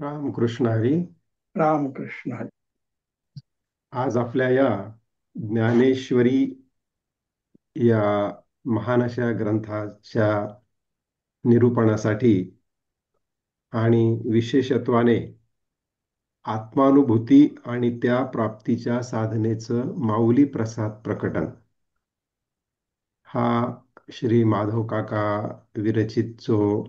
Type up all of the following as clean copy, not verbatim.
रामकृष्ण हरी. रामकृष्ण हरी. आज आपल्या या ज्ञानेश्वरी या महान अशा ग्रंथाच्या निरूपणासाठी आणि विशेषत्वाने आत्मानुभूती आणि त्या प्राप्तीच्या साधनेचं माऊली प्रसाद प्रकटन हा श्री माधव काका विरचित जो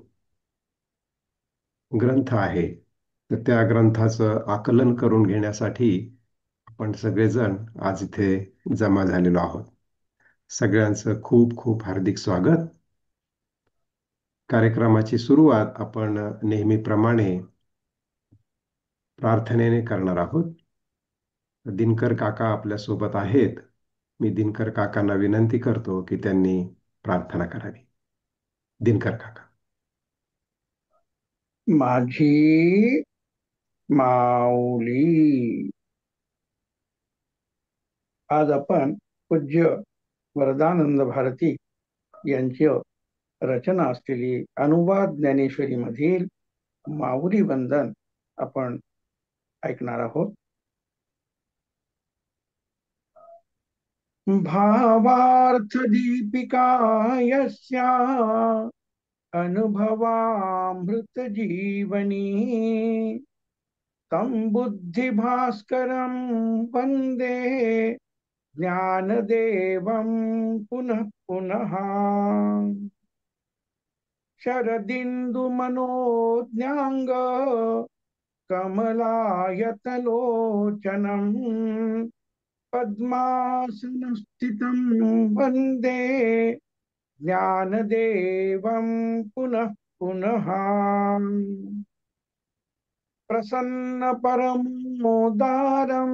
ग्रंथ आहे, तर त्या ग्रंथाचं आकलन करून घेण्यासाठी आपण सगळेजण आज इथे जमा झालेलो आहोत. सगळ्यांचं खूप खूप हार्दिक स्वागत. कार्यक्रमाची सुरुवात आपण नेहमीप्रमाणे प्रार्थनेने करणार आहोत. दिनकर काका आपल्या सोबत आहेत. मी दिनकर काकांना विनंती करतो की त्यांनी प्रार्थना करावी. दिनकर काका. माझी माऊली. आज आपण पूज्य वरदानंद भारती यांची रचना असलेली अनुवाद ज्ञानेश्वरी मधील माऊली वंदन आपण ऐकणार आहोत. भावार्थ दीपिका यस्या अनुभवामृत जीवनी तं बुद्धिभास्करं वन्दे ज्ञानदेवं पुनः पुनः. शरदिन्दुमनोज्ञाङ्ग कमलायतलोचनं पद्मासनस्थितं वन्दे ज्ञानदेवं पुनः पुनः. प्रसन्न परमोदारं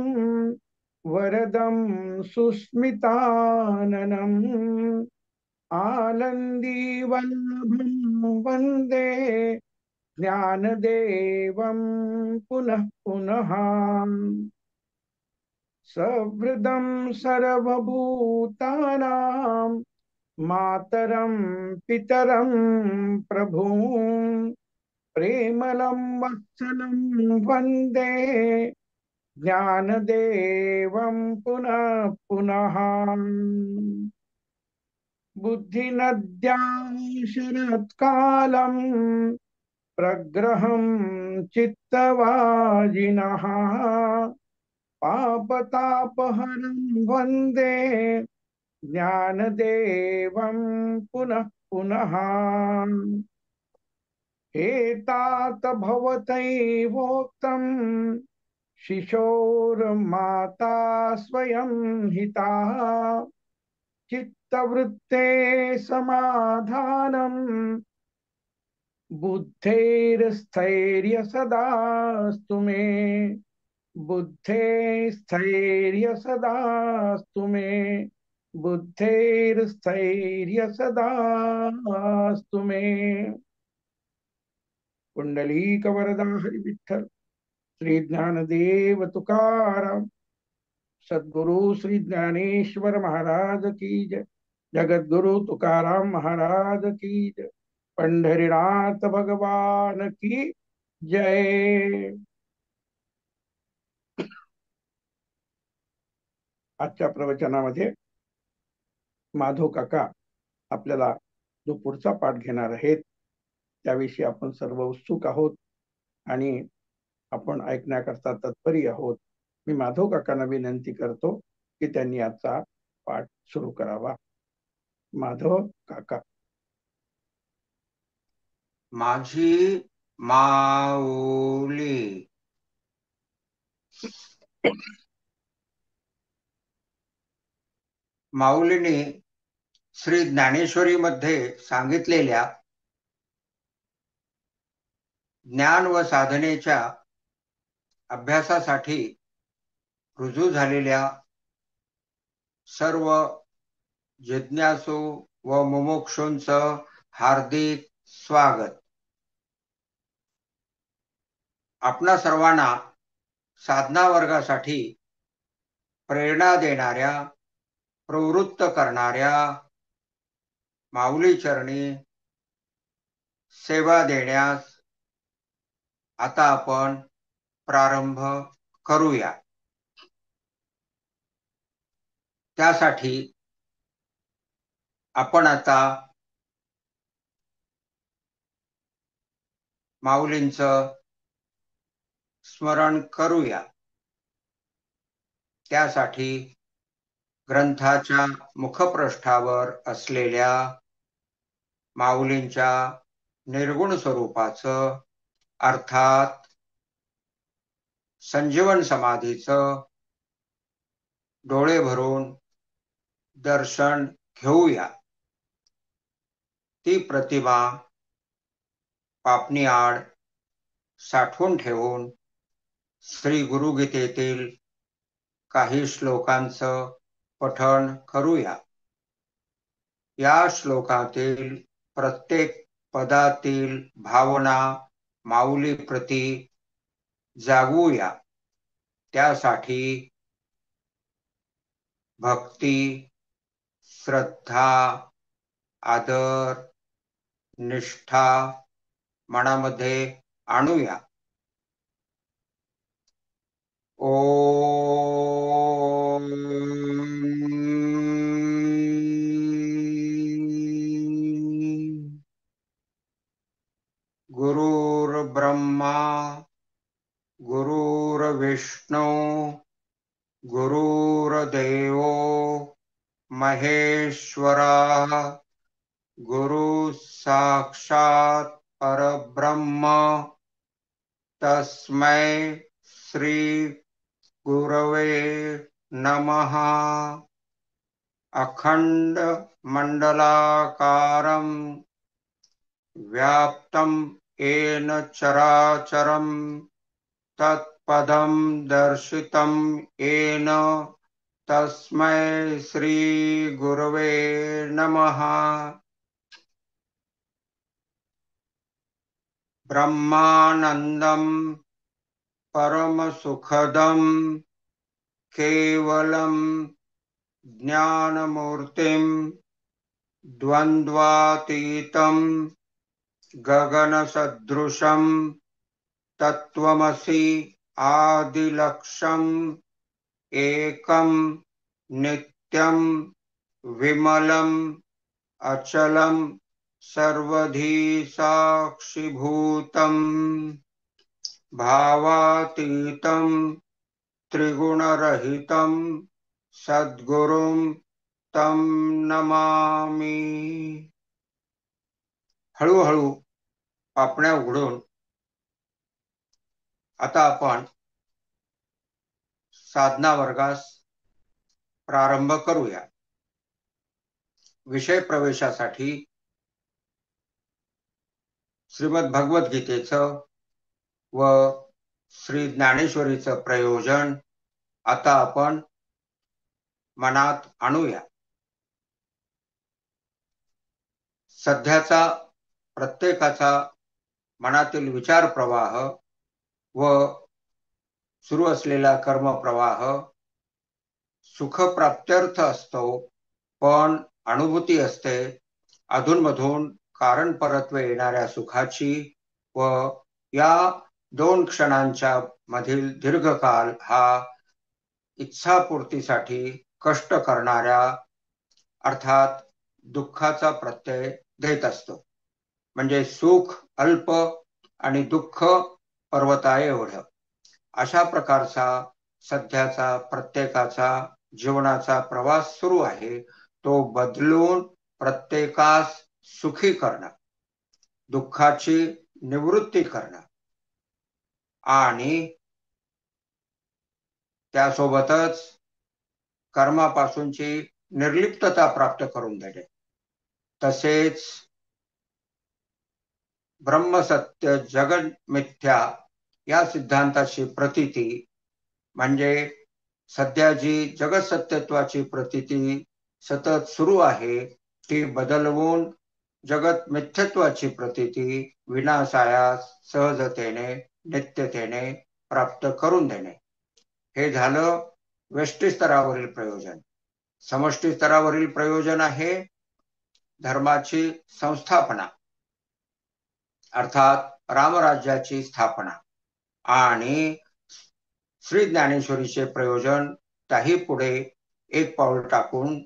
वरदं सुस्मिताननम् आनन्दीवल्लभं वन्दे ज्ञानदेवं पुनः पुनः. सवृदं सर्वभूतानां मातरं पितरं प्रभुं प्रेमलं वत्सलं वन्दे ज्ञानदेवं पुनः पुनः. बुद्धिनद्यां शरत्कालं प्रग्रहं चित्तवाजिनः पापतापहरं वन्दे ज्ञानदेवं पुनः पुनः. एतात भवतैवोक्तं शिशोर्माता स्वयं हिता चित्तवृत्ते समाधानं बुद्धैर्स्थैर्य सदास्तु मे. बुद्धैर्स्थैर्य सदास्तु मे. बुद्धैर्स्थैर्य सदास्तु मे. पुंडलीक वरदा हरी विठ्ठल. श्री ज्ञानदेव तुकाराम सद्गुरु श्री ज्ञानेश्वर महाराज की जय. जगद्गुरु तुकाराम महाराज की जय. पंढरीनाथ भगवान की जय. आजच्या प्रवचनामध्ये माधव काका आपल्याला जो पुढचा पाठ घेणार आहेत त्याविषयी आपण सर्व उत्सुक आहोत आणि आपण ऐकण्याकरता तत्परी आहोत. मी माधव काकांना विनंती करतो की त्यांनी आजचा पाठ सुरू करावा. माधव काका. माझी माऊली. माऊलीने श्री ज्ञानेश्वरी मध्ये सांगितलेल्या ज्ञान व साधनेच्या अभ्यासासाठी रुजू झालेल्या सर्व जिज्ञासू व मुमुक्षूंचं हार्दिक स्वागत. आपणा सर्वांना साधना वर्गासाठी प्रेरणा देणाऱ्या, प्रवृत्त करणाऱ्या माऊली चरणी सेवा देण्यास आता आपण प्रारंभ करूया. त्यासाठी आपण आता माऊलींचं स्मरण करूया. त्यासाठी ग्रंथाच्या मुखपृष्ठावर असलेल्या माऊलींच्या निर्गुण स्वरूपाचं अर्थात संजीवन समाधीचं डोळे भरून दर्शन घेऊया. ती प्रतिमा पापणीआड साठवून ठेवून श्री गुरुगीतेतील काही श्लोकांचं पठण करूया. या श्लोकातील प्रत्येक पदातील भावना माऊली प्रती जागवूया. त्यासाठी भक्ती, श्रद्धा, आदर, निष्ठा मनामध्ये आणूया. ओम गुरुर्ब्रह्मा गुरुर्विष्णू गुरुर्देवो महेश्वरा गुरु साक्षात् परब्रह्म तस्मै श्री गुरवे नमः. अखंड मंडलाकारं व्याप्तं येन चराचरं तत्पदं दर्शितं येन तस्मै श्री गुरवे नमः. ब्रह्मानंदं परमसुखदं केवलं ज्ञानमूर्तिं द्वन्द्वातीतं गगनसदृशं तत्त्वमसि आदिलक्ष्यम् एकं नित्यं विमलं अचलं सर्वधी साक्षिभूतं भावातीतं त्रिगुणरहितं सद्गुरुं तं नमामि. हळूहळू पापण्या उघडून आता आपण साधना वर्गास प्रारंभ करूया. विषय प्रवेशासाठी श्रीमद भगवद्गीतेचं व श्री ज्ञानेश्वरीचं प्रयोजन आता आपण मनात आणूया. सध्याचा प्रत्येकाचा मनातील विचार प्रवाह व सुरू असलेला कर्म प्रवाह सुखप्राप्त्यर्थ असतो, पण अनुभूती असते अधूनमधून कारण परत्वे येणाऱ्या सुखाची व या दोन क्षणांच्या मधील दीर्घकाल हा इच्छापूर्तीसाठी कष्ट करणाऱ्या अर्थात दुःखाचा प्रत्यय देत असतो. म्हणजे सुख अल्प आणि दुःख पर्वताए एवढं. अशा प्रकारचा सध्याचा प्रत्येकाचा जीवनाचा प्रवास सुरू आहे. तो बदलून प्रत्येकास सुखी करणं, दुःखाची निवृत्ती करणं आणि त्यासोबतच कर्मापासूनची निर्लिप्तता प्राप्त करून देणे. तसेच ब्रह्मसत्य जगत मिथ्या या सिद्धांताची प्रतीती म्हणजे सध्या जी जगत सत्यत्वाची प्रतीती सतत सुरू आहे ती बदलवून जगत मिथ्यत्वाची प्रतीती विनाशायास सहजतेने नित्यतेने प्राप्त करून देणे. हे झालं व्यष्टी स्तरावरील प्रयोजन. समष्टी स्तरावरील प्रयोजन आहे धर्माची संस्थापना अर्थात रामराज्याची स्थापना. आणि श्री ज्ञानेश्वरीचे प्रयोजन त्याही पुढे एक पाऊल टाकून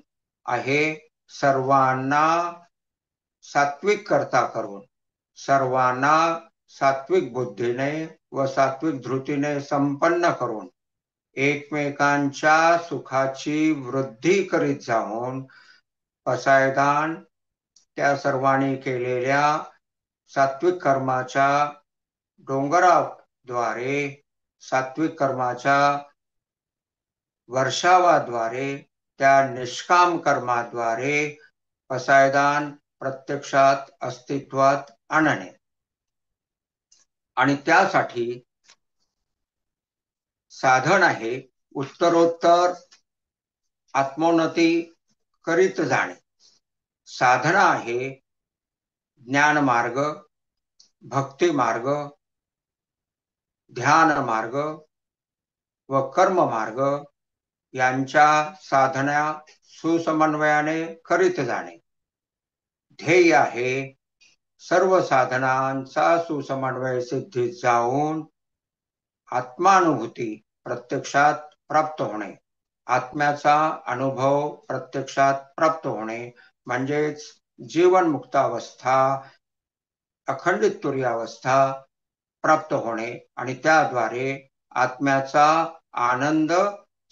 आहे, सर्वांना सात्विक करता करून, सर्वांना सात्विक बुद्धीने व सात्विक धृतीने संपन्न करून एकमेकांच्या सुखाची वृद्धी करीत जाऊन पसायदान त्या सर्वांनी केलेल्या सात्विक कर्माच्या डोंगराद्वारे, सात्विक कर्माच्या वर्षावाद्वारे, त्या निष्काम कर्माद्वारे पसायदान प्रत्यक्षात अस्तित्वात आणणे आणि त्यासाठी साधन आहे उत्तरोत्तर आत्मोन्नती करीत जाणे. साधना आहे ज्ञान मार्ग, भक्ती मार्ग, ध्यान मार्ग व कर्म मार्ग यांच्या साधना सुसमन्वयाने करीत जाणे. ध्येय आहे सर्व साधनांचा सुसमन्वय सिद्धीत जाऊन आत्मानुभूती प्रत्यक्षात प्राप्त होणे, आत्म्याचा अनुभव प्रत्यक्षात प्राप्त होणे म्हणजेच जीवनमुक्त अवस्था, अखंडित तुरीय अवस्था प्राप्त होणे आणि त्याद्वारे आत्म्याचा आनंद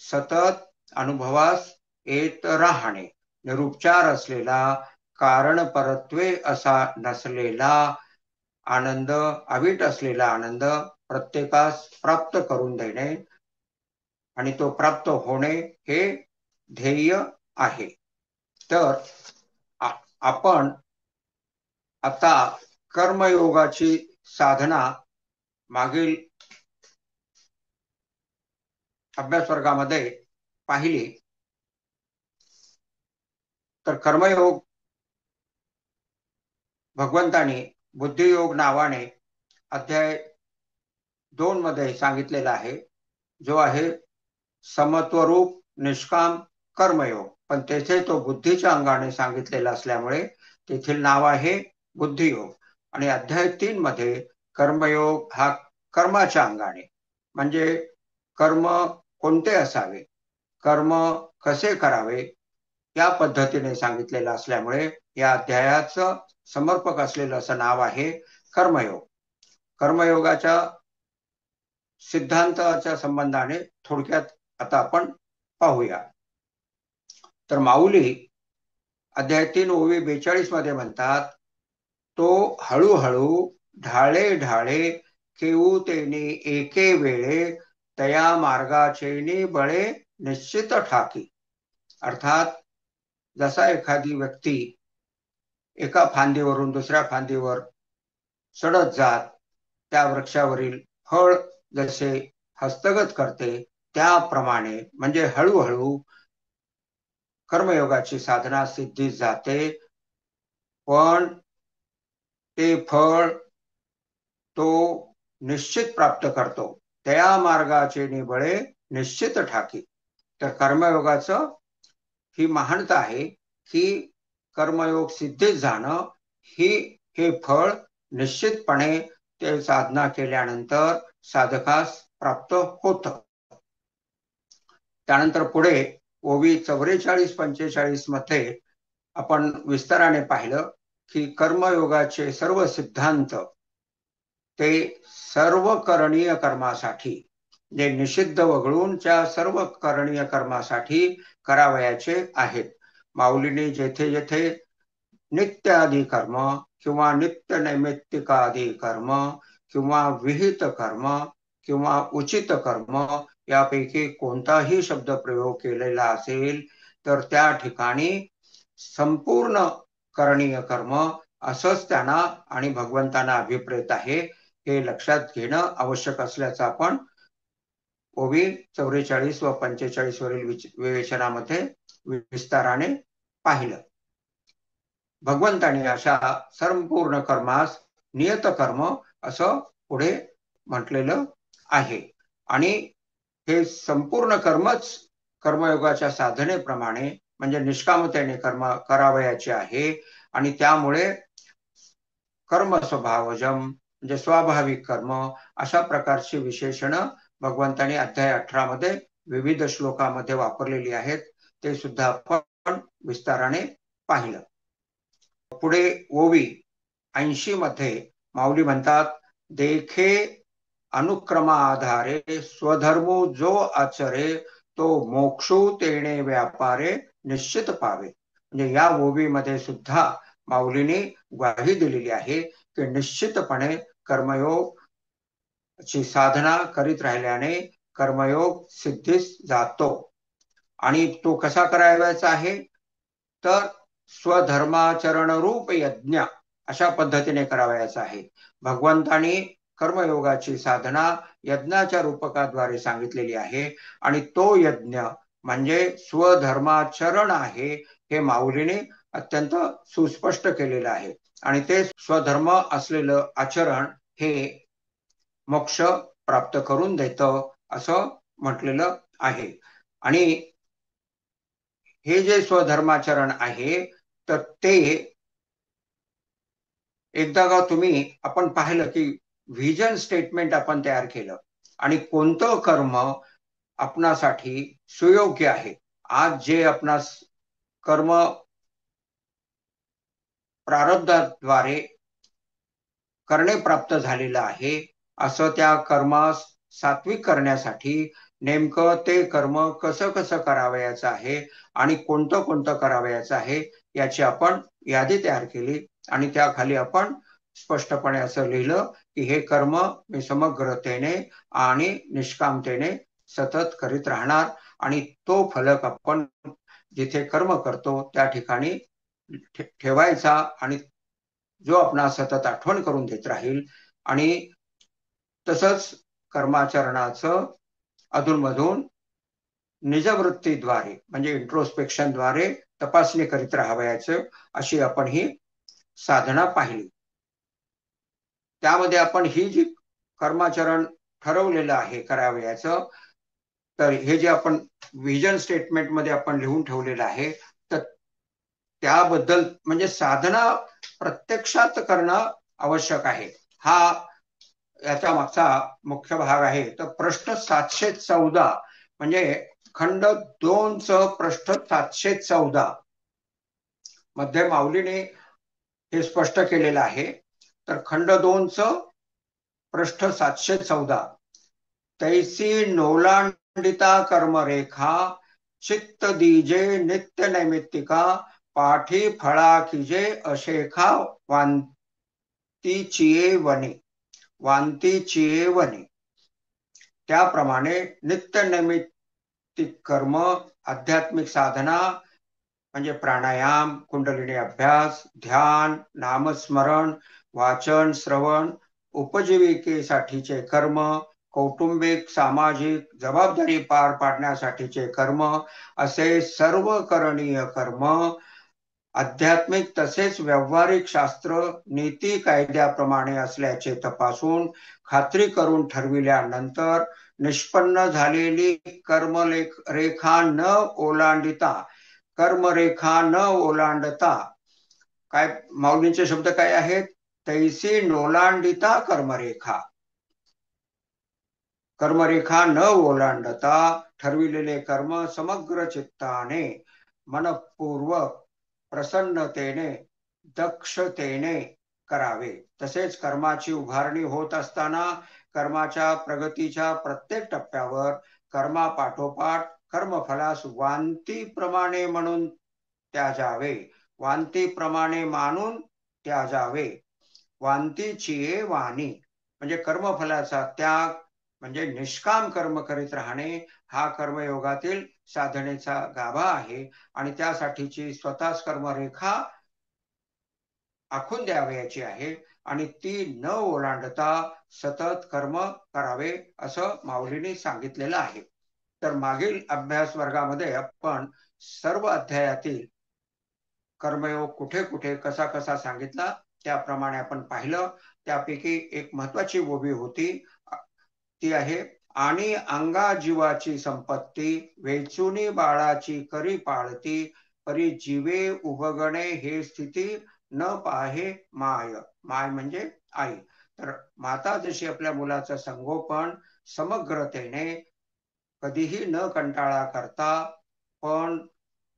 सतत अनुभवास येत राहणे. निरुपचार असलेला, कारण परत्वे असा नसलेला आनंद, अवीट असलेला आनंद प्रत्येकास प्राप्त करून देणे आणि तो प्राप्त होणे हे ध्येय आहे. तर आपण आता कर्मयोगाची साधना मागील अभ्यास वर्गामध्ये पाहिली. तर कर्मयोग भगवंतानी बुद्धियोग नावाने अध्याय 2 मध्ये सांगितलेला आहे, जो आहे समत्वरूप निष्काम कर्मयोग. पण तेथे तो बुद्धीच्या अंगाने सांगितलेला असल्यामुळे तेथील नाव आहे बुद्धियोग. आणि अध्याय 3 मध्ये कर्मयोग हा कर्माच्या अंगाने, म्हणजे कर्म कोणते असावे, कर्म कसे करावे या पद्धतीने सांगितलेलं असल्यामुळे या अध्यायाचं समर्पक असलेलं असं नाव आहे कर्मयोग. कर्मयोगाच्या सिद्धांताच्या संबंधाने थोडक्यात आता आपण पाहूया. तर माऊली अध्याय 3 ओवी 42 मध्ये म्हणतात, तो हळूहळू ढाळे ढाळे केऊ तेनी एके वेळे तया मार्गाचेनी बळे निश्चित ठाकी. अर्थात जसा एखादी व्यक्ती एका फांदीवरून दुसऱ्या फांदीवर चढत जात त्या वृक्षावरील फळ जसे हस्तगत करते त्याप्रमाणे, म्हणजे हळूहळू कर्मयोगाची साधना सिद्धीस जाते, पण ते फळ तो निश्चित प्राप्त करतो. त्या मार्गाचे निबळे निश्चित ठाकी. तर कर्मयोगाचं ही महानता आहे की कर्मयोग सिद्धीत जाणं हे फळ निश्चितपणे ते साधना केल्यानंतर साधकास प्राप्त होतं. त्यानंतर पुढे ओवी 44-45 मध्ये आपण विस्ताराने पाहिलं की कर्मयोगाचे सर्व सिद्धांत ते सर्व करणीय कर्मासाठी, जे निषिद्ध वगळूनच्या सर्व करणीय कर्मासाठी करावयाचे आहेत. माऊलीने जेथे जेथे नित्यादी कर्म किंवा नित्य नैमित्तिकादी कर्म किंवा विहित कर्म किंवा उचित कर्म यापैकी कोणताही शब्द प्रयोग केलेला असेल तर त्या ठिकाणी संपूर्ण करणीय कर्म असंच त्यांना आणि भगवंतांना अभिप्रेत आहे हे लक्षात घेणं आवश्यक असल्याचं आपण ओवी 44 व 45 वरील विवेचनामध्ये विस्ताराने पाहिलं. भगवंतांनी अशा संपूर्ण कर्मास नियत कर्म असं पुढे म्हटलेलं आहे आणि हे संपूर्ण कर्मच कर्मयोगाच्या साधनेप्रमाणे म्हणजे निष्कामतेने कर्म करावयाचे आहे आणि त्यामुळे कर्म स्वभावजम म्हणजे स्वाभाविक कर्म, अशा प्रकारची विशेषण भगवंतांनी अध्याय 18 मध्ये विविध श्लोकामध्ये वापरलेली आहेत. ते सुद्धा आपण विस्ताराने पाहिलं. पुढे ओवी 80 मध्ये माऊली म्हणतात, देखे अनुक्रमा आधारे स्वधर्मो जो आचरे तो मोक्षो तेणे व्यापारे निश्चित पावे. म्हणजे या ओवीमध्ये सुद्धा माऊलीने ग्वाही दिलेली आहे की निश्चितपणे कर्मयोग ची साधना करीत राहिल्याने कर्मयोग सिद्धीस जातो. आणि तो कसा करायचा आहे, तर स्वधर्माचरण रूप यज्ञ अशा पद्धतीने करावयाचा आहे. भगवंतानी कर्मयोगाची साधना यज्ञाच्या रूपकाद्वारे सांगितलेली आहे आणि तो यज्ञ म्हणजे स्वधर्माचरण आहे, हे माऊलीने अत्यंत सुस्पष्ट केलेलं आहे. आणि ते स्वधर्म असलेलं आचरण हे मोक्ष प्राप्त करून देतं असं म्हटलेलं आहे. आणि हे जे स्वधर्माचरण आहे, तर ते एकदा का तुम्ही आपण पाहिलं की व्हिजन स्टेटमेंट आपण तयार केलं आणि कोणतं कर्म आपणासाठी सुयोग्य आहे. आज जे आपणास कर्म प्रारब्धाद्वारे करणे प्राप्त झालेलं आहे, असं त्या कर्मास सात्विक करण्यासाठी नेमकं ते कर्म कसं कसं करावयाचं आहे आणि कोणतं कोणतं करावयाचं आहे याची आपण यादी तयार केली. आणि त्याखाली आपण स्पष्टपणे असं लिहिलं की हे कर्म मी समग्रतेने आणि निष्कामतेने सतत करीत राहणार आणि तो फलक आपण जिथे कर्म करतो त्या ठिकाणी ठेवायचा आणि जो आपणा सतत आठवण करून देत राहील. आणि तसंच कर्माचरणाचं अधूनमधून निजवृत्तीद्वारे म्हणजे इंट्रोस्पेक्शनद्वारे तपासणी करीत राहावयाचं, अशी आपण ही साधना पाहिली. त्यामध्ये आपण ही जी कर्माचरण ठरवलेलं आहे करावयाचं, तर हे जे आपण व्हिजन स्टेटमेंट मध्ये आपण लिहून ठेवलेलं आहे, तर त्याबद्दल म्हणजे साधना प्रत्यक्षात करणं आवश्यक आहे. हा याचा मागचा मुख्य भाग आहे. तर प्रश्न 714 म्हणजे खंड 2 प्रश्न 714 मध्ये माऊलीने हे स्पष्ट केलेलं आहे. तर खंड 2 प्रश्न 714, तैसी नोलांडिता कर्मरेखा चित्त दीजे नित्य नैमित्तिका पाठी फळा कीजे अशेखा वांती चिये वने. त्याप्रमाणे नित्य नैमित्तिक कर्म, आध्यात्मिक साधना म्हणजे प्राणायाम, कुंडलिनी अभ्यास, ध्यान, नामस्मरण, वाचन, श्रवण, उपजीविकेसाठीचे कर्म, कौटुंबिक सामाजिक जबाबदारी पार पाडण्यासाठीचे कर्म, असे सर्व करणीय कर्म आध्यात्मिक तसेच व्यावहारिक शास्त्र नीती कायद्याप्रमाणे असल्याचे तपासून खात्री करून ठरविल्यानंतर निष्पन्न झालेली कर्मरेखा न ओलांडता काय माऊलींचे शब्द काय आहेत, तैसी नोलांडिता कर्मरेखा न ओलांडता ठरविलेले कर्म समग्र चित्ताने मनपूर्वक प्रसन्नतेने दक्षतेने करावे. तसेच कर्माची उभारणी होत असताना कर्माच्या प्रगतीच्या प्रत्येक टप्प्यावर कर्मापाठोपाठ कर्मफलास वांतीप्रमाणे मानून त्याजावे. वांतीचिये वाणी म्हणजे कर्मफलाचा त्याग म्हणजे निष्काम कर्म करीत राहणे, हा कर्मयोगातील साधनेचा गाभा आहे. आणि त्यासाठीची स्वतःच कर्मरेखा आखून द्यावयाची आहे आणि ती न ओलांडता सतत कर्म करावे असं माऊलींनी सांगितलेलं आहे. तर मागील अभ्यास वर्गामध्ये आपण सर्व अध्यायातील कर्मयोग कुठे कुठे कसा कसा सांगितला त्याप्रमाणे आपण पाहिलं. त्यापैकी एक महत्वाची ओवी होती, ती आहे, आणि अंगा जीवाची संपत्ती वेचुनी बाळाची करी पाळती, परी जीवे उभगणे हे स्थिती न पाहे माय म्हणजे आई. तर माता जशी आपल्या मुलाचं संगोपन समग्रतेने कधीही न कंटाळा करता पण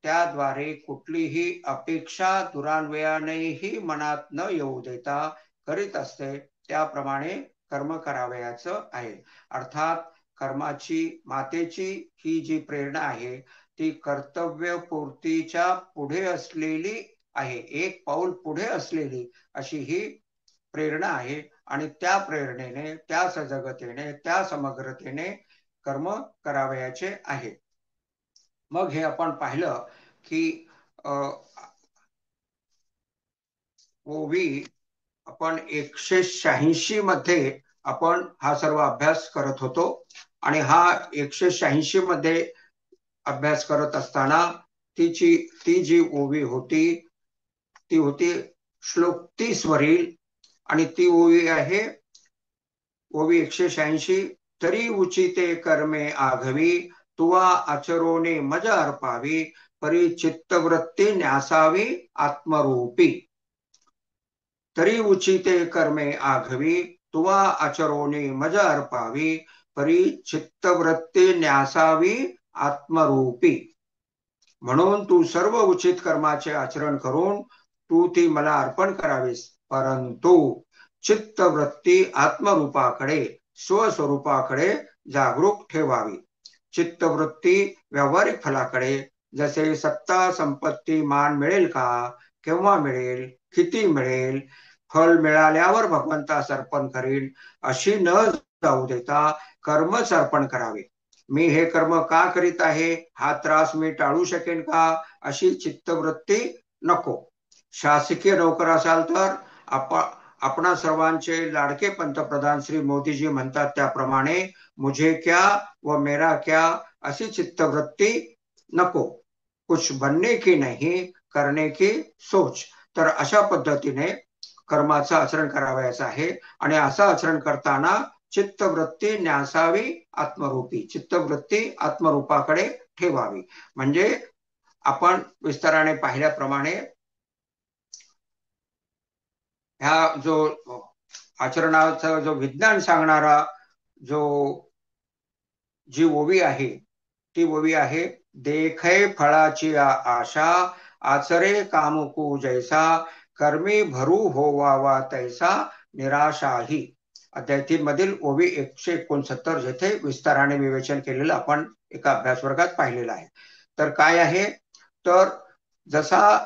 त्याद्वारे कुठलीही अपेक्षा दुरान्वयानेही मनात न येऊ देता करीत असते, त्याप्रमाणे कर्म करावयाचं आहे. अर्थात कर्माची मातेची ही जी प्रेरणा आहे ती कर्तव्य पूर्तीच्या पुढे असलेली आहे, एक पाऊल पुढे असलेली अशी ही प्रेरणा आहे. आणि त्या प्रेरणेने, त्या सजगतेने, त्या समग्रतेने कर्म करावयाचे आहे. मग हे आपण पाहिलं की ओवी आपण 186 मध्ये आपण हा सर्व अभ्यास करत होतो. आणि हा 186 मध्ये अभ्यास करत असताना ती जी ओवी होती ती होती श्लोक 30 वरील. आणि ती ओवी आहे ओवी 186. तरी उचिते कर्मे आघवी तुवा आचरोने मज अर्पावी परी चित्तवृत्ती न्यासावी आत्मरूपी. तरी उचिते कर्मे आघवी तुवा आचरोने मज अर्पावी परी चित्तवृत्ती न्यासावी आत्मरूपी. म्हणून तू सर्व उचित कर्माचे आचरण करून तू ती मला अर्पण करावीस, परंतु चित्तवृत्ती आत्मरूपाकडे स्वस्वरूपाकडे जागरूक ठेवावी. चित्तवृत्ती व्यावहारिक फलाकडे, जसे सत्ता संपत्ती मान मिळेल का, केव्हा मिळेल, किती मिळेल, फल मिळाल्यावर भगवंतास अर्पण करीन अशी न जाऊ देता कर्मच अर्पण करावे. मी हे कर्म का करीत आहे, हा त्रास मी टाळू शकेन का, अशी चित्तवृत्ती नको. शासकीय नोकर असाल तर आपणा सर्वांचे लाडके पंतप्रधान श्री मोदीजी म्हणतात त्याप्रमाणे मुझे क्या व मेरा क्या अशी चित्तवृत्ती नको. कुछ बनने की नहीं करने की सोच. तर अशा पद्धतीने कर्माचं आचरण करावयाचं आहे. आणि असं आचरण करताना चित्तवृत्ती न्यासावी आत्मरूपी, चित्तवृत्ती आत्मरूपाकडे ठेवावी. म्हणजे आपण विस्ताराने पाहिल्याप्रमाणे ह्या जो आचरणाचा जो विज्ञान सांगणारा जी ओवी आहे ती ओवी आहे, देखे फळाची आशा आचरे कामुकू जैसा कर्मी भरू होवावा तैसा निराशाही. अध्याय 3 मधील ओवी 169 जेथे विस्ताराने विवेचन केलेलं आपण एका अभ्यास वर्गात पाहिलेलं आहे. तर काय आहे, तर जसा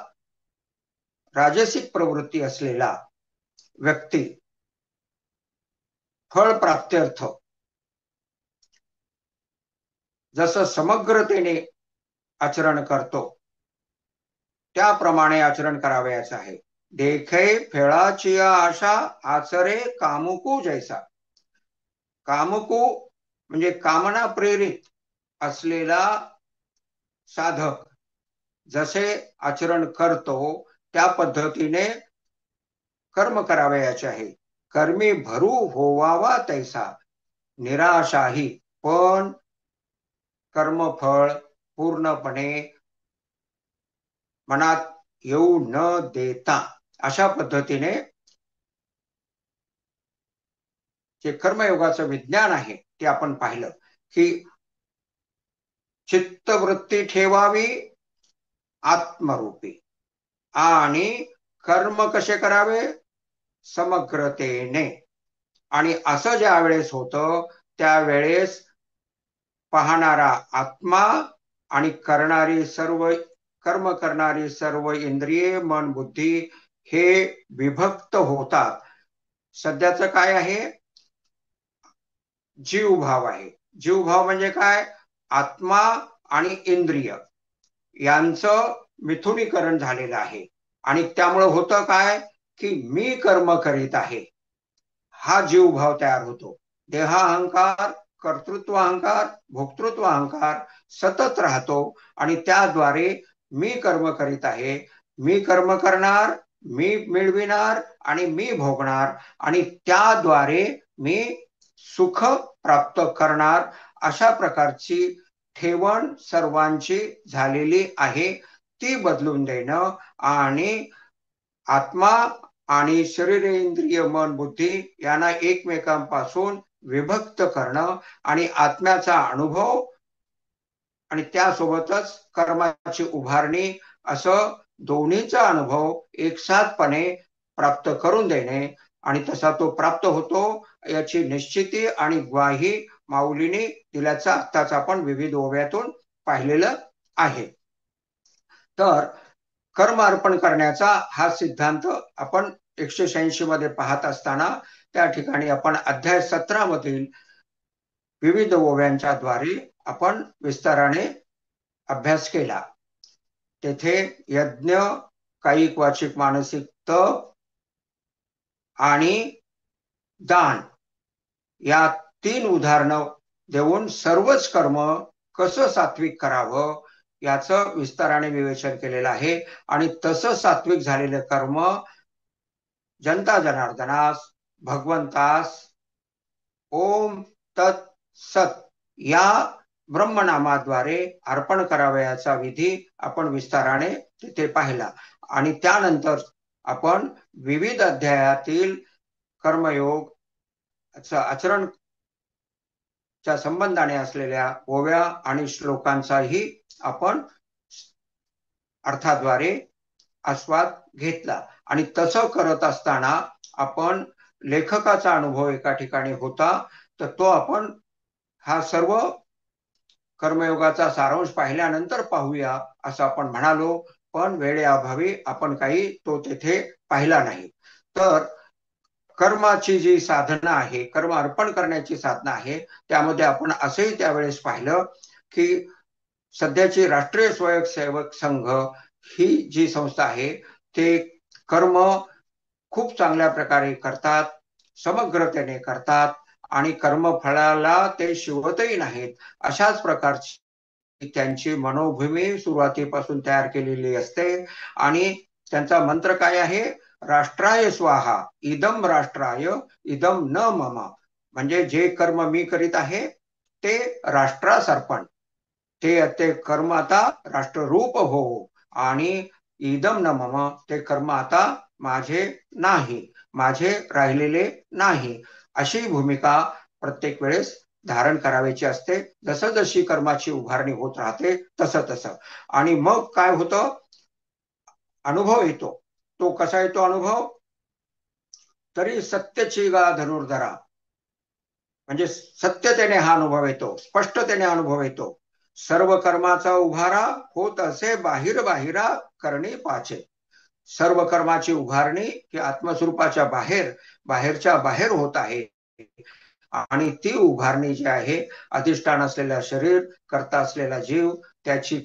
राजसिक प्रवृत्ती असलेला व्यक्ती फळ प्राप्त्यर्थ जसं समग्रतेने आचरण करतो त्याप्रमाणे आचरण करावयाचं आहे. देखे फळाची आशा आचरे कामुकू जैसा. कामुकू म्हणजे कामना प्रेरित असलेला साधक जसे आचरण करतो त्या पद्धतीने कर्म करावयाचे आहे. कर्मी भरू होवावा तैसा निराशाही. पण कर्मफळ पूर्णपणे मनात येऊ न देता अशा पद्धतीने जे कर्मयोगाचं विज्ञान आहे ते आपण पाहिलं की चित्तवृत्ती ठेवावी आत्मरूपी आणि कर्म कसे करावे समग्रतेने. आणि असं ज्या वेळेस होतं त्यावेळेस पाहणारा आत्मा आणि कर्म करणारी सर्व इंद्रिये मन बुद्धी हे विभक्त होतात. सध्याचं काय आहे, जीवभाव आहे. जीवभाव म्हणजे काय, आत्मा आणि इंद्रिय यांचं मिथुनीकरण झालेलं आहे. आणि त्यामुळे होतं काय की मी कर्म करीत आहे हा जीवभाव तयार होतो. देहाहंकार, कर्तृत्व अहंकार, भोक्तृत्व अहंकार सतत राहतो आणि त्याद्वारे मी कर्म करीत आहे, मी कर्म करणार, मी मिळविणार आणि मी भोगणार आणि त्याद्वारे मी सुख प्राप्त करणार अशा प्रकारची ठेवण सर्वांची झालेली आहे. ती बदलून देणं आणि आत्मा आणि शरीर इंद्रिय मन बुद्धी यांना एकमेकांपासून विभक्त करणं आणि आत्म्याचा अनुभव आणि त्यासोबतच कर्माची उभारणी असं दोन्हीचा अनुभव एकसाथपणे प्राप्त करून देणे आणि तसा तो प्राप्त होतो याची निश्चिती आणि ग्वाही माऊलीने दिल्याचा आत्ताच आपण विविध ओव्यातून पाहिलेलं आहे. तर कर्म अर्पण करण्याचा हा सिद्धांत आपण 186 मध्ये पाहत असताना त्या ठिकाणी आपण अध्याय 17 मधील विविध ओव्यांच्या द्वारे आपण विस्ताराने अभ्यास केला. तेथे यज्ञ, कायिक वाचिक मानसिक तप आणि दान या 3 उदाहरणं देऊन सर्वच कर्म कसं सात्विक करावं याचं विस्ताराने विवेचन केलेलं आहे. आणि तसं सात्विक झालेलं कर्म जनता जनार्दनास, भगवंतास ओम तत् सत या ब्रह्मनामाद्वारे अर्पण करावयाचा विधी आपण विस्ताराने तिथे पाहिला. आणि त्यानंतर आपण विविध अध्यायातील कर्मयोग आचरणच्या संबंधाने असलेल्या ओव्या आणि श्लोकांचाही आपण अर्थाद्वारे आस्वाद घेतला. आणि तसं करत असताना आपण लेखकाचा अनुभव एका ठिकाणी होता, तर तो आपण हा सर्व कर्मयोगाचा सारांश पाहिल्यानंतर पाहूया असं आपण म्हणालो, पण वेळेअभावी आपण काही तो तेथे पाहिला नाही. तर कर्माची जी साधना आहे, कर्म अर्पण करण्याची साधना आहे, त्यामध्ये आपण असंही त्यावेळेस पाहिलं की सध्याची राष्ट्रीय स्वयंसेवक संघ ही जी संस्था आहे ते कर्म खूप चांगल्या प्रकारे करतात, समग्रतेने करतात आणि कर्मफळाला ते शिवतही नाहीत. अशाच प्रकारची त्यांची मनोभूमी सुरुवातीपासून तयार केलेली असते. आणि त्यांचा मंत्र काय आहे? राष्ट्राय स्वाहा इदम राष्ट्राय इदम न मम. म्हणजे जे कर्म मी करीत आहे ते राष्ट्रास अर्पण, ते कर्म आता राष्ट्ररूप हो, आणि इदम न मम, ते कर्म आता माझे नाही, माझे राहिलेले नाही, अशी भूमिका प्रत्येक वेळेस धारण करायची असते. जसं जशी कर्माची उभारणी होत राहते तसं तसं. आणि मग काय होतं? अनुभव येतो. तो कसा येतो अनुभव? तरी सत्यची गा धनुर्धरा, म्हणजे सत्यतेने हा अनुभव येतो, स्पष्टतेने अनुभव येतो. सर्व कर्माचा उभारा होत असे बाहिर बाहिरा करणे पाचे. सर्व कर्माची उभारणी की आत्मस्वरूपाच्या बाहेर, बाहेरच्या बाहेर होत आहे. आणि ती उभारणी जी आहे, अधिष्ठान असलेला शरीर, करता असलेला जीव, त्याची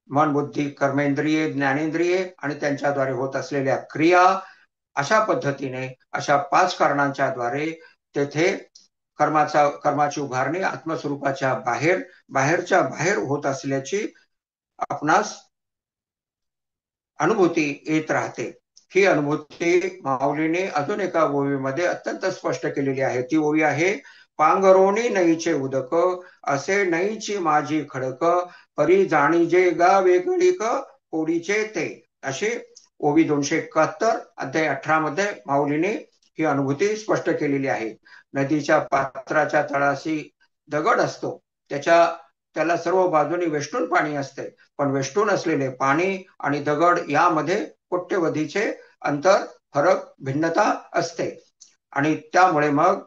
मन बुद्धी कर्मेंद्रिये ज्ञानेंद्रिये आणि त्यांच्याद्वारे होत असलेल्या क्रिया, अशा पद्धतीने अशा 5 कारणांच्या द्वारे तेथे कर्माची उभारणी आत्मस्वरूपाच्या बाहेर, बाहेरच्या बाहेर होत असल्याची आपणास अनुभूती येत राहते. ही अनुभूती माऊलीने अजून एका ओवीमध्ये अत्यंत स्पष्ट केलेली आहे. ती ओवी आहे, पांघरोणी नईचे उदक असे नईची माझी खडक, परी जाणीजे गा वेगळीक कोडीचे ते. अशी ओवी 271 अध्याय 18 मध्ये माऊलीने ही अनुभूती स्पष्ट केलेली आहे. नदीच्या पात्राच्या तळाशी दगड असतो, त्याला सर्व बाजूनी वेष्टून पाणी असते, पण वेष्टून असलेले पाणी आणि दगड यामध्ये कोट्यवधीचे अंतर, फरक, भिन्नता असते. आणि त्यामुळे मग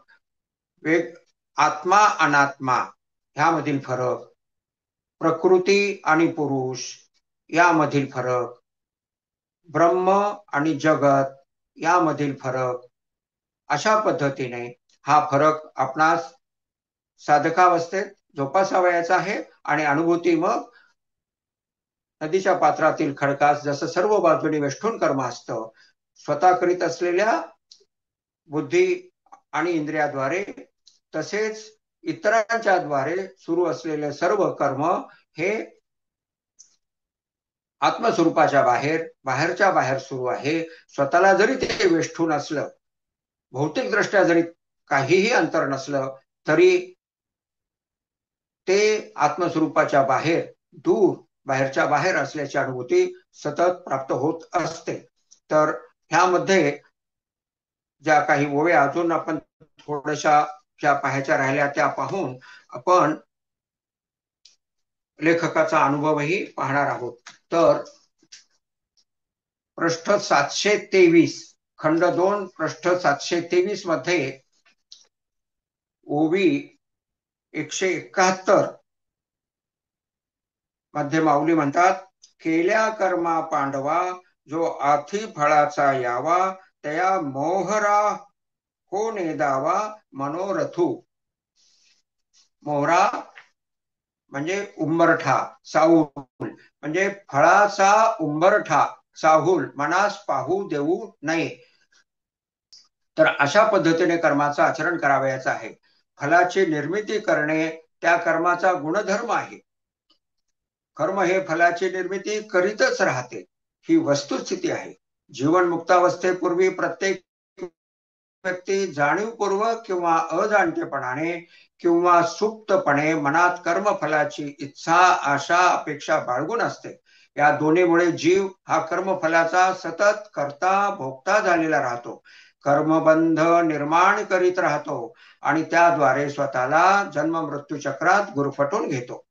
आत्मा अनात्मा ह्यामधील फरक, प्रकृती आणि पुरुष यामधील फरक, ब्रह्म आणि जगत यामधील फरक, अशा पद्धतीने हा फरक आपणास साधकावस्थेत जोपासावयाचा आहे. आणि अनुभूती मग नदीच्या पात्रातील खडकास जसं सर्व बाजूने वेष्टून कर्म असतं, स्वतः करीत असलेल्या बुद्धी आणि इंद्रियाद्वारे, तसेच इतरांच्या द्वारे सुरू असलेले सर्व कर्म हे आत्मस्वरूपाच्या बाहेर, बाहेरच्या बाहेर सुरू आहे. स्वतःला जरी ते वेष्टून असलं, भौतिक दृष्ट्या जरी काहीही अंतर नसलं, तरी ते आत्मस्वरूपाच्या बाहेर, दूर, बाहेरच्या बाहेर असल्याची अनुभूती सतत प्राप्त होत असते. तर ह्यामध्ये ज्या काही ओव्या अजून आपण थोड्याशा ज्या पाहायच्या राहिल्या त्या पाहून आपण लेखकाचा अनुभवही पाहणार आहोत. तर पृष्ठ 723 खंड 2 पृष्ठ 723 मध्ये ओवी 171 मध्ये माऊली म्हणतात, केल्या कर्मा पांडवा जो आथी फळाचा यावा तया मोहरा हो नेदावा मनोरथू. मोहरा म्हणजे उंबरठा, चाहूल म्हणजे फळाचा उंबरठा, चाहूल मनास पाहू देऊ नये. तर अशा पद्धतीने कर्माचं आचरण करावयाचं आहे. फलाची निर्मिती करणे त्या कर्माचा गुणधर्म आहे. कर्म हे फलाची निर्मिती करीतच राहते, ही वस्तुस्थिती आहे. जीवन मुक्तावस्थेपूर्वी प्रत्येक व्यक्ती जाणीवपूर्वक किंवा अजाणतेपणाने किंवा सुप्तपणे मनात कर्मफलाची इच्छा, आशा, अपेक्षा बाळगून असते. या दोन्हीमुळे जीव हा कर्मफलाचा सतत करता भोगता झालेला राहतो. कर्मबंध निर्माण करीत राहतो आणि त्याद्वारे स्वतःला जन्म मृत्यू चक्रात गुरफटून घेतो.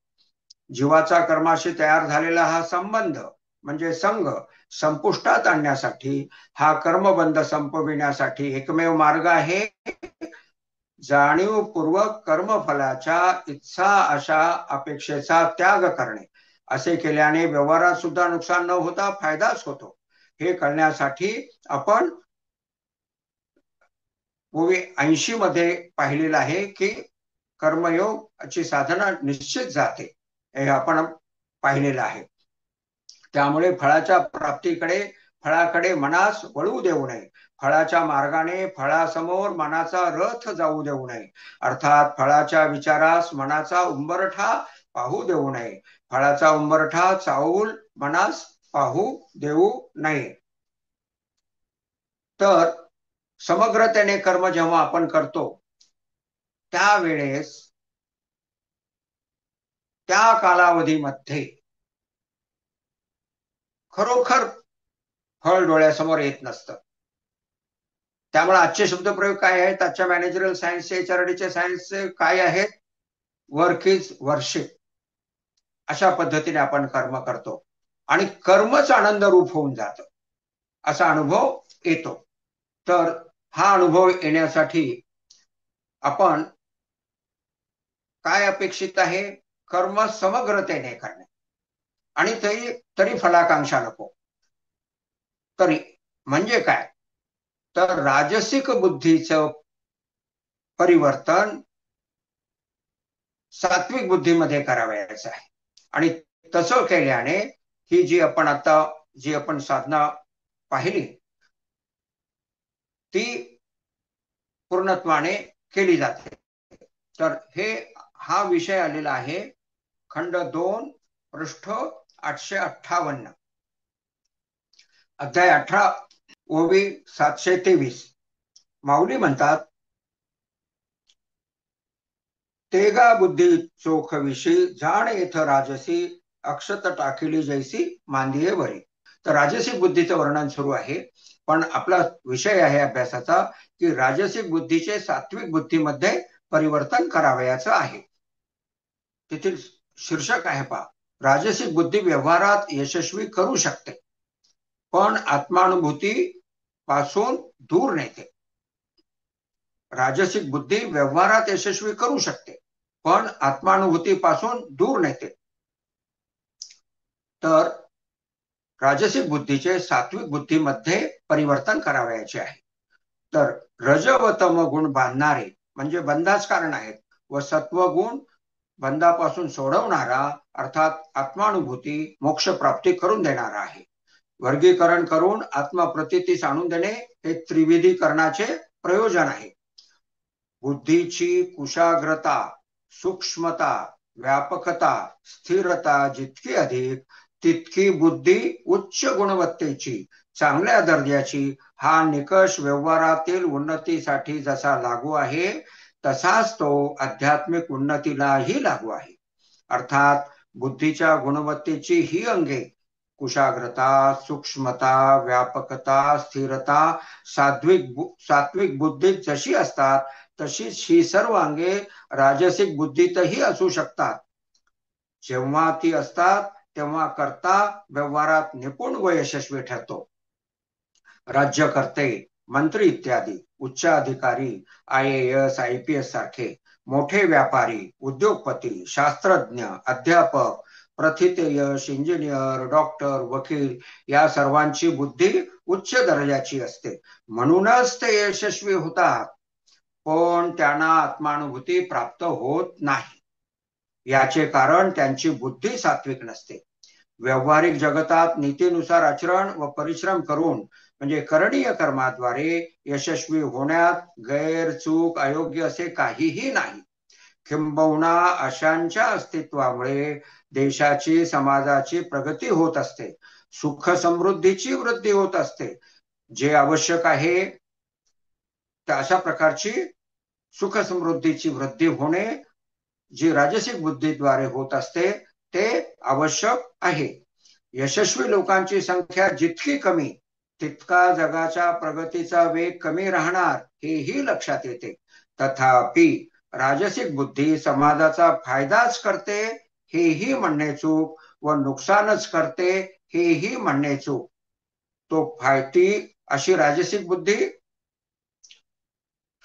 जीवाचा कर्माशी तयार झालेला हा संबंध म्हणजे संघ संपुष्टात आणण्यासाठी, हा कर्मबंध संपविण्यासाठी एकमेव मार्ग आहे जाणीवपूर्वक कर्मफलाच्या इच्छा, आशा, अपेक्षेचा त्याग करणे. असे केल्याने व्यवहारात सुद्धा नुकसान न होता फायदाच होतो. हे करण्यासाठी आपण ओवी 80 मध्ये पाहिलेलं आहे की कर्मयोगाची साधना निश्चित जाते, हे आपण पाहिलेलं आहे. त्यामुळे फळाच्या प्राप्तीकडे, फळाकडे मनास वळू देऊ नये. फळाच्या मार्गाने फळासमोर मनाचा रथ जाऊ देऊ नये. अर्थात फळाच्या विचारास मनाचा उंबरठा पाहू देऊ नये. फळाचा उंबरठा चाहूल मनास पाहू देऊ नये. तर समग्रतेने कर्म जेव्हा आपण करतो त्यावेळेस त्या कालावधीमध्ये खरोखर फळ डोळ्यासमोर येत नसतं. त्यामुळे आजचे शब्दप्रयोग काय आहेत, आजच्या मॅनेजरल सायन्सचे, HRDचे सायन्सचे काय आहेत, वर्क इज वर्शिप. अशा पद्धतीने आपण कर्म करतो आणि कर्मच आनंद रूप होऊन जातं, असा अनुभव येतो. तर हा अनुभव येण्यासाठी आपण काय अपेक्षित आहे, कर्म समग्रतेने करणे आणि तरी फलाकांक्षा नको. तरी म्हणजे काय, तर राजसिक बुद्धीचं परिवर्तन सात्विक बुद्धीमध्ये करावयाचं आहे. आणि तसं केल्याने ही जी आपण साधना पाहिली ती पूर्णत्वाने केली जाते. तर हा विषय आलेला आहे खंड 2 पृष्ठ 858 अध्याय 18 ओवी 723. माऊली म्हणतात, तेगा बुद्धी चोख विषयी जाण येथ राजसी अक्षत टाकिली जैसी मांदिये वरी. तर राजसिक बुद्धीचं वर्णन सुरू आहे, पण आपला विषय आहे अभ्यासाचा की राजसिक बुद्धीचे सात्विक बुद्धीमध्ये परिवर्तन करावयाचं आहे. तेथील शीर्षक आहे पहा, राजसिक बुद्धी व्यवहारात यशस्वी करू शकते पण आत्मानुभूती पासून दूर नेते. राजसिक बुद्धी व्यवहारात यशस्वी करू शकते पण आत्मानुभूतीपासून दूर नेते. तर राजसिक बुद्धीचे सात्विक बुद्धीमध्ये परिवर्तन करावयाचे आहे. तर रज व तम गुण बांधणारे म्हणजे बंधाच कारण आहेत व सत्वगुण बंधापासून सोडवणारा अर्थात आत्मानुभूती मोक्ष प्राप्ती करून देणारा आहे. वर्गीकरण करून आत्मप्रतीतीस आणून देणे हे त्रिविधीकरणाचे प्रयोजन आहे. बुद्धीची कुशाग्रता, सूक्ष्मता, व्यापकता, स्थिरता जितकी अधिक तितकी बुद्धी उच्च गुणवत्तेची, चांगल्या दर्जाची हा निकष व्यवहारातील उन्नतीसाठी जसा लागू आहे तसाच तो आध्यात्मिक उन्नतीलाही लागू आहे. अर्थात बुद्धीच्या गुणवत्तेची ही अंगे कुशाग्रता, सूक्ष्मता, व्यापकता, स्थिरता, सात्विक बुद्धीत जशी असतात तशीच ही सर्व अंगे राजसिक बुद्धीतही असू शकतात. जेव्हा ती असतात तेव्हा करता व्यवहारात निपुण व यशस्वी ठरतो. राज्यकर्ते, मंत्री इत्यादी उच्च अधिकारी, IAS, IPS सारखे मोठे व्यापारी, उद्योगपती, शास्त्रज्ञ, अध्यापक, प्रथितयश, इंजिनियर, डॉक्टर, वकील या सर्वांची बुद्धी उच्च दर्जाची असते. म्हणूनच ते यशस्वी होतात, पण त्यांना आत्मानुभूती प्राप्त होत नाही. याचे कारण त्यांची बुद्धी सात्विक नसते. व्यावहारिक जगतात नीतीनुसार आचरण व परिश्रम करून म्हणजे करणीय कर्माद्वारे यशस्वी होण्यात गैर, चूक, अयोग्य असे काहीही नाही. किंबहुना अशांच्या अस्तित्वामुळे देशाची, समाजाची प्रगती होत असते, सुख समृद्धीची वृद्धी होत असते. जे आवश्यक आहे त्या अशा प्रकारची सुख समृद्धीची वृद्धी होणे जी राजसिक बुद्धीद्वारे होत असते ते आवश्यक आहे. यशस्वी लोकांची संख्या जितकी कमी तितका जगाच्या प्रगतीचा वेग कमी राहणार हेही लक्षात येते. तथापि राजसिक बुद्धी समाजाचा फायदाच करते हेही म्हणणे चूक व नुकसानच करते हेही म्हणणे चूक. ती अशी राजसिक बुद्धी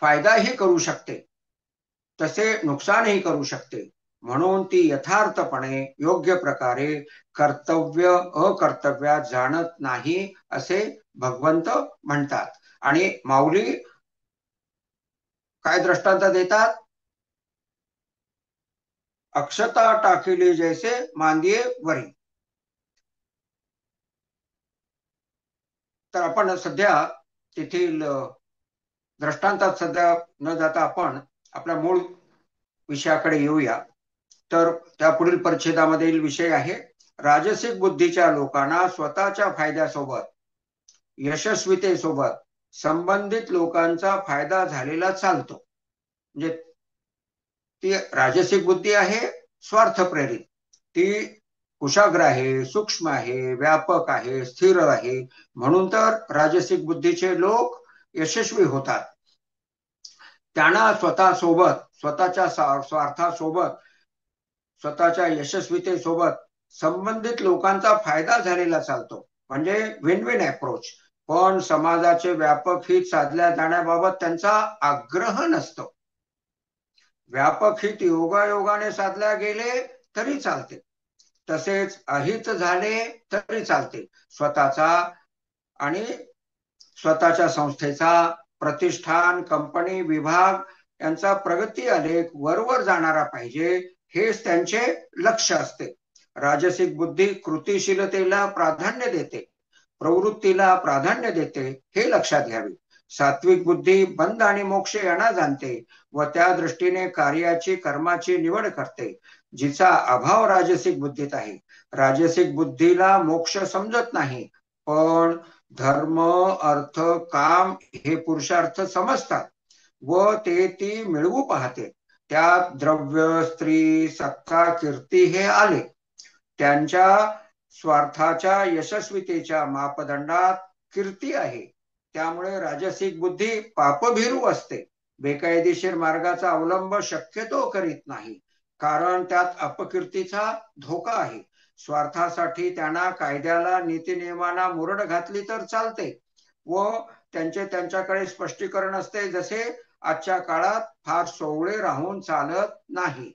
फायदाही करू शकते तसे नुकसानही करू शकते. म्हणून ती यथार्थपणे योग्य प्रकारे कर्तव्य अकर्तव्यात जाणत नाही असे भगवंत म्हणतात. आणि माऊली काय दृष्टांत देतात? अक्षता टाकिली जैसे मांदिये वरी. तर आपण सध्या तेथील दृष्टांतात सध्या न जाता आपण आपल्या मूळ विषयाकडे येऊया. तर त्या पुढील परिच्छेदामधील विषय आहे राजसिक बुद्धीच्या लोकांना स्वतःच्या फायद्यासोबत, यशस्वीतेसोबत संबंधित लोकांचा फायदा झालेला चालतो. म्हणजे ती राजसिक बुद्धी आहे स्वार्थ प्रेरित, ती कुशाग्र आहे, सूक्ष्म आहे, व्यापक आहे, स्थिर आहे. म्हणून तर राजसिक बुद्धीचे लोक यशस्वी होतात. त्यांना स्वतःसोबत, स्वतःच्या स्वार्थासोबत, स्वतःच्या यशस्वीतेसोबत संबंधित लोकांचा फायदा झालेला चालतो. म्हणजे विन विन अप्रोच. पण समाजाचे व्यापक हित साधल्या जाण्याबाबत त्यांचा आग्रह नसतो. व्यापक हित योगायोगाने साधल्या गेले तरी चालते, तसेच अहित झाले तरी चालते. स्वतःचा आणि स्वतःच्या संस्थेचा, प्रतिष्ठान, कंपनी, विभाग यांचा प्रगती आलेख वरवर जाणारा पाहिजे हेच त्यांचे लक्ष असते. राजसिक बुद्धी कृतिशीलतेला प्राधान्य देते, प्रवृत्तीला प्राधान्य देते हे लक्षात घ्यावे. सात्विक बुद्धी बंध आणि मोक्ष यांना जाणते व त्या दृष्टीने कार्याची, कर्माची निवड करते, जिचा अभाव राजसिक बुद्धीत आहे. राजसिक बुद्धीला मोक्ष समजत नाही, पण धर्म, अर्थ, काम हे पुरुषार्थ समजतात व ते ती मिळवू पाहते. त्यात द्रव्य, स्त्री, सत्ता, कीर्ती हे आले. त्यांच्या स्वार्थाच्या यशस्वीतेच्या मापदंडात कीर्ती आहे. त्यामुळे राजसिक बुद्धी पापभीरू असते, बेकायदेशीर मार्गाचा अवलंब शक्यतो करीत नाही, कारण त्यात अपकीर्तीचा धोका आहे. स्वार्थासाठी त्यांना कायद्याला, नीतिनियमांना मुरड घातली तर चालते व त्यांच्याकडे स्पष्टीकरण असते, जसे आजच्या काळात फार सोवळे राहून चालत नाही,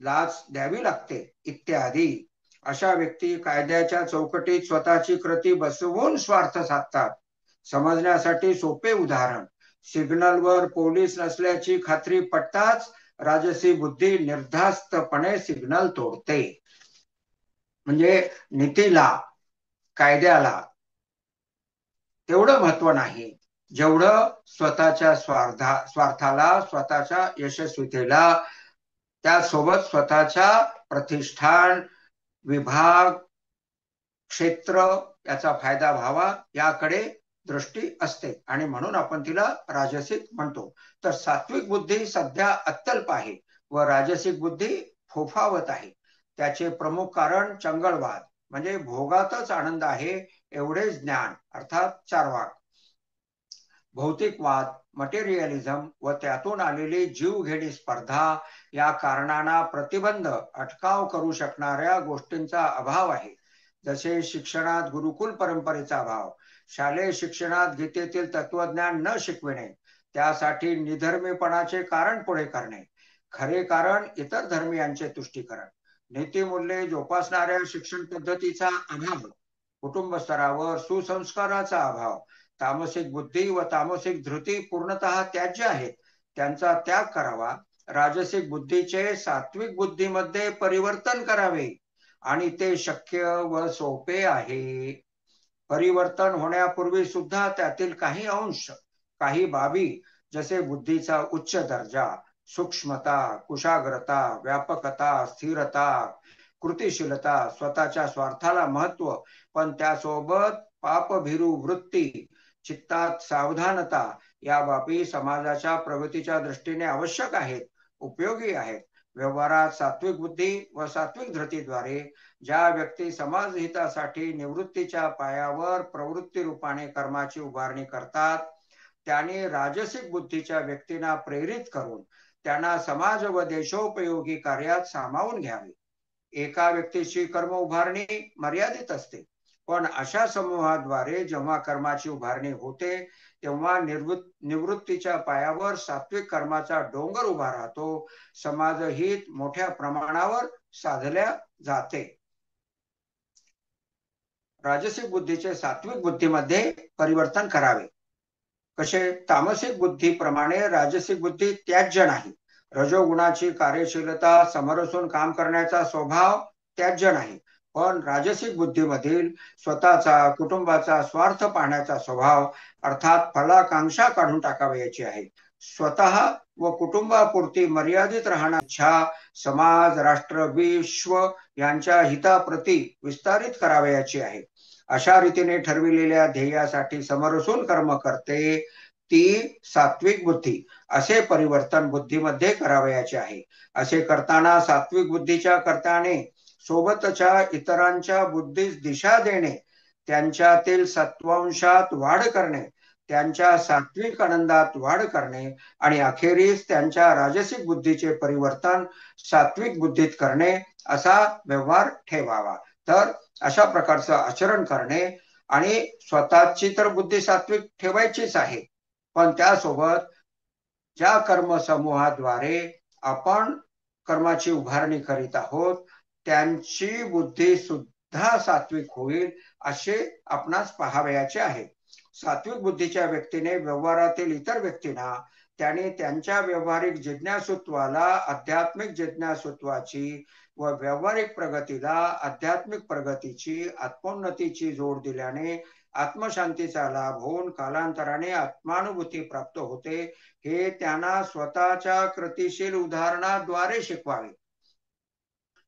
लाच द्यावी लागते इत्यादी. अशा व्यक्ती कायद्याच्या चौकटीत स्वतःची कृती बसवून स्वार्थ साधतात. समजण्यासाठी सोपे उदाहरण, सिग्नलवर पोलीस नसल्याची खात्री पटताच राजसी बुद्धी निर्धास्तपणे सिग्नल तोडते. म्हणजे नीतीला, कायद्याला तेवढं महत्व नाही जेवढं स्वतःच्या स्वार्थाला, स्वतःच्या यशस्वीतेला, त्यासोबत स्वतःच्या प्रतिष्ठान, विभाग, क्षेत्र याचा फायदा व्हावा याकडे दृष्टी असते आणि म्हणून आपण तिला राजसिक म्हणतो. तर सात्विक बुद्धी सध्या अत्यल्प आहे व राजसिक बुद्धी फोफावत आहे. त्याचे प्रमुख कारण चंगळवाद, म्हणजे भोगातच आनंद आहे एवढेच ज्ञान अर्थात चार्वाक. भौतिकवाद, मटेरियलिझम व त्यातून आलेली जीवघेणी स्पर्धा या कारणांना प्रतिबंध अटकाव करू शकणाऱ्या गोष्टींचा अभाव आहे. जसे शिक्षणात गुरुकुल परंपरेचा अभाव, शालेय शिक्षणात गीतेतील तत्वज्ञान न शिकविणे, त्यासाठी निधर्मीपणाचे कारण पुढे करणे, खरे कारण इतर धर्मियांचे तुष्टीकरण, नीतिमूल्ये जोपासणाऱ्या शिक्षण पद्धतीचा अभाव, कुटुंब स्तरावर सुसंस्काराचा अभाव, तामसिक बुद्धी व तामसिक धृती पूर्णतः त्याज्य आहेत, त्यांचा त्याग करावा, राजसिक बुद्धीचे सात्विक बुद्धीमध्ये परिवर्तन करावे आणि ते शक्य व सोपे आहे. परिवर्तन होण्यापूर्वी सुद्धा त्यातील काही अंश, काही बाबी जसे बुद्धीचा उच्च दर्जा, सूक्ष्मता, कुशाग्रता, व्यापकता, स्थिरता, कृतिशीलता, स्वतःच्या स्वार्थाला महत्व पण त्यासोबत पापभीरू वृत्ती, चित्तात सावधानता या बाबी समाजाच्या प्रगतीच्या दृष्टीने आवश्यक आहेत, उपयोगी आहेत. व्यवहारात सात्विक बुद्धी व सात्विक धृतीद्वारे ज्या व्यक्ती समाजहितासाठी निवृत्तीच्या पायावर प्रवृत्ती रूपाने कर्माची उभारणी करतात, त्यांनी राजसिक बुद्धीच्या व्यक्तींना प्रेरित करून त्यांना समाज व देशोपयोगी कार्यात सामावून घ्यावे. एका व्यक्तीची कर्म उभारणी मर्यादित असते, पण अशा समूहाद्वारे जेव्हा कर्माची उभारणी होते तेव्हा निवृत्तीच्या पायावर सात्विक कर्माचा डोंगर उभा राहतो. समाजहित मोठ्या प्रमाणावर साधल्या जाते. राजसिक बुद्धीचे सात्विक बुद्धीमध्ये परिवर्तन करावे. कसे? तामसिक बुद्धीप्रमाणे राजसिक बुद्धी त्याज्य नाही. रजोगुणाची कार्यशीलता, समरसून काम करण्याचा स्वभाव त्याज्य नाही, पण राजसिक बुद्धीमधील स्वतःचा, कुटुंबाचा स्वार्थ पाहण्याचा स्वभाव अर्थात फलाकांक्षा काढून टाकावयाची आहे. स्वतः व कुटुंबापुरती मर्यादित राहण्याची इच्छा समाज, राष्ट्र, विश्व यांच्या हिताप्रती विस्तारित करावयाची आहे. अशा रीतीने ठरविलेल्या ध्येयासाठी समरसून कर्म करते ती सात्विक बुद्धी. असे परिवर्तन बुद्धीमध्ये करावयाचे आहे. असे करताना सात्विक बुद्धीच्या कर्त्याने सोबतच्या इतरांच्या बुद्धीस दिशा देणे, त्यांच्यातील सत्वांशात वाढ करणे, त्यांच्या सात्विक आनंदात वाढ करणे आणि अखेरीस त्यांच्या राजसिक बुद्धीचे परिवर्तन सात्विक बुद्धीत करणे असा व्यवहार ठेवावा. तर अशा प्रकारचं आचरण करणे आणि स्वतःची तर बुद्धी सात्विक ठेवायचीच आहे, पण त्यासोबत ज्या कर्म समूहाद्वारे आपण कर्माची उभारणी करीत आहोत त्यांची बुद्धी सुद्धा सात्विक होईल असे आपणास पाहावयाचे आहे. सात्विक बुद्धीच्या व्यक्तीने व्यवहारातील इतर व्यक्तींना त्याने त्यांच्या व्यावहारिक जिज्ञासुत्वाला आध्यात्मिक जिज्ञासुत्वाची व व्यावहारिक प्रगतीला आध्यात्मिक प्रगतीची, आत्मोन्नतीची जोड दिल्याने आत्मशांतीचा लाभ होऊन कालांतराने आत्मानुभूती प्राप्त होते, हे त्यांना स्वतःच्या कृतिशील उदाहरणाद्वारे शिकवावे.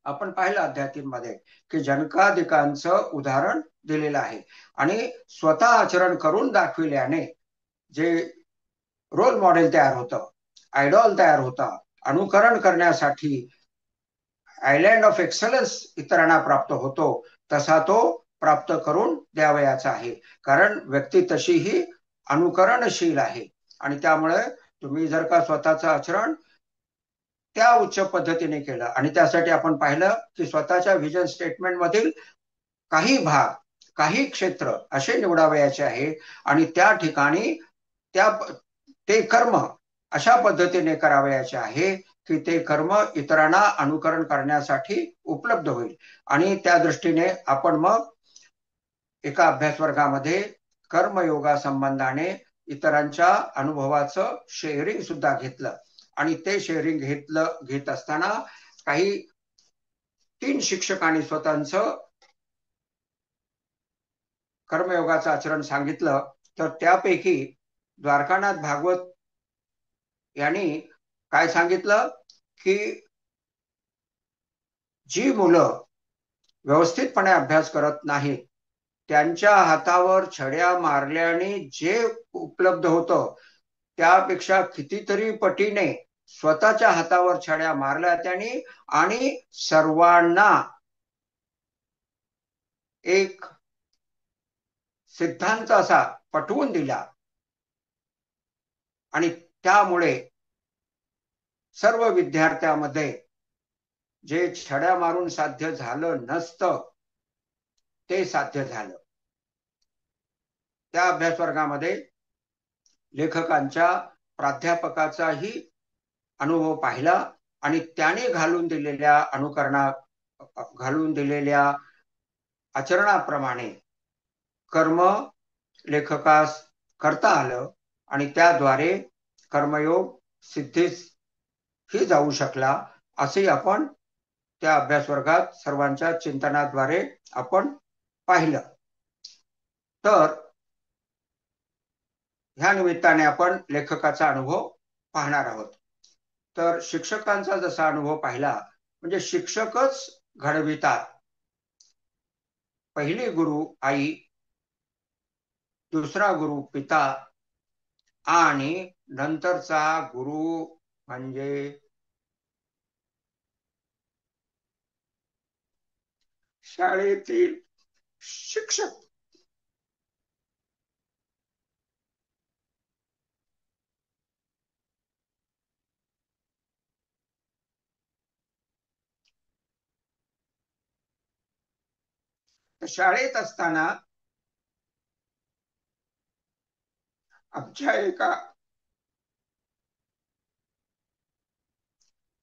आपण पाहिलं अध्यात्मामध्ये की जनकाधिकांचं उदाहरण दिलेलं आहे आणि स्वतः आचरण करून दाखविल्याने जे रोल मॉडेल तयार होतं, आयडॉल तयार होता, अनुकरण करण्यासाठी आयलँड ऑफ एक्सलन्स इतरांना प्राप्त होतो, तसा तो प्राप्त करून द्यावयाचा आहे. कारण व्यक्ती तशीही अनुकरणशील आहे आणि त्यामुळे तुम्ही जर का स्वतःचं आचरण त्या उच्च पद्धतीने केलं आणि त्यासाठी आपण पाहिलं की स्वतःच्या व्हिजन स्टेटमेंट मधील काही भाग, काही क्षेत्र असे निवडावयाचे आहे आणि त्या ठिकाणी ते कर्म अशा पद्धतीने करावयाचे आहे की ते कर्म इतरांना अनुकरण करण्यासाठी उपलब्ध होईल. आणि त्या दृष्टीने आपण मग एका अभ्यास वर्गामध्ये कर्मयोगा संबंधाने इतरांच्या अनुभवाचं शेअरिंग सुद्धा घेतलं आणि ते शेअरिंग घेत असताना काही 3 शिक्षकांनी स्वतःचं कर्मयोगाचं आचरण सांगितलं. तर त्यापैकी द्वारकानाथ भागवत यांनी काय सांगितलं की जी मुलं व्यवस्थितपणे अभ्यास करत नाहीत त्यांच्या हातावर छड्या मारल्याने जे उपलब्ध होतं त्यापेक्षा कितीतरी पटीने स्वतःच्या हातावर छड्या मारल्या त्यांनी आणि सर्वांना एक सिद्धांत असा पटवून दिला आणि त्यामुळे सर्व विद्यार्थ्यांमध्ये जे छड्या मारून साध्य झालं नसतं ते साध्य झालं. त्या अभ्यास वर्गामध्ये लेखकांच्या प्राध्यापकाचाही अनुभव पाहिला आणि त्याने घालून दिलेल्या आचरणाप्रमाणे कर्म लेखकास करता आलं आणि त्याद्वारे कर्मयोग सिद्धीस ही जाऊ शकला असे आपण त्या अभ्यास वर्गात सर्वांच्या चिंतनाद्वारे आपण पाहिलं. तर ह्या निमित्ताने आपण लेखकाचा अनुभव पाहणार आहोत. तर शिक्षकांचा जसा अनुभव पाहिला म्हणजे शिक्षकच घडवितात. पहिली गुरु आई, दुसरा गुरु पिता आणि नंतरचा गुरु म्हणजे शाळेतील शिक्षक. शाळेत असताना आमच्या एका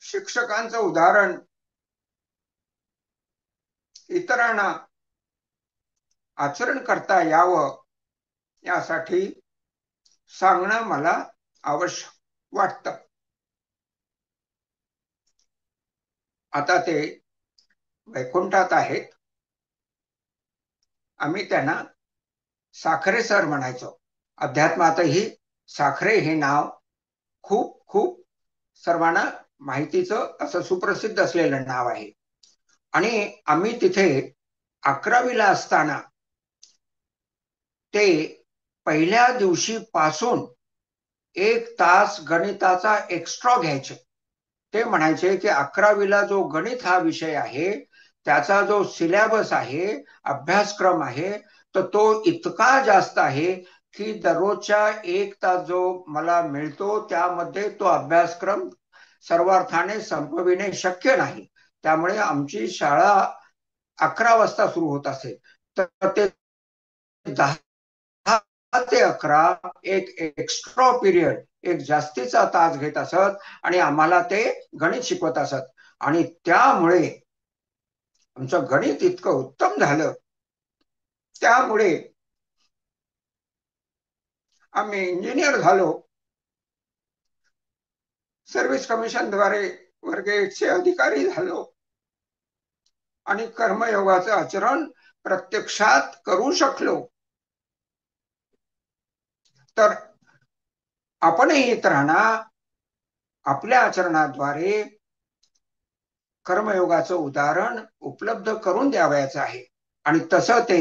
शिक्षकांचं उदाहरण इतरांना आचरण करता यावं यासाठी सांगणं मला आवश्यक वाटतं. आता ते वैकुंठात आहेत. आम्ही त्यांना साखरे सर म्हणायचो. अध्यात्मातही साखरे हे नाव खूप खूप सर्वांना माहितीचं असं सुप्रसिद्ध असलेलं नाव आहे. आणि आम्ही तिथे 11वीला असताना ते पहिल्या दिवशी पासून 1 तास गणिताचा एक्स्ट्रा घ्यायचे. ते म्हणायचे की 11वीला जो गणित हा विषय आहे त्याचा जो सिलेबस आहे, अभ्यासक्रम आहे, तर तो इतका जास्त आहे की दररोजच्या 1 तास जो मला मिळतो त्यामध्ये तो अभ्यासक्रम सर्वार्थाने संपविणे शक्य नाही. त्यामुळे आमची शाळा 11 वाजता सुरू होत असे तर ते 10 ते 11 एक एक्स्ट्रा पिरियड, एक जास्तीचा तास घेत असत आणि आम्हाला ते गणित शिकवत असत. आणि त्यामुळे आमचं गणित इतकं उत्तम झालं. त्यामुळे आम्ही इंजिनियर झालो. सर्व्हिस कमिशन द्वारे वर्ग 1चे अधिकारी झालो आणि कर्मयोगाचं आचरण प्रत्यक्षात करू शकलो. तर आपणही इतरांना आपल्या आचरणाद्वारे कर्मयोगाचं उदाहरण उपलब्ध करून द्यावयाचं आहे. आणि तसं ते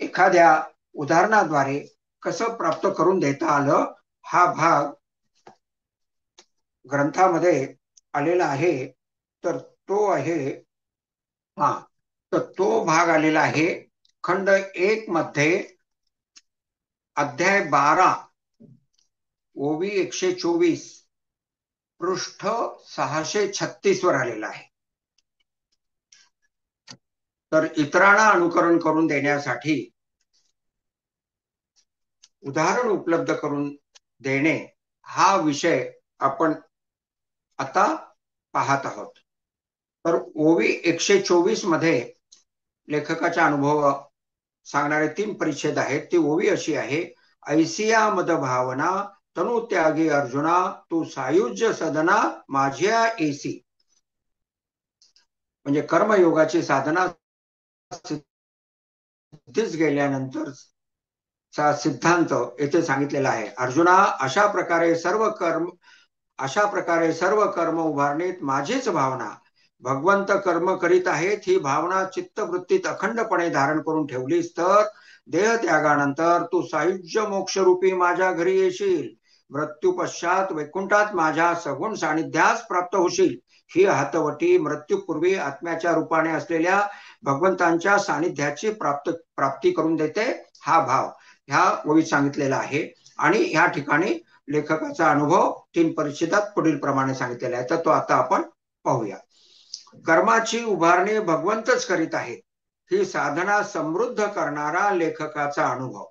एखाद्या उदाहरणाद्वारे कसं प्राप्त करून देता आलं हा भाग ग्रंथामध्ये आलेला आहे. तर तो आहे तर तो भाग आलेला आहे खंड 1 मध्ये अध्याय 12 ओवी 124 पृष्ठ 636 वर आलेला आहे. तर इतरांना अनुकरण करून देण्यासाठी उदाहरण उपलब्ध करून देणे हा विषय आपण आता पाहत आहोत. तर ओवी 124 मध्ये लेखकाचा अनुभव सांगणारे 3 परिच्छेद आहेत. ती ओवी अशी आहे: ऐसिया मद भावना तनु त्यागी अर्जुना तू सायुज्य सदना माझ्या एसी. म्हणजे कर्मयोगाची साधना सिद्धीस गेल्यानंतर सिद्धांत येथे सांगितलेला आहे. अर्जुना, अशा प्रकारे सर्व कर्म उभारणीत माझीच भावना, भगवंत कर्म करीत आहेत ही भावना चित्तवृत्तीत अखंडपणे धारण करून ठेवलीस तर देहत्यागानंतर तू सायुज्य मोक्षरूपी माझ्या घरी येशील. मृत्यू पश्चात वैकुंठात माझ्या सगुण सानिध्यास प्राप्त होशील. ही हातवटी मृत्यूपूर्वी आत्म्याच्या रूपाने असलेल्या भगवंतांच्या सानिध्याची प्राप्ती करून देते हा भाव ह्या ओळीत सांगितलेला आहे. आणि ह्या ठिकाणी लेखकाचा अनुभव 3 परिच्छेदात पुढील प्रमाणे सांगितलेला आहे, तर तो आता आपण पाहूया. कर्माची उभारणी भगवंतच करीत आहेत, ही साधना समृद्ध करणारा लेखकाचा अनुभव.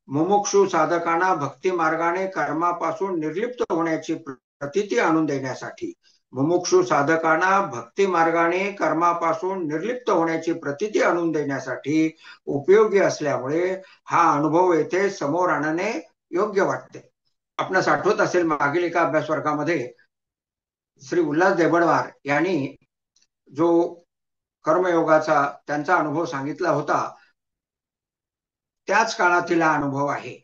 मुमुक्षु साधकांना भक्ती मार्गाने कर्मापासून निर्लिप्त होण्याची प्रतीती आणून देण्यासाठी मुमुक्षु साधकांना भक्ती मार्गाने कर्मापासून निर्लिप्त होण्याची प्रतीती आणून देण्यासाठी उपयोगी असल्यामुळे हा अनुभव येथे समोर आणणे योग्य वाटते. आपणास आठवत असेल, मागील एका अभ्यास वर्गामध्ये श्री उल्हास देबडवार यांनी जो कर्मयोगाचा त्यांचा अनुभव सांगितला होता, त्याच काळातील हा अनुभव आहे.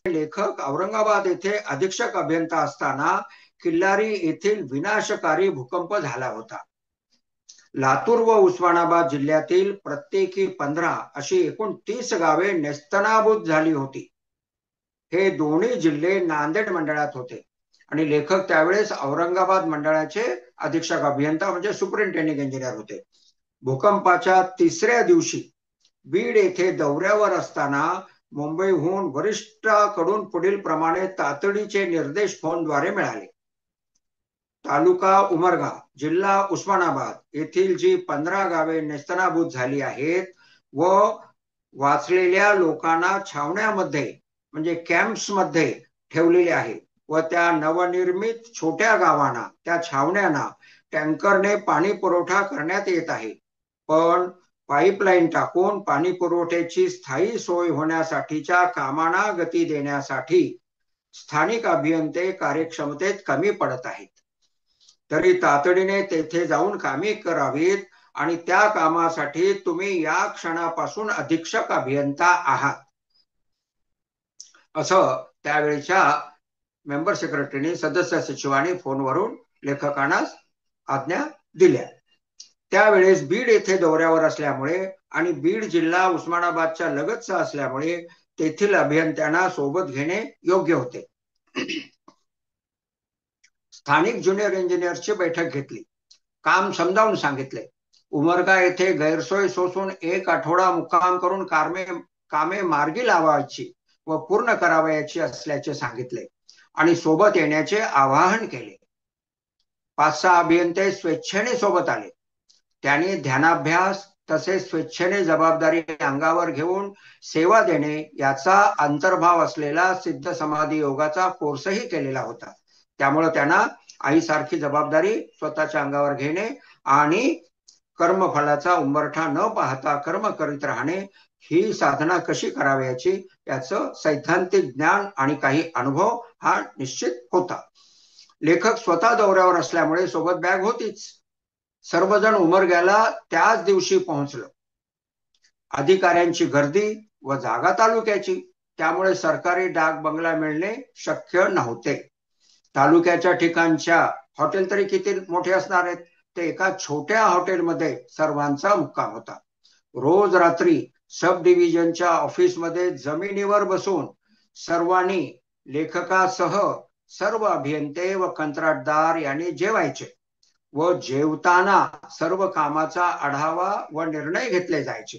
लेखक औरंगाबाद येथे अधीक्षक अभियंता असताना किल्लारी येथील विनाशकारी भूकंप झाला होता. लातूर व उस्मानाबाद जिल्ह्यातील प्रत्येकी 15 अशी एकूण 30 गावे नेस्तनाबूत झाली होती. हे दोन्ही जिल्हे नांदेड मंडळात होते आणि लेखक त्यावेळेस औरंगाबाद मंडळाचे अधीक्षक अभियंता म्हणजे सुपरिंटेंडिंग इंजिनियर होते. भूकंपाच्या 3ऱ्या दिवशी बीड येथे दौऱ्यावर असताना मुंबईहून वरिष्ठाकडून पुढील प्रमाणे तातडीचे निर्देश फोनद्वारे मिळाले. तालुका उमरगा, जिल्हा उस्मानाबाद येथील जी 15 गावे नेस्तनाबूत झाली आहेत व वाचलेल्या लोकांना छावण्यामध्ये म्हणजे कॅम्प्स मध्ये ठेवलेले आहे व त्या नवनिर्मित छोट्या गावांना, त्या छावण्यांना टँकरने पाणी पुरवठा करण्यात येत आहे. पण पाईपलाईन टाकून पाणी पुरवठ्याची स्थायी सोय होण्यासाठीच्या कामांना गती देण्यासाठी स्थानिक अभियंते कार्यक्षमतेत कमी पडत आहेत. तरी तातडीने तेथे जाऊन कामे करावीत आणि त्या कामासाठी तुम्ही या क्षणापासून अधीक्षक अभियंता आहात, असं त्यावेळच्या मेंबर सेक्रेटरीने, सदस्य सचिवांनी फोनवरून लेखकांना आज्ञा दिल्या. त्यावेळेस बीड येथे दौऱ्यावर असल्यामुळे आणि बीड जिल्हा उस्मानाबादच्या लगतचा असल्यामुळे तेथील अभियंत्यांना सोबत घेणे योग्य होते. स्थानिक ज्युनियर इंजिनियर्सची बैठक घेतली, काम समजावून सांगितले. उमरगा येथे गैरसोय सोसून 1 आठवडा मुक्काम करून कामे मार्गी लावायची व पूर्ण करावयाची असल्याचे सांगितले आणि सोबत येण्याचे आवाहन केले. 5-6 अभियंते स्वेच्छेने सोबत आले. त्यांनी ध्यानाभ्यास तसेच स्वेच्छेने जबाबदारी अंगावर घेऊन सेवा देणे याचा अंतर्भाव असलेला सिद्ध समाधी योगाचा कोर्सही केलेला होता. त्यामुळे त्यांना आईसारखी जबाबदारी स्वतःच्या अंगावर घेणे आणि कर्मफलाचा उंबरठा न पाहता कर्म करीत राहणे ही साधना कशी करावयाची याचं सैद्धांतिक ज्ञान आणि काही अनुभव हा निश्चित होता. लेखक स्वतः दौऱ्यावर असल्यामुळे सोबत बॅग होतीच. सर्वजण उमरग्याला त्याच दिवशी पोहोचलो. अधिकाऱ्यांची गर्दी व जागा तालुक्याची, त्यामुळे सरकारी डाक बंगला मिळणे शक्य नव्हते. तालुक्याच्या ठिकाणच्या हॉटेल तरी किती मोठे असणार आहेत, ते एका छोट्या हॉटेलमध्ये सर्वांचा मुक्काम होता. रोज रात्री सब डिव्हिजनच्या ऑफिसमध्ये जमिनीवर बसून सर्वांनी लेखकासह सर्व अभियंते व कंत्राटदार यांनी जेवायचे व जेवताना सर्व कामाचा आढावा व निर्णय घेतले जायचे.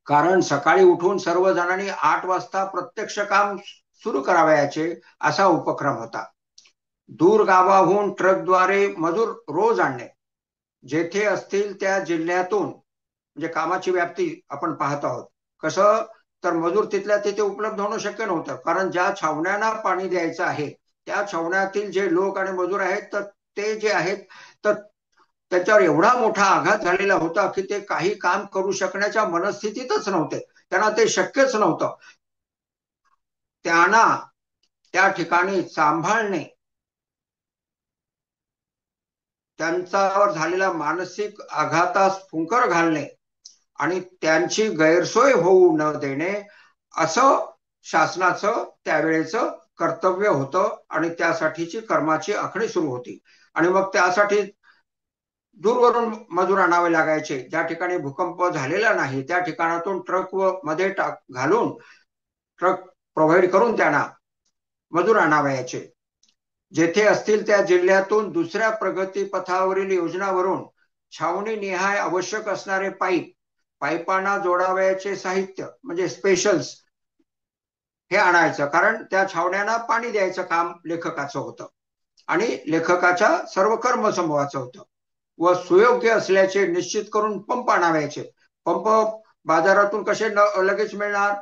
कारण सकाळी उठून सर्व जणांनी 8 वाजता प्रत्यक्ष काम सुरू करावयाचे असा उपक्रम होता. दूर गावाहून ट्रकद्वारे मजूर रोज आणणे, जेथे असतील त्या जिल्ह्यातून, म्हणजे कामाची व्याप्ती आपण पाहत आहोत. कसं तर मजूर तिथल्या तिथे उपलब्ध होणं शक्य नव्हतं, कारण ज्या छावण्यांना पाणी द्यायचं आहे त्या छावण्यातील जे लोक आणि मजूर आहेत तर ते जे आहेत तर त्याच्यावर एवढा मोठा आघात झालेला होता की ते काही काम करू शकण्याच्या मनस्थितीतच नव्हते. त्यांना ते शक्यच नव्हतं. त्यांना त्या ठिकाणी सांभाळणे, त्यांच्यावर झालेला मानसिक आघातास फुंकर घालणे आणि त्यांची गैरसोय होऊ न देणे असं शासनाचं त्यावेळेचं कर्तव्य होतं आणि त्यासाठीची कर्माची आखणी सुरू होती. आणि मग त्यासाठी दूरवरून मजूर आणावे लागायचे. ज्या ठिकाणी भूकंप झालेला नाही त्या ठिकाणातून ट्रक व मध्ये घालून ट्रक प्रोव्हाइड करून त्यांना मजूर आणावयाचे. जेथे असतील त्या जिल्ह्यातून दुसऱ्या प्रगती पथावरील योजनावरून छावणी निहाय आवश्यक असणारे पाईपांना जोडावयाचे साहित्य म्हणजे स्पेशल्स हे आणायचं, कारण त्या छावण्यांना पाणी द्यायचं काम लेखकाचं होतं आणि लेखकाच्या सर्व कर्मसमूहाचं होतं. व सुयोग्य असल्याचे निश्चित करून पंप आणावयाचे. पंप बाजारातून कसे लगेच मिळणार,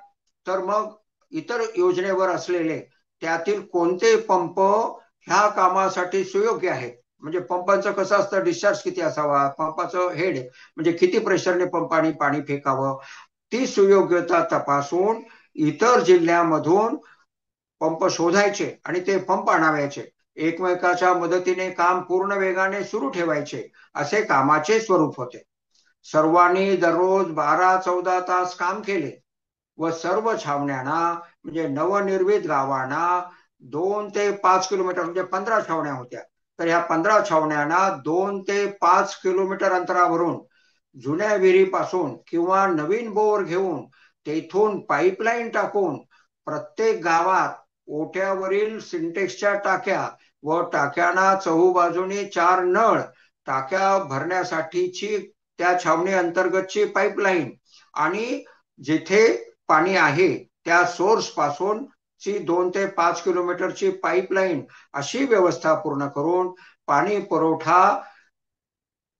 तर मग इतर योजनेवर असलेले त्यातील कोणते पंप ह्या कामासाठी सुयोग्य आहेत. म्हणजे पंपाचं कसं असतं, डिस्चार्ज किती असावा, पंपाचं हेड म्हणजे किती प्रेशरने पंपाने पाणी फेकावं, ती सुयोग्यता तपासून इतर जिल्ह्यामधून पंप शोधायचे आणि ते पंप आणावयाचे. एकमेकाच्या मदतीने काम पूर्ण वेगाने सुरू ठेवायचे, असे कामाचे स्वरूप होते. सर्वांनी दररोज 12-14 तास काम केले व सर्व छावण्यांना म्हणजे नवनिर्मित गावांना 2 ते 5 किलोमीटर म्हणजे 15 छावण्या होत्या. तर ह्या 15 छावण्यांना 2 ते 5 किलोमीटर अंतरावरून जुन्या विहिरीपासून किंवा नवीन बोर घेऊन तेथून पाईपलाईन टाकून प्रत्येक गावात ओट्यावरील सिंटेक्सच्या टाक्या व टाक्यांना चहूबाजूनी 4 नळ, टाक्या भरण्यासाठीची त्या छावणी अंतर्गतची पाईपलाईन आणि जिथे पाणी आहे त्या सोर्स पासून 2 ते 5 किलोमीटरची पाईपलाईन, अशी व्यवस्था पूर्ण करून पाणी पुरवठा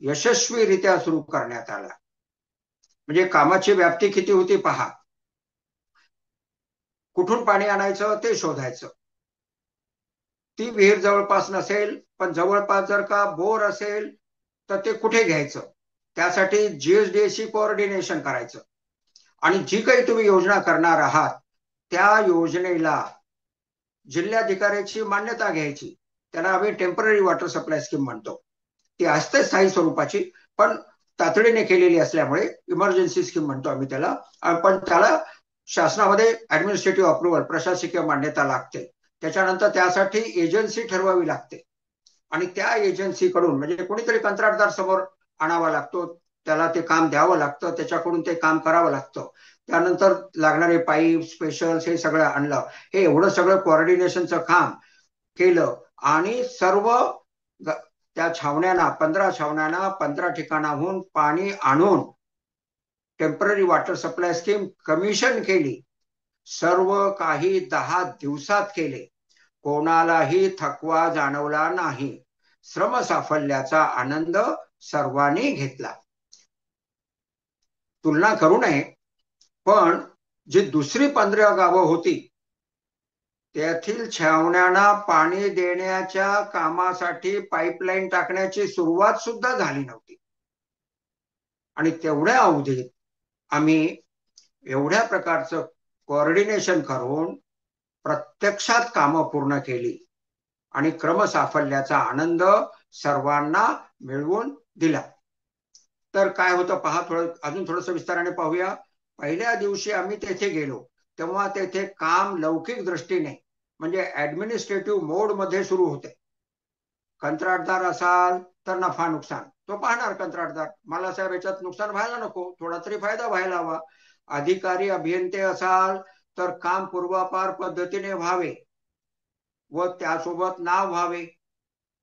यशस्वीरित्या सुरू करण्यात आला. म्हणजे कामाची व्याप्ती किती होती पहा. कुठून पाणी आणायचं ते शोधायचं. ती विहीर जवळपास नसेल, पण जवळपास जर का बोर असेल तर ते कुठे घ्यायचं, त्यासाठी GSDC कोऑर्डिनेशन करायचं. आणि जी काही तुम्ही योजना करणार आहात त्या योजनेला जिल्हाधिकाऱ्याची मान्यता घ्यायची. त्याला आम्ही टेम्पररी वॉटर सप्लाय स्कीम म्हणतो. ती असते स्थायी स्वरूपाची, पण तातडीने केलेली असल्यामुळे इमर्जन्सी स्कीम म्हणतो आम्ही त्याला. पण त्याला शासनामध्ये ऍडमिनिस्ट्रेटिव्ह अप्रुव्हल, प्रशासकीय मान्यता लागते. त्याच्यानंतर त्यासाठी एजन्सी ठरवावी लागते आणि त्या एजन्सीकडून म्हणजे कोणीतरी कंत्राटदार समोर आणावा लागतो, त्याला ते काम द्यावं लागतं, त्याच्याकडून ते काम करावं लागतं. त्यानंतर लागणारे पाईप, स्पेशल्स हे सगळं आणलं. हे एवढं सगळं कोऑर्डिनेशनचं काम केलं आणि सर्व त्या छावण्यांना 15 छावण्यांना 15 ठिकाणाहून पाणी आणून temporary water supply scheme commission केली. सर्व काही 10 दिवसात केले. कोणालाही थकवा जाणवला नाही. श्रम साफल्याचा आनंद सर्वांनी घेतला. तुलना करू नये, पण जी दुसरी 15 गावं होती त्यातील छावण्यांना पाणी देण्याच्या कामासाठी पाईपलाईन टाकण्याची सुरुवात सुद्धा झाली नव्हती. आणि तेवढ्या अवधीत आम्ही एवढ्या प्रकारचं कोऑर्डिनेशन करून प्रत्यक्षात कामं पूर्ण केली आणि क्रमसाफल्याचा आनंद सर्वांना मिळवून दिला. तर काय होतं पहा, अजून थोडंसं विस्ताराने पाहूया. पहिल्या दिवशी आम्ही तेथे गेलो तेव्हा तेथे काम लौकिक दृष्टीने म्हणजे ऍडमिनिस्ट्रेटिव्ह मोड मध्ये सुरू होते. कंत्राटदार असाल तर नफा नुकसान तो पाहणार कंत्राटदार. मला साहेब याच्यात नुकसान व्हायला नको, थोडा तरी फायदा व्हायला हवा. अधिकारी अभियंते असाल तर काम पूर्वापार पद्धतीने व्हावे व त्यासोबत नाव व्हावे.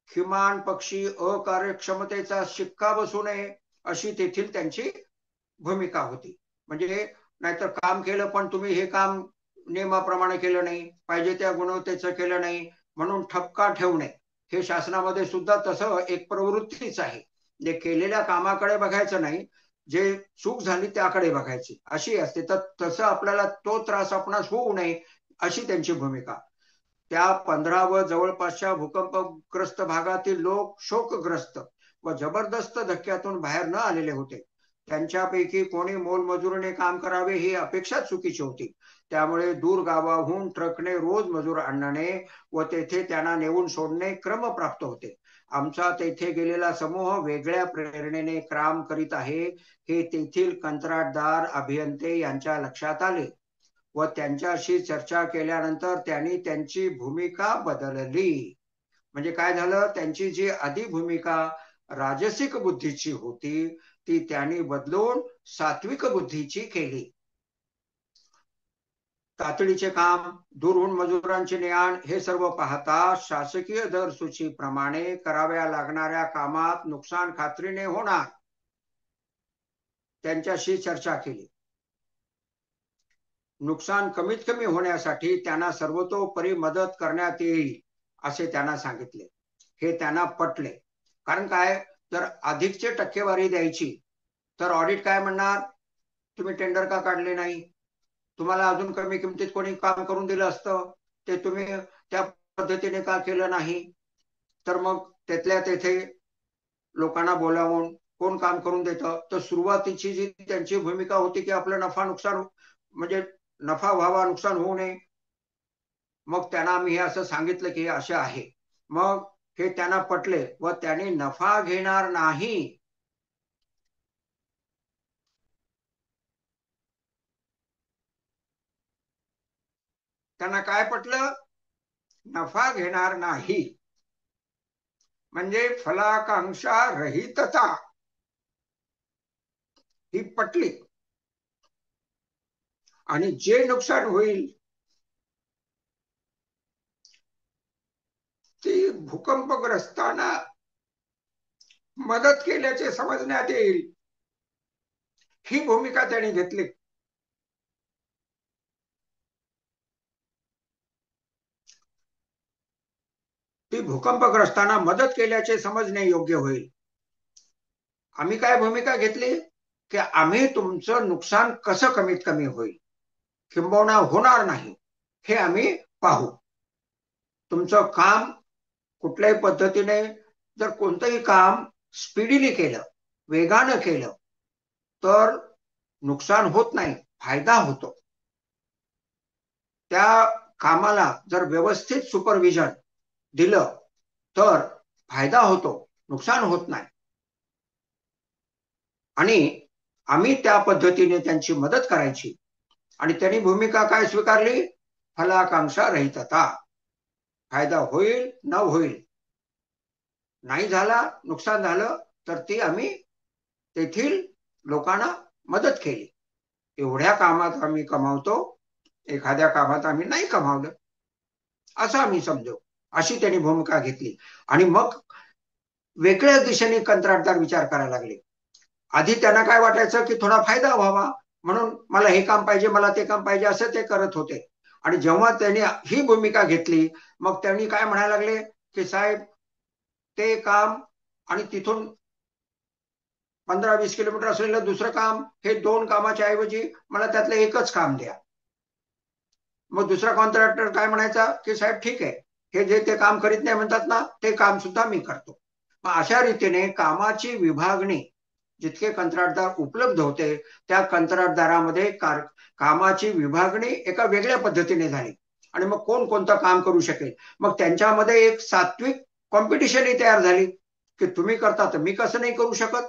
किमान पक्षी अकार्यक्षमतेचा शिक्का बसू नये अशी तेथील त्यांची भूमिका होती. म्हणजे नाहीतर काम केलं पण तुम्ही हे काम नियमाप्रमाणे केलं नाही, पाहिजे त्या गुणवत्तेचं केलं नाही म्हणून ठपका ठेवणे, हे शासनामध्ये सुद्धा तसं एक प्रवृत्तीच आहे. जे केलेल्या कामाकडे बघायचं नाही, जे चूक झाली त्याकडे बघायची अशी असते. तर तसं आपल्याला तो त्रास आपणास होऊ नये अशी त्यांची भूमिका. त्या 15 व जवळपासच्या भूकंपग्रस्त भागातील लोक शोकग्रस्त व जबरदस्त धक्क्यातून बाहेर न आलेले होते. त्यांच्यापैकी कोणी मोलमजुरीने काम करावे ही अपेक्षा चुकीची होती. त्यामुळे दूर गावाहून ट्रकने रोज मजूर आणणे व तेथे त्यांना नेऊन सोडणे क्रमप्राप्त होते. आमचा तेथे गेलेला समूह वेगळ्या प्रेरणेने काम करीत आहे हे तेथील कंत्राटदार अभियंते यांच्या लक्षात आले व त्यांच्याशी चर्चा केल्यानंतर त्यांनी त्यांची भूमिका बदलली. म्हणजे काय झालं, त्यांची जी आधी भूमिका राजसिक बुद्धीची होती ती त्यांनी बदलून सात्विक बुद्धीची केली. तातडीचे काम, दूरहून मजुरांची ने आण हे सर्व पाहता शासकीय दर सूचीप्रमाणे कराव्या लागणाऱ्या कामात नुकसान खात्रीने होणार त्यांच्याशी चर्चा केली. नुकसान कमीत कमी होण्यासाठी त्यांना सर्वतोपरी मदत करण्यात येईल असे त्यांना सांगितले. हे त्यांना पटले. कारण काय, जर अधिकची टक्केवारी द्यायची तर ऑडिट काय म्हणणार, तुम्ही टेंडर का काढले नाही, तुम्हाला अजून कमी किमतीत कोणी काम करून दिलं असतं, ते तुम्ही त्या पद्धतीने का केलं नाही. तर मग तिथल्या तेथे लोकांना बोलावून कोण काम करून देतं. तर सुरुवातीची जी त्यांची भूमिका होती की आपलं नफा नुकसान म्हणजे नफा व्हावा, नुकसान होऊ नये. मग त्यांना मी असं सांगितलं की असे आहे. मग हे त्यांना पटले व त्यांनी नफा घेणार नाही त्यांना काय पटलं, नफा घेणार नाही म्हणजे फलाकांक्षा रहितता ही पटली. आणि जे नुकसान होईल ती भूकंपग्रस्तांना मदत केल्याचे समजण्यात येईल, ही भूमिका त्यांनी घेतली. ती भूकंपग्रस्तांना मदत केल्याचे समजणे योग्य होईल. आम्ही काय भूमिका घेतली की आम्ही तुमचं नुकसान कसं कमीत कमी होईल, किंबहुना होणार नाही, हे आम्ही पाहू. तुमचं काम कुठल्याही पद्धतीने जर कोणतंही काम स्पीडीली केलं, वेगानं केलं तर नुकसान होत नाही, फायदा होतो. त्या कामाला जर व्यवस्थित सुपरविजन दिलं तर फायदा होतो, नुकसान होत नाही. आणि आम्ही त्या पद्धतीने त्यांची मदत करायची. आणि त्यांनी भूमिका काय स्वीकारली, फलाकांक्षा रहितता. फायदा होईल न होईल, नाही झाला, नुकसान झालं तर ती आम्ही तेथील लोकांना मदत केली. एवढ्या कामात आम्ही कमावतो, एखाद्या कामात आम्ही नाही कमावलं, असं आम्ही समजू. अशी त्यांनी भूमिका घेतली. आणि मग वेगळ्या दिशेने कंत्राटदार विचार करायला लागले. आधी त्यांना काय वाटायचं की थोडा फायदा व्हावा म्हणून मला हे काम पाहिजे, मला ते काम पाहिजे, असं ते करत होते. आणि जेव्हा त्यांनी ही भूमिका घेतली मग त्यांनी काय म्हणायला लागले की साहेब ते काम आणि तिथून 15-20 किलोमीटर असलेलं दुसरं काम, हे दोन कामाच्या ऐवजी मला त्यातलं एकच काम द्या. मग दुसरा कॉन्ट्रॅक्टर काय म्हणायचा की साहेब ठीक आहे, हे जे ते काम करीत नाही म्हणतात ना, ते काम सुद्धा मी करतो. मग अशा रीतीने कामाची विभागणी, जितके कंत्राटदार उपलब्ध होते त्या कंत्राटदारामध्ये कामाची विभागणी एका वेगळ्या पद्धतीने झाली. आणि मग कोण कोणतं काम करू शकेल, मग त्यांच्यामध्ये एक सात्विक कॉम्पिटिशन तयार झाली की तुम्ही करता तर मी कसं नाही करू शकत,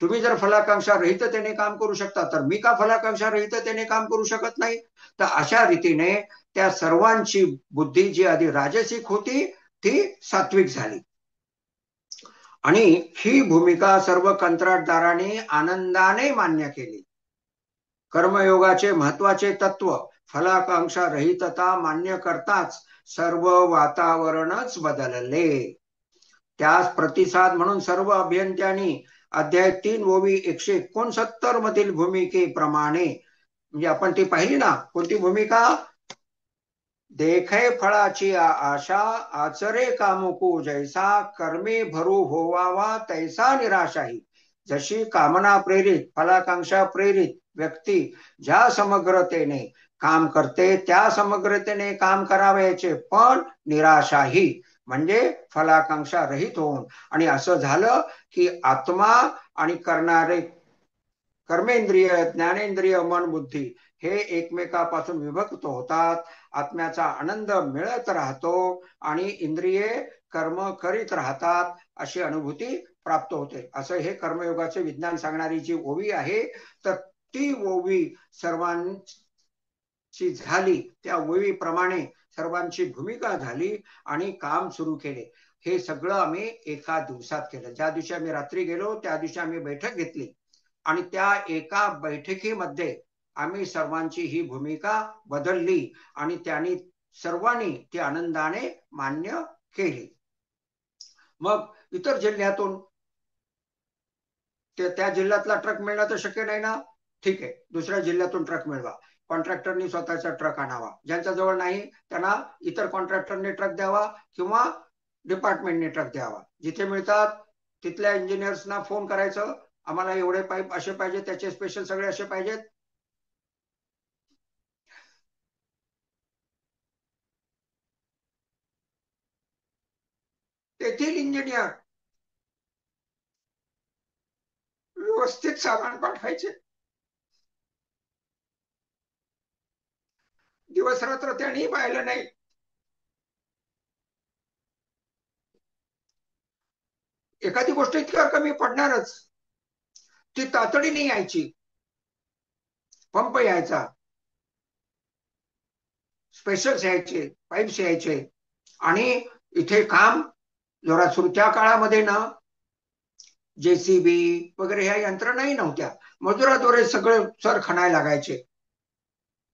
तुम्ही जर फलाकांक्षा रहिततेने काम करू शकता तर मी का फलाकांक्षा रहिततेने काम करू शकत नाही. तर अशा रीतीने त्या सर्वांची बुद्धी जी आधी राजसिक होती ती सात्विक झाली. आणि ही भूमिका सर्व कंत्राटदारांनी आनंदाने मान्य केली. कर्मयोगाचे महत्वाचे तत्व फलाकांक्षा रहितता मान्य करताच सर्व वातावरणच बदलले. त्यास प्रतिसाद म्हणून सर्व अभियंत्यांनी अध्याय 3 ओवी 169 मधील भूमिकेप्रमाणे, म्हणजे आपण ती पाहिली ना, कोणती भूमिका, देखे फळाची आशा आचरे कामुकू जैसा, कर्मी भरू होवावा तैसा निराशाही. जशी कामना प्रेरित फलाकांक्षा प्रेरित व्यक्ती ज्या समग्रतेने काम करते त्या समग्रतेने काम करावयाचे, पण निराशाही म्हणजे फलाकांक्षा रहित होऊन. आणि असं झालं की आत्मा आणि करणारे कर्मेंद्रिय, ज्ञानेंद्रिय, मन, बुद्धी हे एकमेकापासून विभक्त होतात. आत्म्याचा आनंद मिळत राहतो आणि इंद्रिये कर्म करीत राहतात, अशी अनुभूती प्राप्त होते. असं हे कर्मयोगाचे विज्ञान सांगणारी जी ओवी आहे, तर ती ओवी सर्वांची झाली. त्या ओवीप्रमाणे सर्वांची भूमिका झाली आणि काम सुरू केले. हे सगळं आम्ही एका दिवसात केलं. ज्या दिवशी आम्ही रात्री गेलो त्या दिवशी आम्ही बैठक घेतली आणि त्या एका बैठकीमध्ये आम्ही सर्वांची ही भूमिका बदलली आणि त्यांनी सर्वांनी ती आनंदाने मान्य केली. मग इतर जिल्ह्यातून त्या जिल्ह्यातला ट्रक मिळणं तर शक्य नाही ना, ठीक आहे, दुसऱ्या जिल्ह्यातून ट्रक मिळवा. कॉन्ट्रॅक्टरनी स्वतःचा ट्रक आणावा. ज्यांच्या जवळ नाही त्यांना इतर कॉन्ट्रॅक्टरने ट्रक द्यावा किंवा डिपार्टमेंटने ट्रक द्यावा. जिथे मिळतात तिथल्या इंजिनियर्सना फोन करायचं, आम्हाला एवढे पाईप असे पाहिजे, त्याचे स्पेशल सगळे असे पाहिजेत. तेथील इंजिनियर व्यवस्थित सामान पाठवायचे. दिवस रात्र त्यांनी पाहिलं नाही. एखादी गोष्ट इतक्या कमी पडणारच, ती तातडीने यायची. पंप यायचा, स्पेशल्स यायचे, पाईप्स यायचे आणि इथे काम जोरात सुरू. त्या काळामध्ये ना JCB वगैरे ह्या यंत्रणाही नव्हत्या. मजुराद्वारे सगळे चर खणायला लागायचे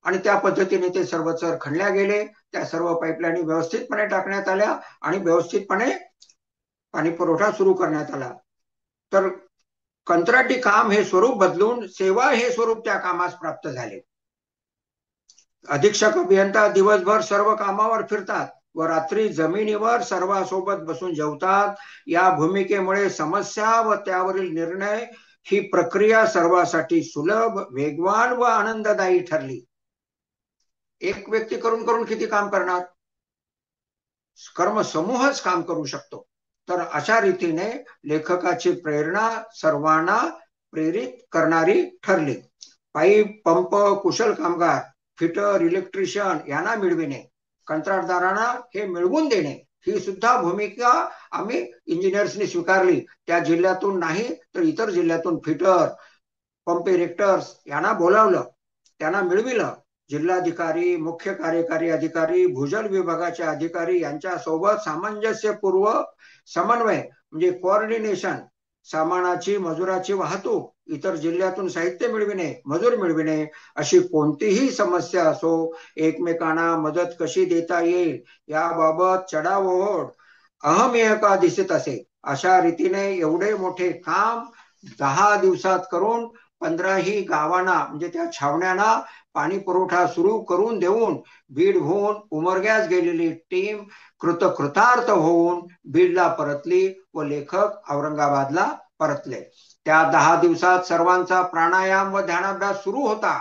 आणि त्या पद्धतीने ते सर्व चर खणल्या गेले. त्या सर्व पाईपलाईन व्यवस्थितपणे टाकण्यात आल्या आणि व्यवस्थितपणे पाणी पुरवठा सुरू करण्यात आला. तर कंत्राटी काम हे स्वरूप बदलून सेवा हे स्वरूप त्या कामास प्राप्त झाले. अधीक्षक अभियंता दिवसभर सर्व कामावर फिरतात व रात्री जमिनीवर सर्वांसोबत बसून जेवतात. या भूमिकेमुळे समस्या व त्यावरील निर्णय ही प्रक्रिया सर्वांसाठी सुलभ, वेगवान व आनंददायी ठरली. एक व्यक्ती करून करून किती काम करणार? कर्म समूहच काम करू शकतो. तर अशा रीतीने लेखकाची प्रेरणा सर्वांना प्रेरित करणारी ठरली. पाईप, पंप, कुशल कामगार, फिटर, इलेक्ट्रिशियन यांना मिळविणे, कंत्राटदारांना हे मिळवून देणे, ही सुद्धा भूमिका आम्ही इंजिनियर्सनी स्वीकारली. त्या जिल्ह्यातून नाही तर इतर जिल्ह्यातून फिटर, पंप इरेक्टर्स यांना बोलावलं, त्यांना मिळविलं. जिल्हाधिकारी, मुख्य कार्यकारी अधिकारी, भूजल विभागाचे अधिकारी यांच्यासोबत सामंजस्यपूर्व समन्वय म्हणजे कोऑर्डिनेशन, सामानाची, मजुराची वाहतूक, इतर जिल्ह्यातून साहित्य मिळविणे, मजूर मिळविणे, अशी कोणतीही समस्या असो, एकमेकांना मदत कशी देता येईल याबाबत चढाओढ अहमियका दिसत असे. अशा रीतीने एवढे मोठे काम 10 दिवसात करून 15ही गावांना म्हणजे त्या छावण्यांना पाणी पुरवठा सुरू करून देऊन बीडहून उमरग्यास गेलेली टीम कृतकृतार्थ होऊन बीडला परतली व लेखक औरंगाबादला परतले. त्या 10 दिवसात सर्वांचा प्राणायाम व ध्यानाभ्यास सुरू होता,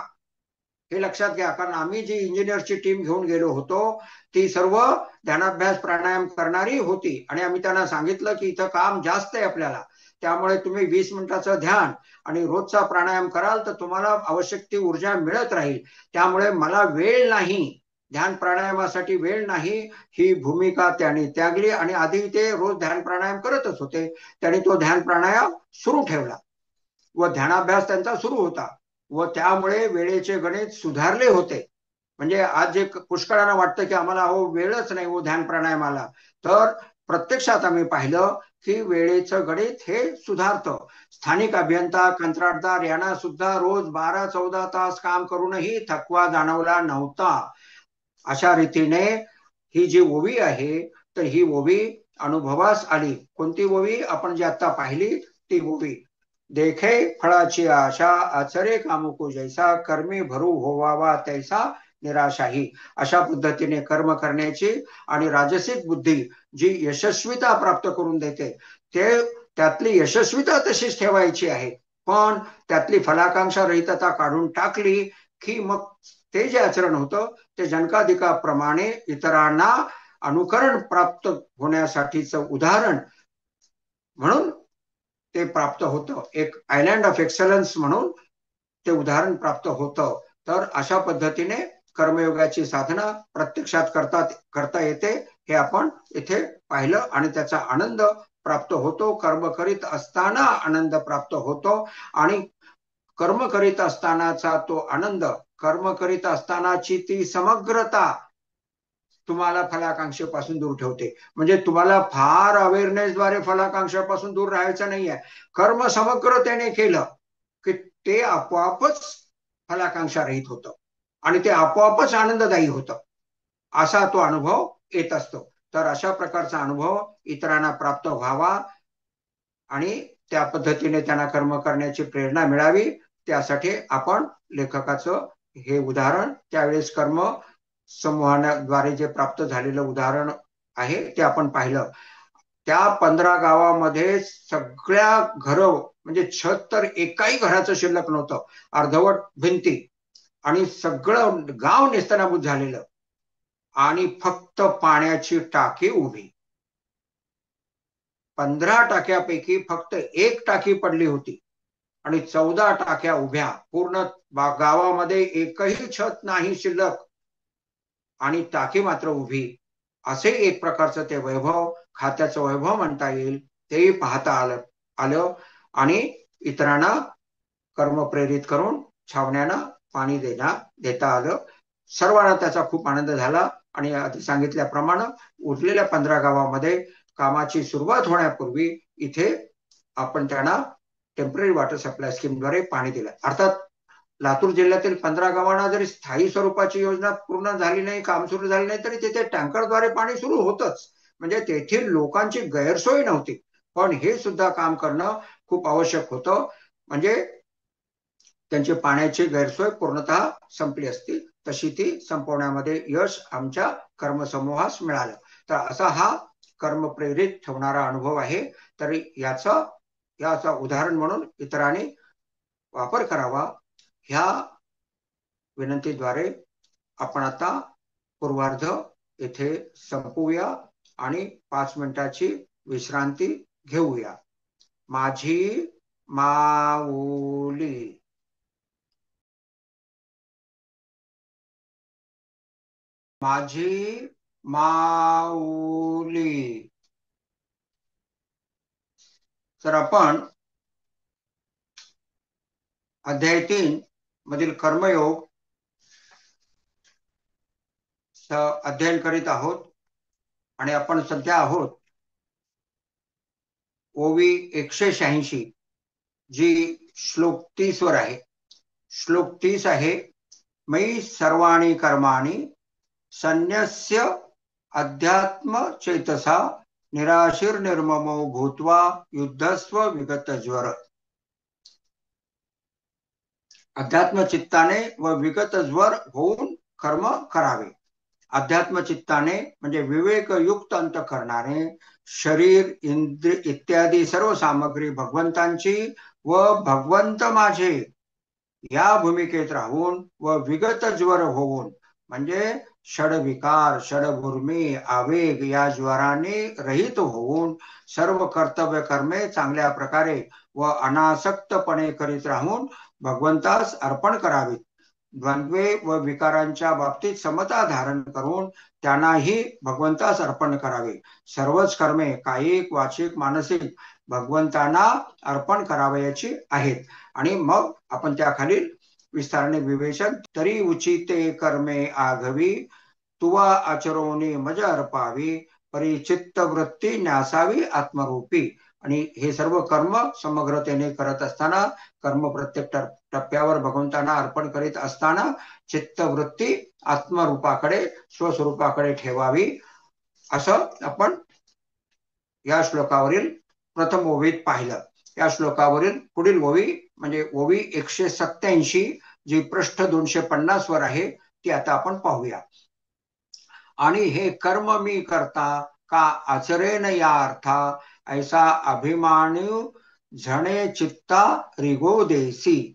हे लक्षात घ्या. कारण आम्ही जी इंजिनियरची टीम घेऊन गेलो होतो ती सर्व ध्यानाभ्यास प्राणायाम करणारी होती आणि आम्ही त्यांना सांगितलं की इथं काम जास्त आहे आपल्याला, त्यामुळे तुम्ही 20 मिनिटाचं ध्यान आणि रोजचा प्राणायाम कराल तर तुम्हाला आवश्यक ती ऊर्जा मिळत राहील. त्यामुळे मला वेळ नाही, ध्यान प्राणायामासाठी वेळ नाही, ही भूमिका त्यांनी त्यागली आणि आधी ते रोज ध्यान प्राणायाम करतच होते. त्यांनी तो ध्यान प्राणायाम सुरू ठेवला व ध्यानाभ्यास त्यांचा सुरू होता व त्यामुळे वेळेचे गणित सुधारले होते. म्हणजे आज जे पुष्कळांना वाटतं की आम्हाला वेळच नाही व ध्यान प्राणायामाला, तर प्रत्यक्षात आम्ही पाहिलं की वेळेचं गणित हे सुधारतं. स्थानिक अभियंता, कंत्राटदार यांना सुद्धा रोज 12-14 तास काम करूनही थकवा जाणवला नव्हता. अशा रीतीने ही जी ओवी आहे तर ही ओवी अनुभवास आली. कोणती ओवी? आपण जी आता पाहिली ती ओवी. देखे फळाची आशा, आचरे कामुको जैसा, कर्मी भरू होवावा तैसा निराशाही. अशा पद्धतीने कर्म करण्याची आणि राजसिक बुद्धी जी यशस्वीता प्राप्त करून देते, ते त्यातली यशस्वीता तशीच ठेवायची आहे, पण त्यातली फलाकांक्षा रहितता काढून टाकली की मग ते जे आचरण होतं ते जनकाधिकाप्रमाणे इतरांना अनुकरण प्राप्त होण्यासाठीचं उदाहरण म्हणून ते प्राप्त होतं. एक आयलँड ऑफ एक्सलन्स म्हणून ते उदाहरण प्राप्त होतं. तर अशा पद्धतीने कर्मयोगाची साधना प्रत्यक्षात करता येते, हे आपण इथे पाहिलं आणि त्याचा आनंद प्राप्त होतो. कर्म करीत असताना आनंद प्राप्त होतो आणि कर्म करीत असतानाचा तो आनंद, कर्म करीत असतानाची ती समग्रता तुम्हाला फलाकांक्षेपासून दूर ठेवते. म्हणजे तुम्हाला फार अवेअरनेसद्वारे फलाकांक्षेपासून दूर राहायचं नाहीये. कर्म समग्रतेने केलं की ते आपोआपच फलाकांक्षा रहित होतं आणि ते आपोआपच आनंददायी होतं. असा तो अनुभव येत असतो. तर अशा प्रकारचा अनुभव इतरांना प्राप्त व्हावा आणि त्या पद्धतीने त्यांना कर्म करण्याची प्रेरणा मिळावी, त्यासाठी आपण लेखकाचं हे उदाहरण त्यावेळेस कर्म समूहाद्वारे जे प्राप्त झालेलं उदाहरण आहे ते आपण पाहिलं. त्या 15 गावामध्ये सगळ्या घरं म्हणजे छत तर एकाही घराचं शिल्लक नव्हतं, अर्धवट भिंती आणि सगळं गाव नेस्तनाबूत झालेलं आणि फक्त पाण्याची टाकी उभी. 15 टाक्यापैकी फक्त एक टाकी पडली होती आणि 14 टाक्या उभ्या. पूर्ण गावामध्ये एकही छत नाही शिल्लक आणि टाकी मात्र उभी. असे एक प्रकारचं ते वैभव, खात्याचं वैभव म्हणता येईल, तेही पाहता आलं आणि इतरांना कर्म प्रेरित करून छावण्यानं पाणी देता आलं. सर्वांना त्याचा खूप आनंद झाला आणि आधी सांगितल्याप्रमाणे उरलेल्या 15 गावामध्ये कामाची सुरुवात होण्यापूर्वी इथे आपण त्यांना टेम्पररी वॉटर सप्लाय स्कीमद्वारे पाणी दिलं. अर्थात लातूर जिल्ह्यातील 15 गावांना जरी स्थायी स्वरूपाची योजना पूर्ण झाली नाही, काम सुरू झालं नाही, तरी तिथे टँकरद्वारे पाणी सुरू होतच. म्हणजे तेथील लोकांची गैरसोय नव्हती, पण हे सुद्धा काम करणं खूप आवश्यक होतं. म्हणजे त्यांची पाण्याची गैरसोय पूर्णतः संपली असती, तशी ती संपवण्यामध्ये यश आमच्या कर्मसमूहास मिळालं. तर असा हा कर्म प्रेरित ठेवणारा अनुभव आहे. तरी याचा उदाहरण म्हणून इतरांनी वापर करावा, ह्या विनंतीद्वारे आपण आता पूर्वार्ध येथे संपवूया आणि 5 मिनिटाची विश्रांती घेऊया. माझी माऊली. माझी माऊली. तर आपण अध्याय 3 मधील कर्मयोग अध्ययन करीत आहोत आणि आपण सध्या आहोत ओवी 186, जी श्लोक 30 वर आहे. श्लोक 30 आहे, मयि सर्वाणि कर्माणि संन्यस्य अध्यात्म चेतसा निराशीर्निर्ममो भूत्वा युद्धस्व विगत ज्वर. अध्यात्म चित्ताने व विगत ज्वर होऊन कर्म करावे. अध्यात्म चित्ताने म्हणजे विवेकयुक्त अंतःकरणाने शरीर, इंद्रिय इत्यादी सर्व सामग्री भगवंतांची व भगवंत माझे या भूमिकेत राहून व विगत ज्वर होऊन म्हणजे षडविकार, षडभूर्मी, आवेग या ज्वराने रहित होऊन सर्व कर्तव्य कर्मे चांगल्या प्रकारे व अनासक्तपणे करीत राहून भगवंतास अर्पण करावीत. द्वंद्वे व विकारांच्या बाबतीत समता धारण करून त्यांनाही भगवंतास अर्पण करावे. सर्वच कर्मे कायिक, वाचिक, मानसिक भगवंतांना अर्पण करावयाची आहेत. आणि मग आपण त्याखालील विस्ताराने विवेचन, तरी उचिते कर्मे आघवी तुवा आचरोनी मज अर्पावी परिचित्त वृत्ती न्यासावी आत्मरूपी. आणि हे सर्व कर्म समग्रतेने करत असताना, कर्म प्रत्येक टप्प्यावर भगवंतांना अर्पण करीत असताना चित्तवृत्ती आत्मरूपाकडे, स्वस्वरूपाकडे ठेवावी, असं आपण या श्लोकावरील प्रथम ओवीत पाहिलं. या श्लोकावरील पुढील ओवी म्हणजे ओवी 187, जी पृष्ठ 250 वर आहे, ती आता आपण पाहूया. आणि हे कर्म मी करता का आचरेन या अर्था ऐसा अभिमानू झणे चित्ता रिगो देसी.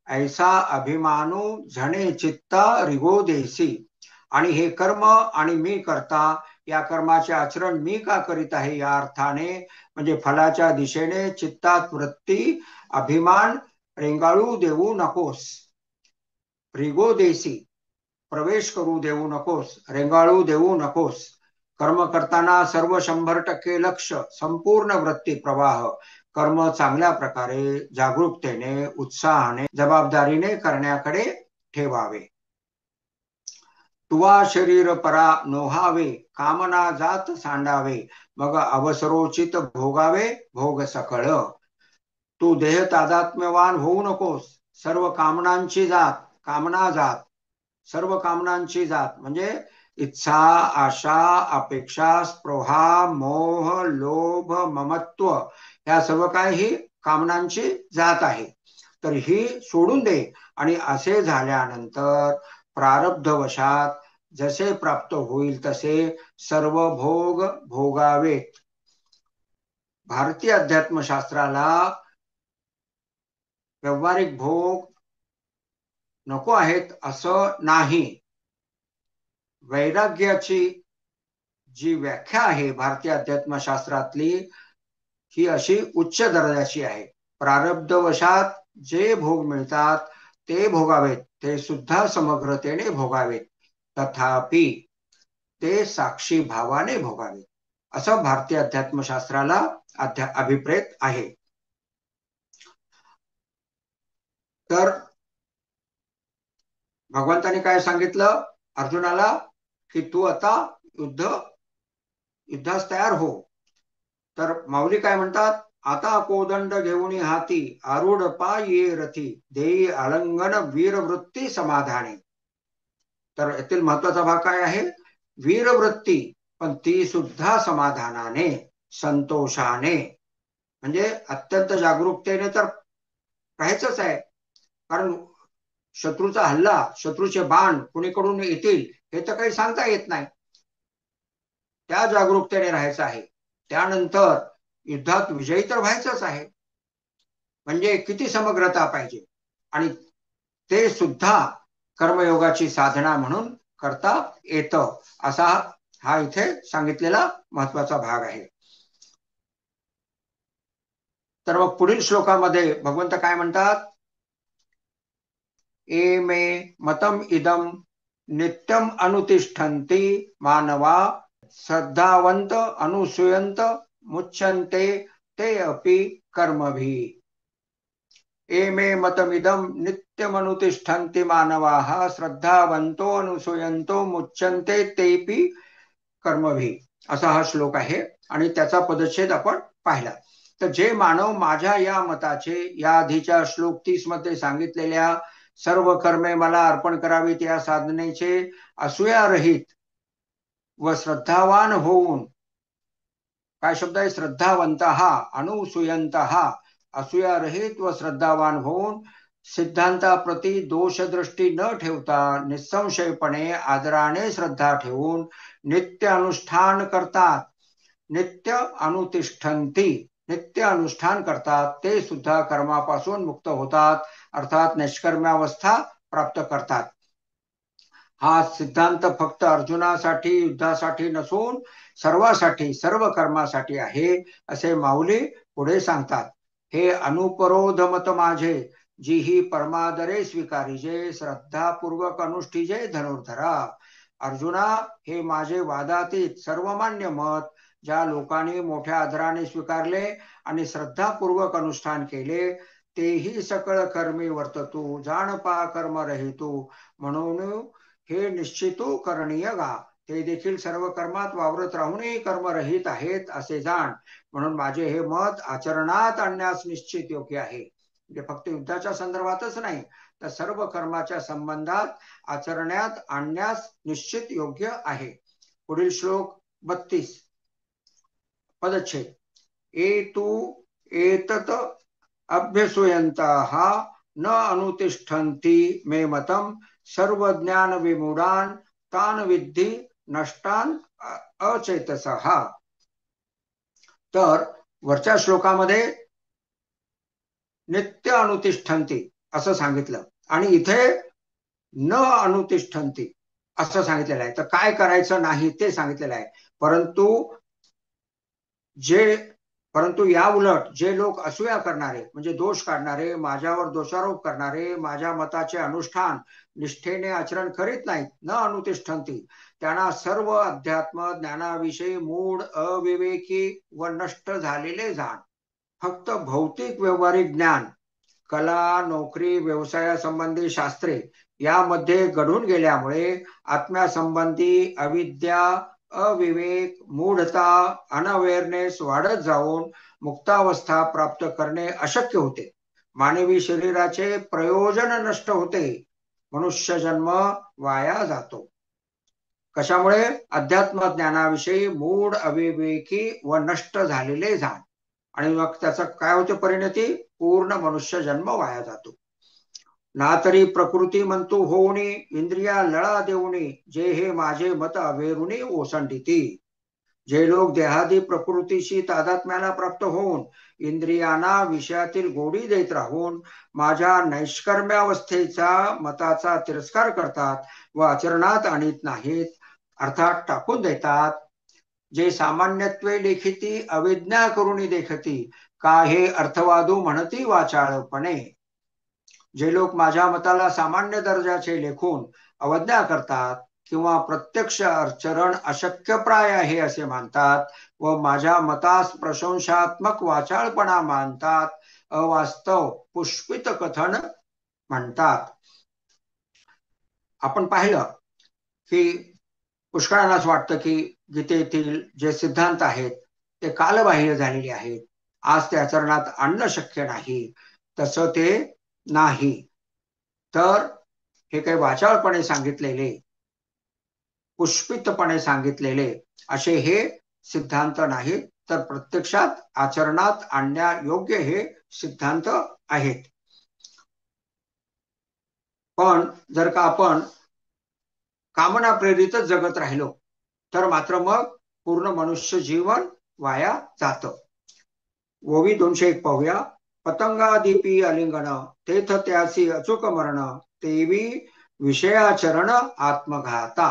ऐसा अभिमानू झणे चित्ता रिगो देसी. आणि हे कर्म आणि मी करता, या कर्माचे आचरण मी का करीत आहे या अर्थाने म्हणजे फलाच्या दिशेने चित्तात वृत्ती, अभिमान रेंगाळू देऊ नकोस. रिगो देसी प्रवेश करू देऊ नकोस, रेंगाळू देऊ नकोस. कर्म करताना सर्व 100% लक्ष, संपूर्ण वृत्ती प्रवाह कर्म चांगल्या प्रकारे, जागरूकतेने, उत्साहाने, जबाबदारीने करण्याकडे ठेवावे. तुवा शरीर परा नोहावे, कामना जात सांडावे, मग अवसरोचित भोगावे भोग सकळ. तू देह तादात्म्यवान होऊ नकोस. सर्व कामनांची जात, कामना जात, सर्व कामनांची जात म्हणजे इच्छा, आशा, अपेक्षा, स्पृहा, मोह, लोभ, ममत्व या सर्व काही कामनांची जात आहे, तर ही सोडून दे. आणि असे झाल्यानंतर प्रारब्धवशात जसे प्राप्त होईल तसे सर्व भोग भोगावेत. भारतीय अध्यात्मशास्त्राला व्यावहारिक भोग नको आहेत असं नाही. वैराग्याची जी व्याख्या आहे भारतीय अध्यात्मशास्त्रातली, ही अशी उच्च दर्जाची आहे. प्रारब्धवशात जे भोग मिळतात ते भोगावेत, ते सुद्धा समग्रतेने भोगावेत, तथापि ते साक्षी भावाने भोगावेत, असं भारतीय अध्यात्मशास्त्राला अभिप्रेत आहे. तर भगवंताने काय सांगितलं अर्जुनाला, की तू आता युद्धास तयार हो. तर माऊली काय म्हणतात, आता कोदंड घेऊन हाती, आरूढ पायी रथी, देई आलंगन वीरवृत्ती समाधाने. तर यातील महत्वाचा भाग काय आहे, वीरवृत्ती, पण ती सुद्धा समाधानाने, संतोषाने. म्हणजे अत्यंत जागरूकतेने तर राहायचंच आहे, कारण शत्रूचा हल्ला, शत्रूचे बाण कुणीकडून येतील हे तर काही सांगता येत नाही. त्या जागरूकतेने राहायचं आहे. त्यानंतर युद्धात विजयी तर व्हायचंच आहे. म्हणजे किती समग्रता पाहिजे, आणि ते सुद्धा कर्मयोगाची साधना म्हणून करता येतं, असा हा इथे सांगितलेला महत्वाचा भाग आहे. तर मग पुढील श्लोकामध्ये भगवंत काय म्हणतात, ए मे मतम इदम नित्यम अनुतिष्ठन्ति मानवा श्रद्धावंत अनुसूयंत मुच्यन्ते ते अपि कर्मभि. ए मे मतमिदम नित्यम अनुतिष्ठन्ति मानवाः श्रद्धावंतो अनुसूयंतो मुच्यन्ते तेपि कर्मभि, असा हा श्लोक आहे. आणि त्याचा पदच्छेद आपण पाहिला. तर जे मानव माझ्या या मताचे या आधीच्या श्लोक 30 मध्ये सांगितलेल्या सर्व कर्मे मला अर्पण करावीत या साधनेचे असूयारहित व श्रद्धावान होऊन, काय शब्द आहे, श्रद्धावंतः अनुसूयंतः, असूयारहित व श्रद्धावान होऊन सिद्धांताप्रती दोषदृष्टी न ठेवता निसंशयपणे आदराने श्रद्धा ठेवून नित्य अनुष्ठान करतात, नित्य अनुतिष्ठन्ति, नित्य अनुष्ठान करतात, ते सुद्धा कर्मापासून मुक्त होतात, अर्थात निष्कर्म्यावस्था प्राप्त करतात. हा सिद्धांत फक्त अर्जुनासाठी युद्धासाठी नसून सर्वासाठी, सर्व कर्मासाठी आहे, असे माऊली पुढे सांगतात. हे अनुपरोध मत माझे, जी ही परमादरे स्वीकारीजे, श्रद्धापूर्वक अनुष्ठीजे धनुर्धरा. अर्जुना, हे माझे वादातीत सर्वमान्य मत ज्या लोकांनी मोठ्या आदराने स्वीकारले आणि श्रद्धापूर्वक अनुष्ठान केले, तेही सकळ कर्मी वर्ततू, जाणपा कर्म रहितू, म्हणून हे निश्चितू करणीय गा. ते देखील सर्व कर्मात वावरत राहूनही कर्मरहित आहेत असे जाण. म्हणून माझे हे मत आचरणात आणण्यास निश्चित योग्य आहे. म्हणजे फक्त युद्धाच्या संदर्भातच नाही, तर सर्व कर्माच्या संबंधात आचरण्यात आणण्यास निश्चित योग्य आहे. पुढील श्लोक 32 पदच्छेद. एतु एतत अभ्यसूयन्तः न अनुतिष्ठन्ति मे मतम सर्वज्ञान विमूढान तान विद्धि नष्टान अचेतसः. तर वरच्या श्लोकामध्ये नित्य अनुतिष्ठन्ति असं सांगितलं, आणि इथे न अनुतिष्ठन्ति असं सांगितलेलं आहे. तर काय करायचं नाही ते सांगितलेलं आहे. परंतु या उलट जे लोक असूया करणारे, म्हणजे दोष काढणारे, माझ्यावर दोषारोप करणारे, माझ्या मताचे अनुष्ठान निष्ठेने आचरण करीत नाहीत, न अनुतिष्ठन्ति, त्यांना सर्व अध्यात्म ज्ञानाविषयी मूढ, अविवेकी व नष्ट झालेले जाण. फक्त भौतिक व्यवहारिक ज्ञान, कला, नोकरी, व्यवसायासंबंधी शास्त्रे यामध्ये घडून गेल्यामुळे आत्म्यासंबंधी अविद्या, अविवेक, मूढता, अनअवेअरनेस वाढत जाऊन मुक्तावस्था प्राप्त करणे अशक्य होते. मानवी शरीराचे प्रयोजन नष्ट होते, मनुष्य जन्म वाया जातो. कशामुळे? अध्यात्म ज्ञानाविषयी मूढ, अविवेकी व नष्ट झालेले जाण. आणि मग त्याचा काय होते परिणती, पूर्ण मनुष्य जन्म वाया जातो. ना तरी प्रकृती म्हणतो होऊनी इंद्रिया लळा देऊनी, जे हे माझे मत अवेरुनी ओसंडिती. जे लोक देहादी प्रकृतीशी तादात्म्याला प्राप्त होऊन इंद्रियांना विषयातील गोडी देत राहून माझ्या नैष्कर्म्यावस्थेचा मताचा तिरस्कार करतात व आचरणात आणीत नाहीत, अर्थात टाकून देतात. जे सामान्यत्वे लेखिती अविज्ञा करुणी देखती, का हे अर्थवादू म्हणती वाचाळपणे. जे लोक माझ्या मताला सामान्य दर्जाचे लेखून अवज्ञा करतात किंवा प्रत्यक्ष आचरण अशक्यप्राय आहे असे मानतात व माझ्या मतास प्रशंसात्मक वाचाळपणा मानतात, अवास्तव पुष्पित कथन म्हणतात. आपण पाहिलं की पुष्कळांनाच वाटतं की गीतेतील जे सिद्धांत आहेत ते कालबाह्य झालेले आहेत, आज ते आचरणात आणणं शक्य नाही. तसं ते नाही. तर हे काही वाचाळपणे सांगितलेले, पुष्पितपणे सांगितलेले असे हे सिद्धांत नाहीत, तर प्रत्यक्षात आचरणात आणण्यायोग्य हे सिद्धांत आहेत. पण जर का आपण कामना प्रेरितच जगत राहिलो तर मात्र मग पूर्ण मनुष्य जीवन वाया जातं. ओवी 201 पाहूया. पतंगादीपी अलिंगन तेथ त्यासी अचूक मरण, तेवी विषयाचरण आत्मघाता.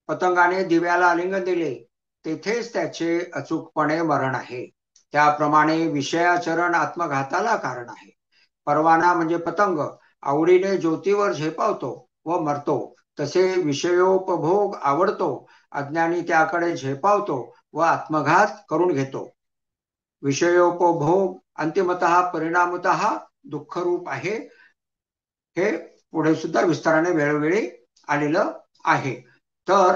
पतंगाने दिव्याला आलिंगन दिले तेथेच त्याचे अचूकपणे मरण आहे. त्याप्रमाणे विषयाचरण आत्मघाताला कारण आहे. परवाना म्हणजे पतंग आवडीने ज्योतीवर झेपावतो व मरतो, तसे विषयोपभोग आवडतो, अज्ञानी त्याकडे झेपावतो व आत्मघात करून घेतो. विषयोपभोग अंतिमतः परिणामतः दुःखरूप आहे. हे पुढे सुद्धा विस्ताराने वेळोवेळी आलेलं आहे. तर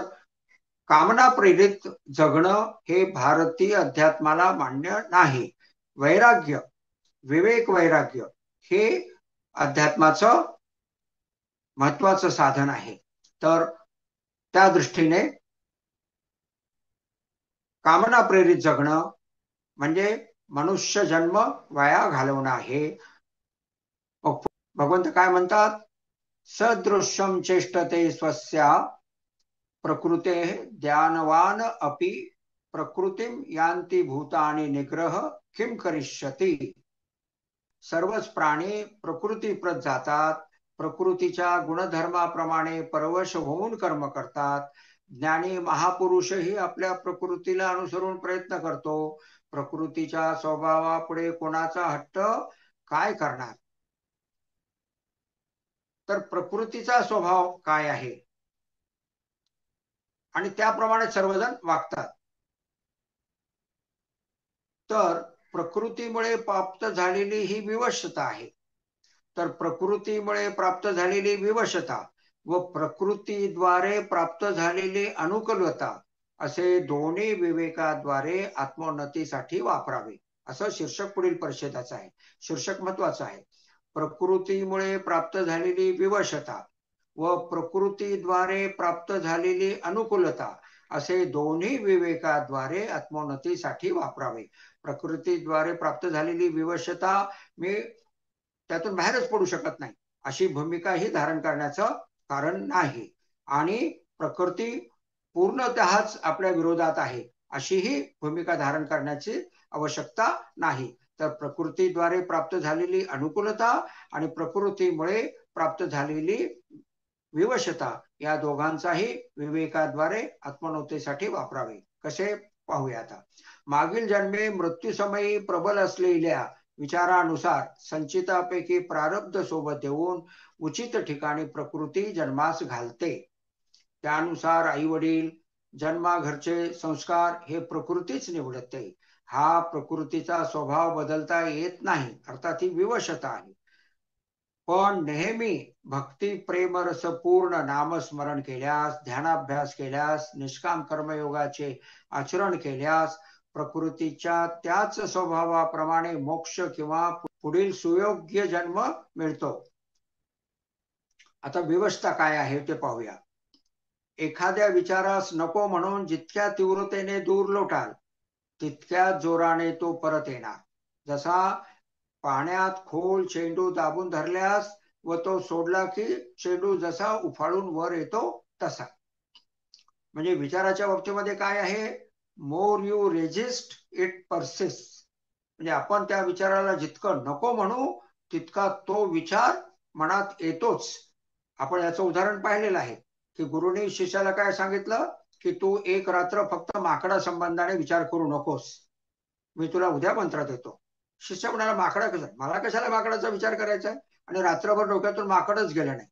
कामना प्रेरित जगणं हे भारतीय अध्यात्माला मान्य नाही. वैराग्य, विवेक वैराग्य हे अध्यात्माचं महत्वाचं साधन आहे. तर त्या दृष्टीने कामना प्रेरित जगणं म्हणजे मनुष्य जन्म वाया घालवणं आहे. भगवंत काय म्हणतात, सदृश्यम चेष्टते स्वस्या प्रकृते ध्यानवान अपि प्रकृतीम यांती भूतानि निग्रह किम करिष्यति. सर्वच प्राणी प्रकृतीप्रत जातात, प्रकृतीच्या गुणधर्माप्रमाणे परवश होऊन कर्म करतात. ज्ञानी महापुरुषही आपल्या प्रकृतीला अनुसरून प्रयत्न करतो. प्रकृतीच्या स्वभावापुढे कोणाचा हट्ट काय करणार. तर प्रकृतीचा स्वभाव काय आहे आणि त्याप्रमाणे सर्वजण वागतात. तर प्रकृतीमुळे प्राप्त झालेली ही विवशता आहे. तर प्रकृतीमुळे प्राप्त झालेली विवशता व प्रकृतीद्वारे प्राप्त झालेली अनुकूलता असे दोन्ही विवेकाद्वारे आत्मोन्नतीसाठी वापरावे, असं शीर्षक पुढील परिच्छेदाचं आहे. शीर्षक महत्वाचं आहे. प्रकृतीमुळे प्राप्त झालेली विवशता व प्रकृतीद्वारे प्राप्त झालेली अनुकूलता असे दोन्ही विवेकाद्वारे आत्मोन्नतीसाठी वापरावे. प्रकृतीद्वारे प्राप्त झालेली विवशता मी त्यातून बाहेरच पडू शकत नाही अशी भूमिका ही धारण करण्याचं कारण नाही. आणि प्रकृती पूर्णतःच आपल्या विरोधात आहे अशीही भूमिका धारण करण्याची आवश्यकता नाही. तर प्रकृतीद्वारे प्राप्त झालेली अनुकूलता आणि प्रकृतीमुळे प्राप्त झालेली विवशता या दोघांचाही विवेकाद्वारे आत्मोन्नतीसाठी वापरावे. कसे पाहूया आता. मागील जन्मे मृत्यूसमयी प्रबल असलेल्या विचारानुसार संचितापैकी प्रारब्ध सोबत देऊन उचित ठिकाणी प्रकृती जन्मास घालते. त्यानुसार आई वडील, जन्माघरचे संस्कार हे प्रकृतीच निवडते. हा प्रकृतीचा स्वभाव बदलता येत नाही, अर्थात ही विवशता आहे. पण नेहमी भक्ती प्रेमरसपूर्ण नामस्मरण केल्यास, ध्यानाभ्यास केल्यास, निष्काम कर्मयोगाचे आचरण केल्यास प्रकृतीच्या त्याच स्वभावाप्रमाणे मोक्ष किंवा पुढील सुयोग्य जन्म मिळतो. आता विवशता काय आहे ते पाहूया. एखाद्या विचारास नको म्हणून जितक्या तीव्रतेने दूर लोटाल तितक्या जोराने तो परत येणार. जसा पाण्यात खोल चेंडू दाबून धरल्यास व तो सोडला की चेंडू जसा उफाळून वर येतो तसा. म्हणजे विचाराच्या बाबतीमध्ये काय आहे, more you resist it persist. म्हणजे आपण त्या विचाराला जितकं नको म्हणू तितका तो विचार मनात येतोच. आपण याचं उदाहरण पाहिलेलं आहे की गुरुनी शिष्याला काय सांगितलं की तू एक रात्र फक्त माकडा संबंधाने विचार करू नकोस, मी तुला उद्या मंत्र देतो. शिष्य म्हणाला माकडा कसा, मला कशाला माकडाचा विचार करायचा आहे, आणि रात्रभर डोक्यातून माकडच गेलं नाही.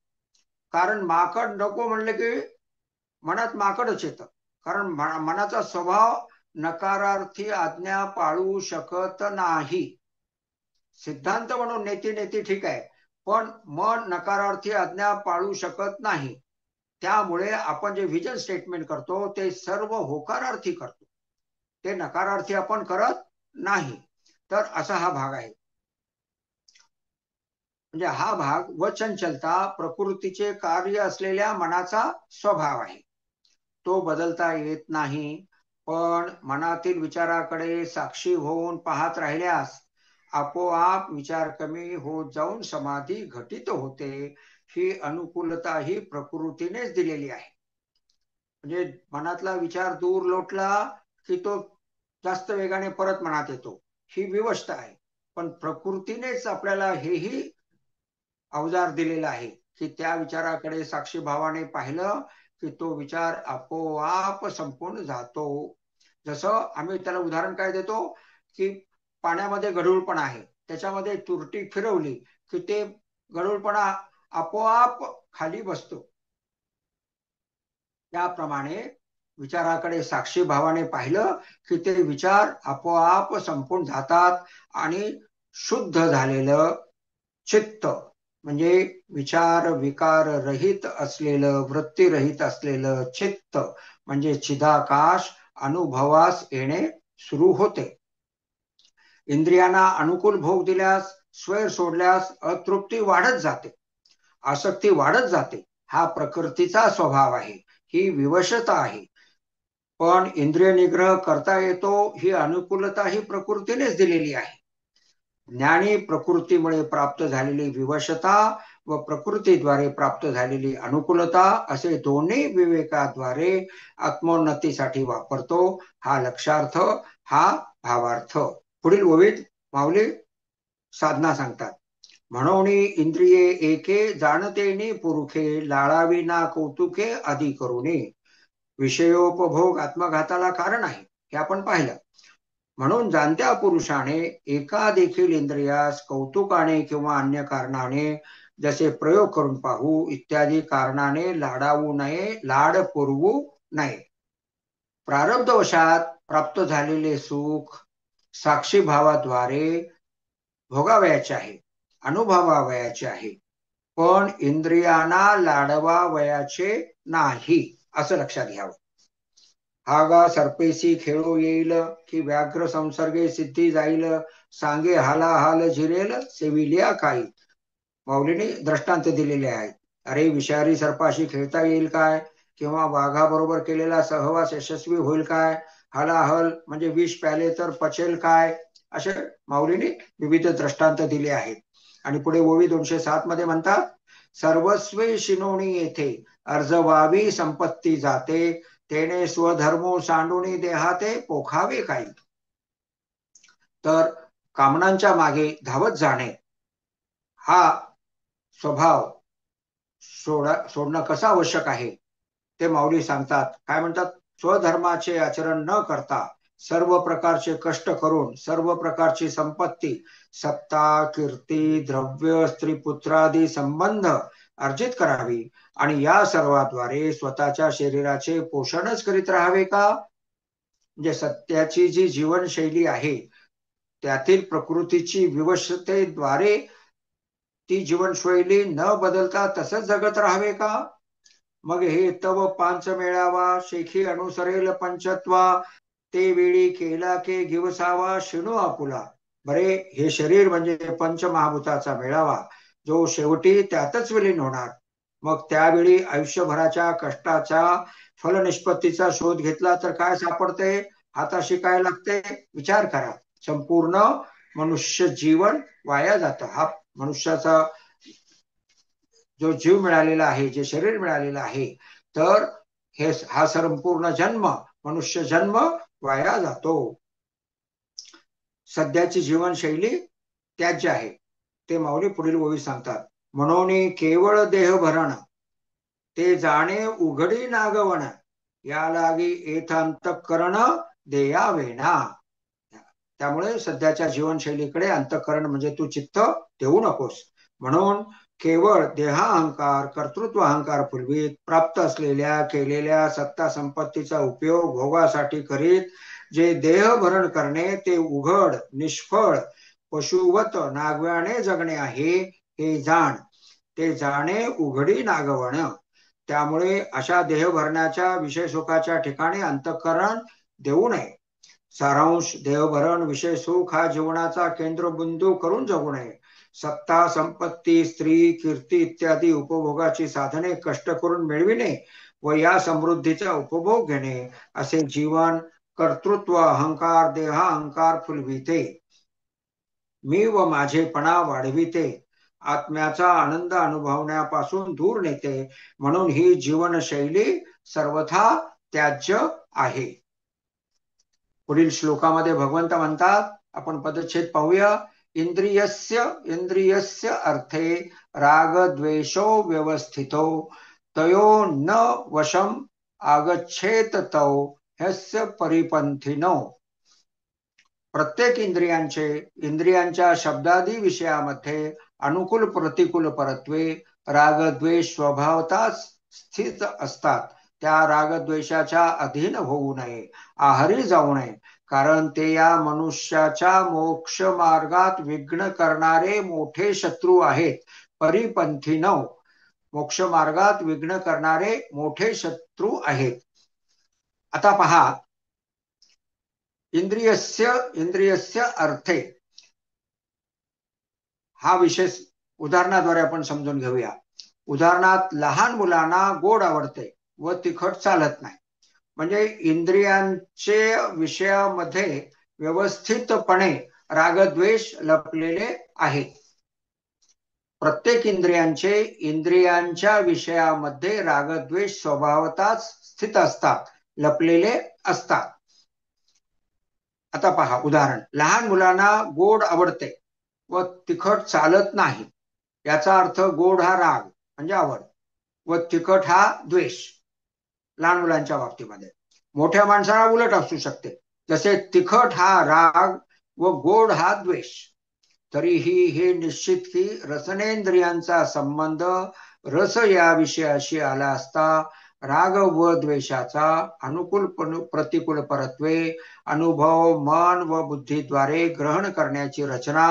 कारण माकड नको म्हणले की मनात माकडच येतं. कारण मनाचा स्वभाव नकारार्थी आज्ञा पाळू शकत नाही. सिद्धांत म्हणून नेती नेती ठीक आहे, पण मन नकारार्थी आज्ञा पाळू शकत नाही. त्यामुळे आपण जे विजन स्टेटमेंट करतो ते सर्व होकारार्थी करतो, ते नकारार्थी आपण करत नाही. तर असा हा भाग आहे. म्हणजे हा भाग व चंचलता प्रकृतीचे कार्य असलेल्या मनाचा स्वभाव आहे. तो बदलता येत नाही, पण मनातील विचाराकडे साक्षी होऊन पाहत राहिल्यास आपोआप विचार कमी होत जाऊन समाधी घटित होते. ही अनुकूलता ही प्रकृतीनेच दिलेली आहे. म्हणजे मनातला विचार दूर लोटला की तो जास्त वेगाने परत मनात येतो, ही विवशता आहे. पण प्रकृतीनेच आपल्याला हेही अवजार दिलेला आहे की त्या विचाराकडे साक्षीभावाने पाहिलं की तो विचार आपोआप संपून जातो. जसं आम्ही त्याला उदाहरण काय देतो की पाण्यामध्ये गढूळपणा आहे, त्याच्यामध्ये तुरटी फिरवली की ते गढूळपणा आपोआप खाली बसतो. त्याप्रमाणे विचाराकडे साक्षीभावाने पाहिलं की ते विचार आपोआप संपून जातात आणि शुद्ध झालेलं चित्त म्हणजे विचार विकार रहित असलेलं, वृत्तीरहित असलेलं चित्त म्हणजे चिदाकाश अनुभवास येणे सुरू होते. इंद्रियांना अनुकूल भोग दिल्यास, स्वैर सोडल्यास अतृप्ती वाढत जाते, आसक्ती वाढत जाते. हा प्रकृतीचा स्वभाव आहे, ही विवशता आहे. पण इंद्रिय निग्रह करता येतो, ही अनुकूलता ही प्रकृतीनेच दिलेली आहे. ज्ञानी प्रकृतीमुळे प्राप्त झालेली विवशता व प्रकृतीद्वारे प्राप्त झालेली अनुकूलता असे दोन्ही विवेकाद्वारे आत्मोन्नतीसाठी वापरतो. हा लक्षार्थ, हा भावार्थ. पुढील ओवीत माऊली साधना सांगतात. म्हणून इंद्रिये एके जाणतेनी पुरुखे, लाळावी ना कौतुके आदी करुणे. विषयोपभोग आत्मघाताला कारण आहे, हे आपण पाहिलं. म्हणून जाणत्या पुरुषाने एका देखील इंद्रियास कौतुकाने किंवा अन्य कारणाने, जसे प्रयोग करून पाहू इत्यादी कारणाने लाडावू नये, लाड पुरवू नये. प्रारब्धवशात प्राप्त झालेले सुख साक्षीभावाद्वारे भोगावयाचे आहे, अनुभवावयाचे आहे, पण इंद्रियांना लाडवावयाचे नाही, असं लक्षात घ्यावं. हागा सर्पेसी खेळो येईल, की व्याघ्र संसर्गे सिद्धी जाईल, सांगे हाला हाल झिरेल, सेविलिया काही. माऊलीने दृष्टांत दिलेले आहेत. अरे विषारी सर्पाशी खेळता येईल काय, किंवा वाघाबरोबर केलेला सहवास यशस्वी होईल काय, हलाहल म्हणजे विष प्याले तर पचेल काय, असे माऊलीने विविध दृष्टांत दिले आहेत. आणि पुढे ओवी 207 मध्ये म्हणतात, सर्वस्वी शिनोणी येथे अर्जवावी संपत्ती जाते, तेने स्वधर्मो सांडूनी देहाते पोखावे काही. तर कामनांच्या मागे धावत जाणे हा स्वभाव सोडणं कसं आवश्यक आहे ते माऊली सांगतात. काय म्हणतात, स्वधर्माचे आचरण न करता सर्व प्रकारचे कष्ट करून सर्व प्रकारची संपत्ती, सत्ता, कीर्ती, द्रव्य, स्त्री पुत्रादी संबंध अर्जित करावी आणि या सर्वाद्वारे स्वतःच्या शरीराचे पोषणच करीत राहावे का. म्हणजे सत्याची जी जीवनशैली आहे त्यातील प्रकृतीची विवशतेद्वारे ती जीवनशैली न बदलता तसंच जगत राहावे का. मग हे तव पांच मेळावा, शेखी अनुसरेल पंचत्वा, ते वेळी केला के गिवसावा शिणू आपुला. बरे हे शरीर म्हणजे पंचमहाभूताचा मेळावा, जो शेवटी त्यातच विलीन होणार. मग त्यावेळी आयुष्यभराच्या कष्टाच्या फलनिष्पत्तीचा शोध घेतला तर काय सापडते, हाताशी काय लागते विचार करा. संपूर्ण मनुष्य जीवन वाया जातं. हा मनुष्याचा जो जीव मिळालेला आहे, जे शरीर मिळालेलं आहे, तर हा संपूर्ण जन्म, मनुष्य जन्म वाया जातो. सध्याची जीवनशैली त्याज्य आहे ते माऊली पुढील ओळीत सांगतात. म्हणून केवळ देह भरण ते जाणे उघडी नागवण, या लागी एथ अंतःकरण देयावेना. त्यामुळे सध्याच्या जीवनशैलीकडे अंतःकरण म्हणजे तू चित्त देऊ नकोस. म्हणून केवळ देहाहंकार, कर्तृत्व अहंकार पूर्वीत प्राप्त असलेल्या केलेल्या सत्ता संपत्तीचा उपयोग भोगासाठी करीत जे देह भरण करणे ते उघड निष्फळ पशुवत नागव्याने जगणे आहे हे जाण. ते जाणे उघडी नागवण. त्यामुळे अशा देह भरण्याच्या विषय सुखाच्या ठिकाणी अंतःकरण देऊ नये. सारांश देहभरण विषय सुख हा जीवनाचा केंद्रबिंदू करून जगू नये. सत्ता संपत्ती स्त्री कीर्ती इत्यादी उपभोगाची साधने कष्ट करून मिळविणे व या समृद्धीचा उपभोग घेणे असे जीवन कर्तृत्व अहंकार देहाहंकार फुलविते. मी व माझेपणा वाढविते. आत्म्याचा आनंद अनुभवण्यापासून दूर नेते. म्हणून ही जीवनशैली सर्वथा त्याज्य आहे. पुढील श्लोकामध्ये भगवंत म्हणतात, आपण पदच्छेद पाहूया. इंद्रियस्य अर्थे राग द्वेषो व्यवस्थितो तयो न वशम आगच्छेत तौ ह्यस्य परिपंथिनो. प्रत्येक इंद्रियांच्या शब्दादी विषयामध्ये अनुकूल प्रतिकूल परत्वे राग द्वेष स्वभावताच स्थित असतात. त्या रागद्वेषाच्या अधीन होऊ नये, आहारी जाऊ नये, कारण ते या मनुष्याच्या मोक्ष मार्गात विघ्न करणारे मोठे शत्रू आहेत. परिपंथीनो, मोक्ष मार्गात विघ्न करणारे मोठे शत्रू आहेत. आता पहा, इंद्रियस्य अर्थे हा विषय उदाहरणाद्वारे आपण समजून घेऊया. उदाहरणात लहान मुलांना गोड आवडते व तिखट चालत नाही. म्हणजे इंद्रियांचे विषयामध्ये व्यवस्थितपणे रागद्वेष लपलेले आहेत. प्रत्येक इंद्रियांच्या विषयामध्ये रागद्वेष स्वभावताच स्थित असतात, लपलेले असतात. आता पहा उदाहरण. लहान मुलांना गोड आवडते व तिखट चालत नाही. याचा अर्थ गोड हा राग म्हणजे आवड व तिखट हा द्वेष. लहान मुलांच्या बाबतीमध्ये मोठ्या माणसाला उलट असू शकते, जसे तिखट हा राग व गोड हा द्वेष. तरीही हे निश्चित की रसनेंद्रियांचा संबंध रस या विषयाशी आला असता राग व द्वेषाचा अनुकूल प्रतिकूल परत्वे अनुभव मन व बुद्धीद्वारे ग्रहण करण्याची रचना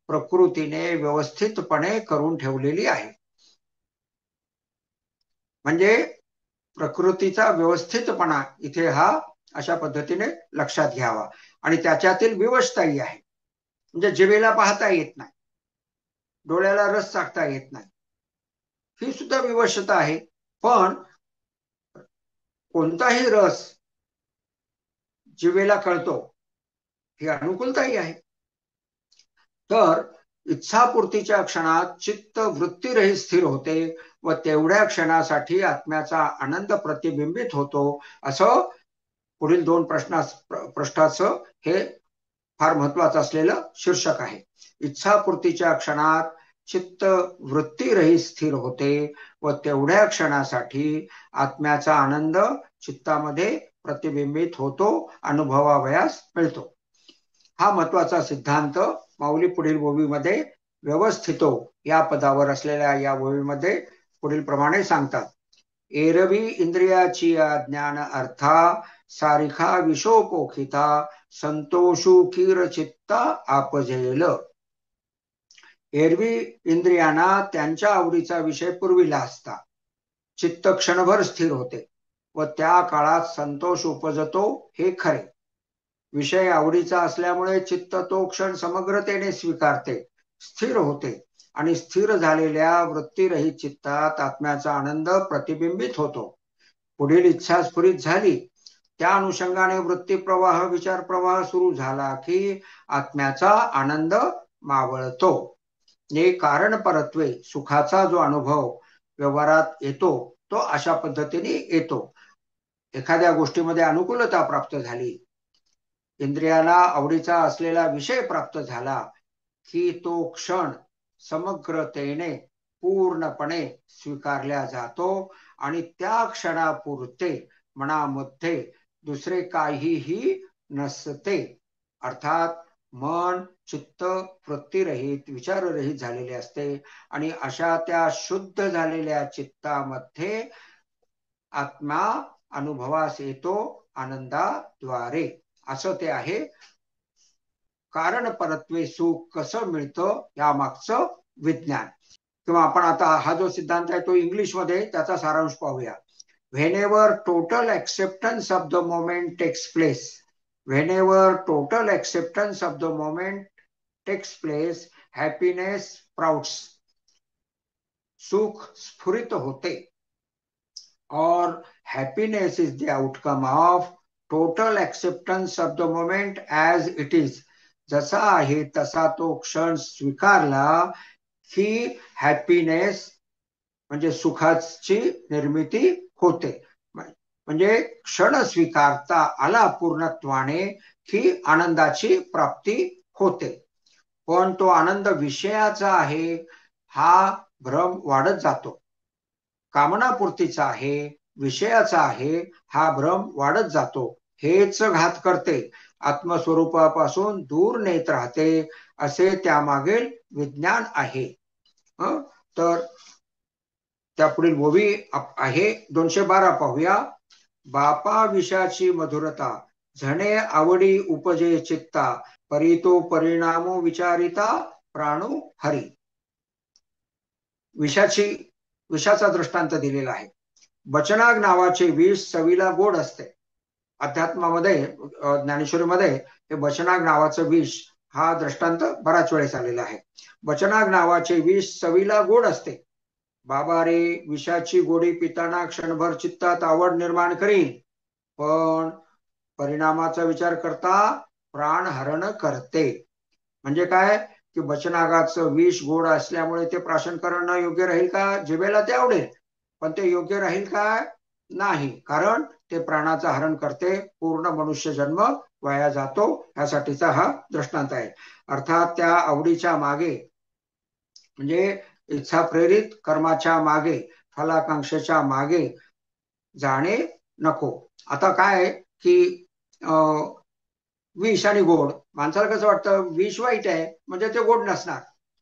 प्रकृतीने व्यवस्थितपणे करून ठेवलेली आहे. म्हणजे प्रकृतीचा व्यवस्थितपणा इथे हा अशा पद्धतीने लक्षात घ्यावा. आणि त्याच्यातील विवशताही आहे. म्हणजे जिभेला पाहता येत नाही, डोळ्याला रस चाकता येत नाही, ही सुद्धा विवशता आहे. पण कोणताही रस जिभेला कळतो ही अनुकूलताही आहे. तर इच्छापूर्तीच्या क्षणात चित्त वृत्तीरहित स्थिर होते व तेवढ्या क्षणासाठी आत्म्याचा आनंद प्रतिबिंबित होतो. असं पुढील 2 प्रश्नाचं हे फार महत्वाचं असलेलं शीर्षक आहे. इच्छापूर्तीच्या क्षणात चित्त वृत्तीरहित स्थिर होते व तेवढ्या क्षणासाठी आत्म्याचा आनंद चित्तामध्ये प्रतिबिंबित होतो, अनुभवावयास मिळतो. हा महत्वाचा सिद्धांत माऊली पुढील ओवीमध्ये व्यवस्थितो या पदावर असलेल्या या ओवीमध्ये पुढील प्रमाणे सांगतात. एरवी इंद्रियाची ज्ञान अर्था सारिखा विशोपोखिता संतोषू खीर चित्ता आपजेल. एरवी इंद्रियांना त्यांच्या आवडीचा विषय पुरविला असता चित्त क्षणभर स्थिर होते व त्या काळात संतोष उपजतो हे खरे. विषय आवडीचा असल्यामुळे चित्त तो क्षण समग्रतेने स्वीकारते, स्थिर होते आणि स्थिर झालेल्या वृत्तीरहित चित्तात आत्म्याचा आनंद प्रतिबिंबित होतो. पुढील इच्छा स्फुरित झाली त्या अनुषंगाने वृत्ती प्रवाह विचार प्रवाह सुरू झाला की आत्म्याचा आनंद मावळतो. हे कारण परत्वे सुखाचा जो अनुभव व्यवहारात येतो तो अशा पद्धतीने येतो. एखाद्या गोष्टीमध्ये अनुकूलता प्राप्त झाली, इंद्रियाला आवडीचा असलेला विषय प्राप्त झाला की तो क्षण समग्रतेने पूर्णपणे स्वीकारला जातो आणि त्या क्षणापुरते मनामध्ये दुसरे काहीही नसते. अर्थात मन चित्त वृत्तीरहित विचाररहित झालेले असते आणि अशा त्या शुद्ध झालेल्या चित्तामध्ये आत्मा अनुभवास येतो आनंदाद्वारे. असं ते आहे. कारण परत्वे सुख कसं मिळतं यामागचं विज्ञान. किंवा आपण आता हा जो सिद्धांत आहे तो इंग्लिश मध्ये त्याचा सारांश पाहूया. Whenever total acceptance of the moment takes place, whenever total acceptance of the moment takes place, happiness sprouts, सुख स्फुरित होते. और happiness is the outcome of total acceptance of the moment as it is. जसा आहे तसा तो क्षण स्वीकारला की हॅपीनेस म्हणजे सुखाची निर्मिती होते. म्हणजे क्षण स्वीकारता आला पूर्णत्वाने की आनंदाची प्राप्ती होते. पण तो आनंद विषयाचा आहे हा भ्रम वाढत जातो. कामनापूर्तीचा आहे विषयाचा आहे हा भ्रम वाढत जातो. हेच घात करते, आत्मस्वरूपापासून दूर नेत राहते, असे त्यामागील विज्ञान आहे. तर त्यापुढील ओवी आहे 212 पाहूया. बापा विषाची मधुरता झणे आवडी उपजे चित्ता, परी तो परिणामो विचारिता प्राणो हरी. विषाचा दृष्टांत दिलेला आहे. बचनाग नावाचे विष चवीला गोड असते. अध्यात्मामध्ये ज्ञानेश्वरीमध्ये हे बचनाग नावाचं विष हा दृष्टांत बराच वेळेस आलेला आहे. बचनाग नावाचे विष चवीला गोड असते. बाबा रे विषाची गोडी पिताना क्षणभर चित्तात आवड निर्माण करीन, पण परिणामाचा विचार करता प्राण हरण करते. म्हणजे काय की बचनागाचं विष गोड असल्यामुळे ते प्राशन करणं योग्य राहील का? जिभेला ते आवडेल, पण ते योग्य राहील का? नाही, कारण ते प्राणाचं हरण करते. पूर्ण मनुष्य जन्म वाया जातो. यासाठीचा हा दृष्टांत आहे. अर्थात त्या आवडीच्या मागे म्हणजे इच्छा प्रेरित कर्माच्या मागे फलाकांक्षेच्या मागे जाणे नको. आता काय की विष आणि गोड, माणसाला कसं वाटतं विष वाईट आहे म्हणजे ते गोड नसणार,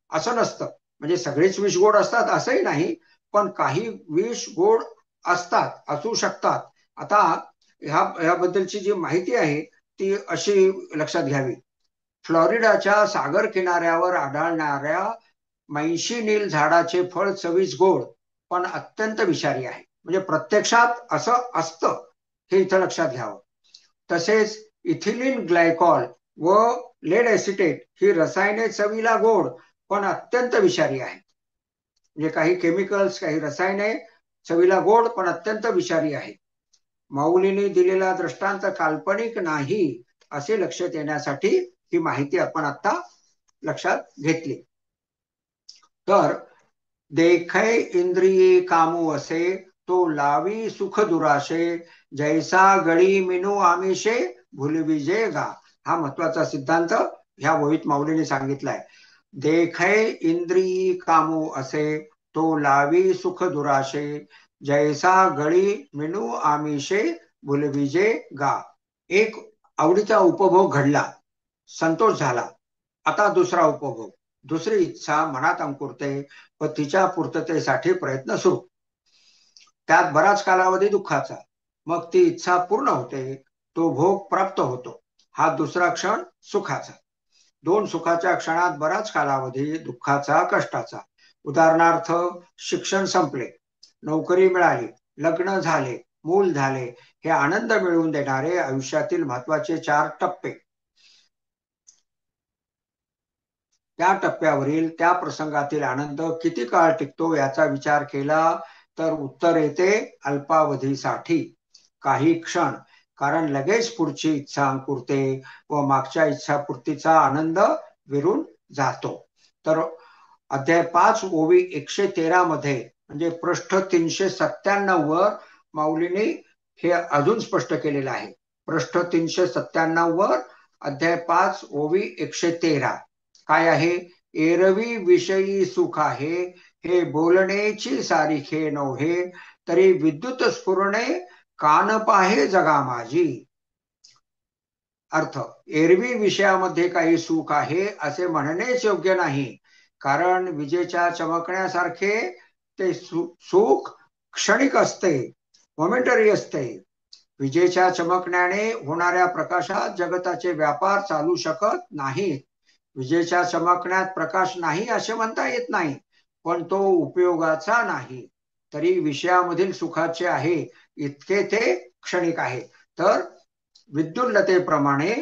असं नसतं. म्हणजे सगळेच विष गोड असतात असंही नाही, पण काही विष गोड असतात, असू शकतात. आता ह्याबद्दलची जी माहिती आहे ती अशी लक्षात घ्यावी. फ्लोरिडाच्या सागर किनाऱ्यावर आढळणाऱ्या मैशी नील झाडाचे फळ चवीस गोड पण अत्यंत विषारी आहे. म्हणजे प्रत्यक्षात असं असतं हे इथं लक्षात घ्यावं. तसेच इथिलीन ग्लायकॉल व लेड एसिटेट ही रसायने चवीला गोड पण अत्यंत विषारी आहे. म्हणजे काही केमिकल्स काही रसायने चवीला गोड पण अत्यंत विषारी आहे. माऊलीने दिलेला दृष्टांत काल्पनिक नाही असे लक्षात येण्यासाठी ही माहिती आपण आता लक्षात घेतली. तर देखै इंद्रिये कामू असे तो लावी सुख दुराशे, जैसा गळी मिनू आमिषे भुलविजे गा. हा महत्वाचा सिद्धांत ह्या वहीत माऊलीने सांगितलाय. देखै इंद्रिये कामू असे तो लावी सुख दुराशे, जैसा गळी मिनू आमिषे भुलविजे गा. एक आवडीचा उपभोग घडला, संतोष झाला. आता दुसरा उपभोग, दुसरी इच्छा मनात अंकुरते व तिच्या पूर्ततेसाठी प्रयत्न सुरू. त्यात बराच कालावधी दुःखाचा, मग ती इच्छा पूर्ण होते, तो भोग प्राप्त होतो. हा दुसरा क्षण सुखाचा. दोन सुखाच्या क्षणात बराच कालावधी दुःखाचा कष्टाचा. उदाहरणार्थ शिक्षण संपले, नोकरी मिळाली, लग्न झाले, मूल झाले, हे आनंद मिळवून देणारे आयुष्यातील महत्वाचे 4 टप्पे. त्या टप्प्यावरील त्या प्रसंगातील आनंद किती काळ टिकतो याचा विचार केला तर उत्तर येते अल्पावधीसाठी. काही क्षण कारण लगेच पुढची इच्छा अंकुरते व मागच्या इच्छापूर्तीचा आनंद विरून जातो. तर अध्याय 5 ओवी 113 मध्ये म्हणजे पृष्ठ 397 वर माऊलीने हे अजून स्पष्ट केलेलं आहे. पृष्ठ 397 वर अध्याय 5 ओवी 113 काय आहे? एरवी विषयी सुख आहे, हे बोलणेची सारिखे नव्हे, तरी विद्युत स्फुरणे कान पाहे जगा माझी. अर्थ, एरवी विषयामध्ये काही सुख आहे असे म्हणणेच योग्य नाही, कारण विजेच्या चमकण्यासारखे ते सुख क्षणिक असते, मोमेंटरी असते. विजेच्या चमकण्याने होणाऱ्या प्रकाशात जगताचे व्यापार चालू शकत नाहीत. विजेच्या चमकण्यात प्रकाश नाही असे म्हणता येत नाही, पण तो उपयोगाचा नाही. तरी विषयामधील सुखाचे आहे इतके ते क्षणिक आहे. तर विद्युल्लतेप्रमाणे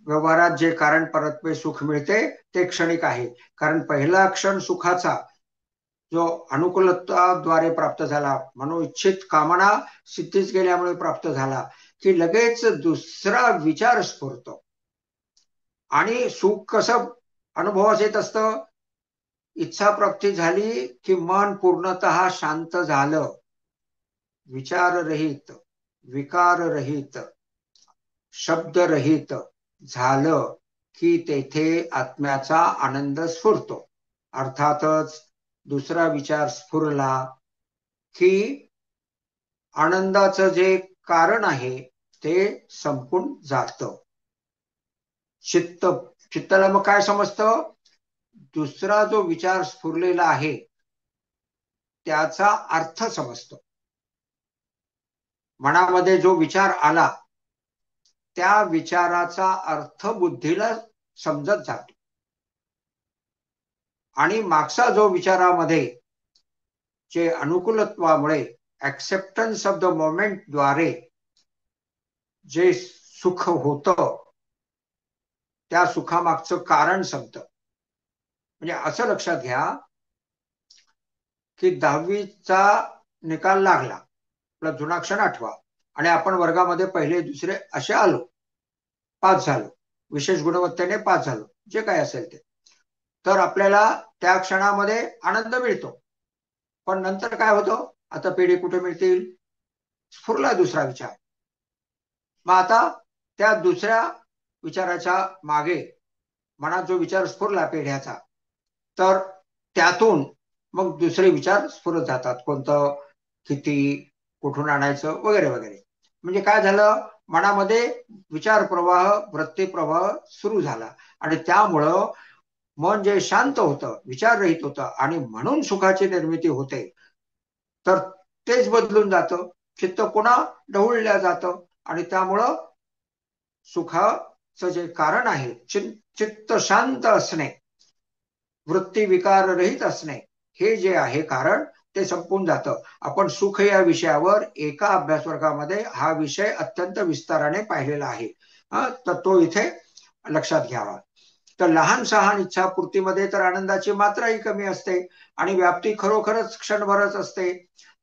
व्यवहारात जे कारण परत्वे सुख मिळते ते क्षणिक आहे. कारण पहिला क्षण सुखाचा जो अनुकूलताद्वारे प्राप्त झाला, मनोइच्छित कामना सिद्धीच गेल्यामुळे प्राप्त झाला, की लगेच दुसरा विचार स्फुरतो. आणि सुख कसं अनुभवास येत असतं? इच्छा प्राप्ती झाली की मन पूर्णतः शांत झालं, विचाररहित, विकाररहित, शब्दरहित झालं की तेथे आत्म्याचा आनंद स्फुरतो. अर्थातच दुसरा विचार स्फुरला की आनंदाचं जे कारण आहे ते संपून जातं. चित्ताला मग काय समजतं? दुसरा जो विचार स्फुरलेला आहे त्याचा अर्थ समजतो. मनामध्ये जो विचार आला त्या विचाराचा अर्थ बुद्धीला समजत जातो. आणि मागचा जो विचारामध्ये जे अनुकूलत्वामुळे ऍक्सेप्टन्स ऑफ द मोमेंट द्वारे जे सुख होतं त्या सुखामागचं कारण समजतं. म्हणजे असं लक्षात घ्या की 10वीचा निकाल लागला, आपला जुना क्षण आठवा, आणि आपण वर्गामध्ये पहिले दुसरे असे आलो, पास झालो, विशेष गुणवत्तेने पास झालो, जे काय असेल ते. तर आपल्याला त्या क्षणामध्ये आनंद मिळतो. पण नंतर काय होतं? आता पेढे कुठे मिळतील? स्फुरला दुसरा विचार. मग आता त्या दुसऱ्या विचाराच्या मागे मनात जो विचार स्फुरला पेढ्याचा, तर त्यातून मग दुसरे विचार स्फुरत जातात. कोणतं, किती, कुठून आणायचं, वगैरे वगैरे. म्हणजे काय झालं? मनामध्ये विचार प्रवाह, वृत्ती प्रवाह सुरू झाला आणि त्यामुळं मन जे शांत होतं, विचाररहित होतं आणि म्हणून सुखाची निर्मिती होते. तर तेच बदलून जातं, चित्त पुन्हा ढवळल्या जातं आणि त्यामुळं सुखाचं जे कारण आहे, चित्त शांत असणे, वृत्ती विकार रहित असणे, हे जे आहे कारण ते संपून जातं. आपण सुख या विषयावर एका अभ्यास वर्गामध्ये हा विषय अत्यंत विस्ताराने पाहिलेला आहे. तर तो इथे लक्षात घ्यावा. तर लहान सहान इच्छापूर्तीमध्ये तर आनंदाची मात्राही कमी असते आणि व्याप्ती खरोखरच क्षणभरच असते.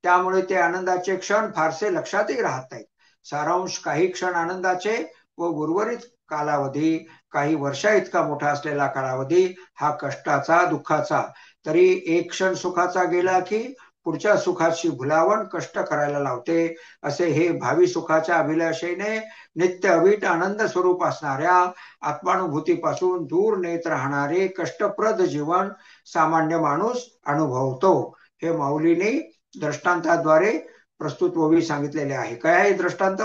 त्यामुळे ते आनंदाचे क्षण फारसे लक्षातही राहत नाहीत. सारांश, काही क्षण आनंदाचे व उर्वरित कालावधी, काही वर्षा इतका मोठा असलेला कालावधी हा कष्टाचा, दुःखाचा. तरी एक क्षण सुखाचा गेला की पुढच्या सुखाची भुलावण कष्ट करायला लावते. असे हे भावी सुखाच्या अभिलाषेने नित्य अवीट आनंद स्वरूप असणाऱ्या आत्मानुभूतीपासून दूर नेत राहणारे कष्टप्रद जीवन सामान्य माणूस अनुभवतो. हे माऊलीने दृष्टांताद्वारे प्रस्तुत ओवी सांगितलेले आहे. काय आहे दृष्टांत?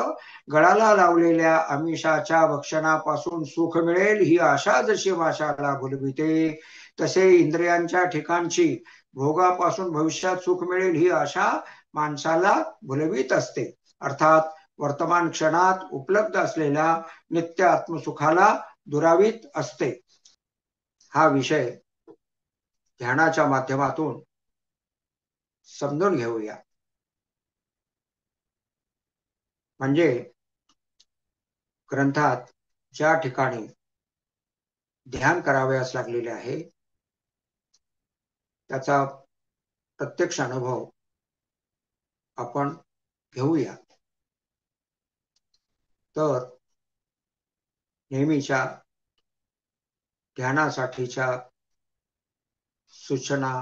गळाला लावलेल्या आमिषाच्या भक्षणापासून सुख मिळेल ही आशा जशी माशाला भुलविते, तसे इंद्रियांच्या ठिकाणची भोगापासून भविष्यात सुख मिळेल ही आशा माणसाला भुलवीत असते. अर्थात वर्तमान क्षणात उपलब्ध असलेल्या नित्य आत्मसुखाला दुरावीत असते. हा विषय ध्यानाच्या माध्यमातून समजून घेऊया. म्हणजे ग्रंथात ज्या ठिकाणी ध्यान करावयास लागलेले आहे त्याचा प्रत्यक्ष अनुभव आपण घेऊया. तर नेहमीच्या ध्यानासाठीच्या सूचना,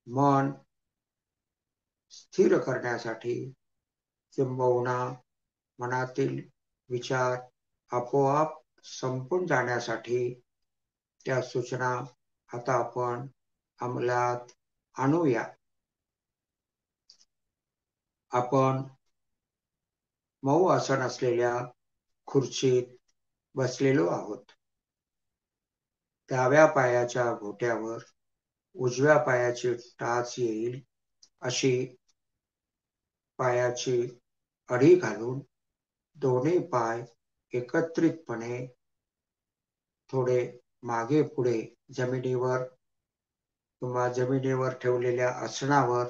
मन स्थिर करण्यासाठी किंबहुना मनातील विचार आपोआप संपून जाण्यासाठी त्या सूचना आता आपण अंमलात आणूया. आपण मऊ आसन असलेल्या खुर्चीत बसलेलो आहोत. डाव्या पायाच्या घोट्यावर उजव्या पायाची टाच येईल अशी पायाची अडी घालून दोन्ही पाय एकत्रितपणे थोडे मागे पुढे जमिनीवर किंवा जमिनीवर ठेवलेल्या आसनावर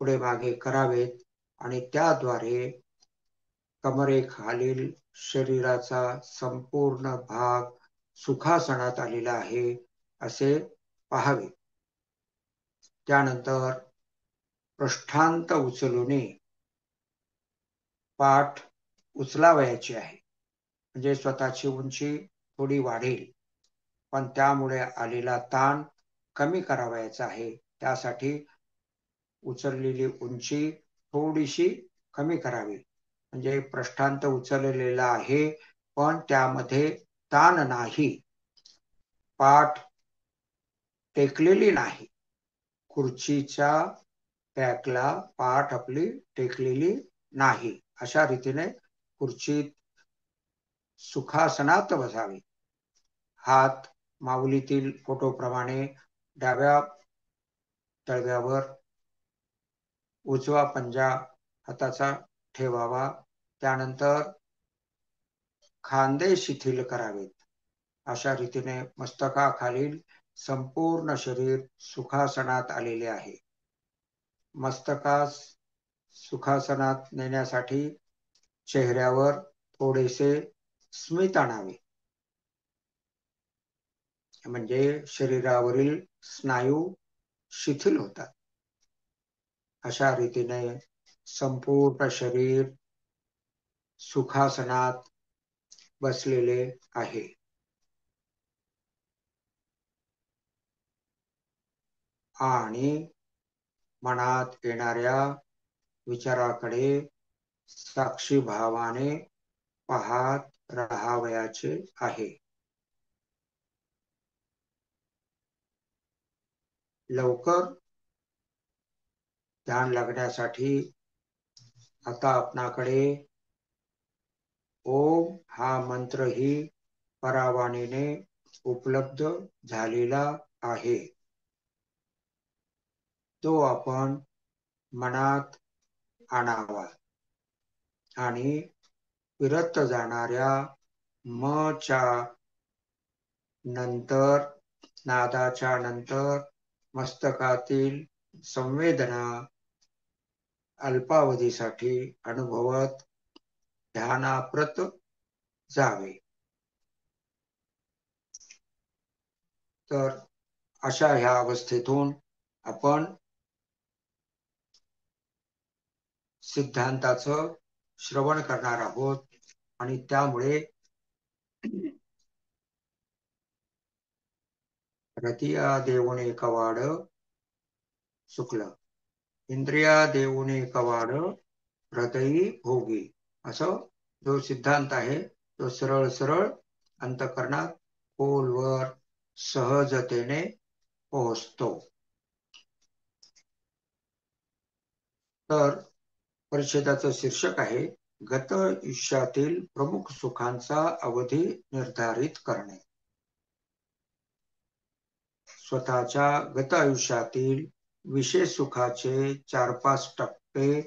पुढे मागे करावेत आणि त्याद्वारे कमरेखालील शरीराचा संपूर्ण भाग सुखासनात आलेला आहे असे पाहावे. त्यानंतर पृष्ठांत उचलून पाठ उचलावयाची आहे. म्हणजे स्वतःची उंची थोडी वाढेल, पण त्यामुळे आलेला ताण कमी करावयाचा आहे. त्यासाठी उचललेली उंची थोडीशी कमी करावी. म्हणजे पृष्ठांत उचललेला आहे, पण त्यामध्ये ताण नाही, पाठ टेकलेली नाही. खुर्चीच्या बॅकला पाठ आपली टेकलेली नाही. अशा रीतीने खुर्चीत सुखासनात बसावे. हात माऊलीतील फोटोप्रमाणे डाव्या तळव्यावर, उजवा पंजा हाताचा ठेवावा. त्यानंतर खांदे शिथिल करावेत. अशा रीतीने मस्तकाखालील संपूर्ण शरीर सुखासनात आलेले आहे. मस्तकास सुखासनात नेण्यासाठी चेहऱ्यावर थोडेसे स्मित आणावे. म्हणजे शरीरावरील स्नायू शिथिल होतात. अशा रीतीने संपूर्ण शरीर सुखासनात बसलेले आहे. आणि मनात येणाऱ्या विचाराकडे साक्षी भावाने पाहत राहावयाचे आहे. लवकर ध्यान लागण्यासाठी आता आपणाकडे ओम हा मंत्रही परावाणीने उपलब्ध झालेला आहे. तो आपण मनात आणावा आणि फिरत जाणाऱ्या मच्या नंतर, नादाच्या नंतर मस्तकातील संवेदना अल्पावधीसाठी अनुभवत ध्यानाप्रत जावे. तर अशा ह्या अवस्थेतून आपण सिद्धांताचं श्रवण करणार आहोत. आणि त्यामुळे रतिया देऊने कवाड सुकल, इंद्रिया देऊने कवाड हृदयी भोगी, असं जो सिद्धांत आहे तो सरळ सरळ अंतःकरणात खोलवर सहजतेने पोहोचतो. तर परिच्छेदाचं शीर्षक आहे गत आयुष्यातील प्रमुख सुखांचा अवधी निर्धारित करणे. स्वतःच्या गत आयुष्यातील विशेष सुखाचे 4-5 टप्पे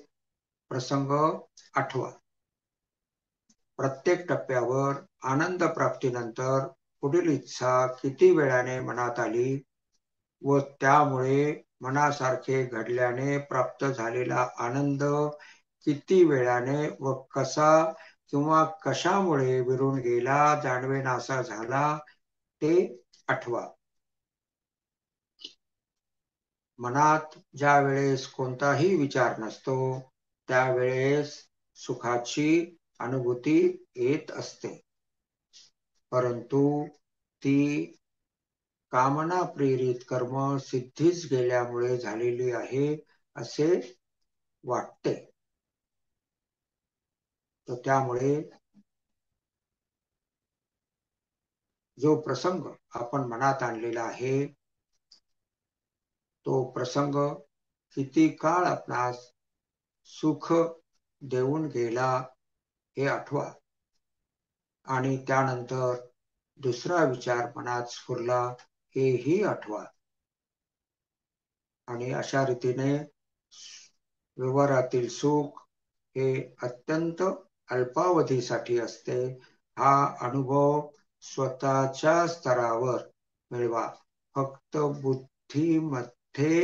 प्रसंग आठवा. प्रत्येक टप्प्यावर आनंद प्राप्तीनंतर पुढील इच्छा किती वेळाने मनात आली व त्यामुळे मनासारखे घडल्याने प्राप्त झालेला आनंद किती वेळाने व कसा किंवा कशामुळे विरून गेला, जाणवेनासा झाला, ते आठवा. मनात ज्या वेळेस कोणताही विचार नसतो त्यावेळेस सुखाची अनुभूती येत असते, परंतु ती कामना प्रेरित कर्म सिद्धीच गेल्यामुळे झालेली आहे असे वाटते. तर त्यामुळे जो प्रसंग आपण मनात आणलेला आहे तो प्रसंग किती काळ आपणास सुख देऊन गेला हे आठवा, आणि त्यानंतर दुसरा विचार मनात स्फुरला हेही आठवा. आणि अशा रीतीने व्यवहारातील सुख हे अत्यंत अल्पावधीसाठी असते. हा अनुभव स्वतःच्या स्तरावर मिळवा, फक्त बुद्धीमध्ये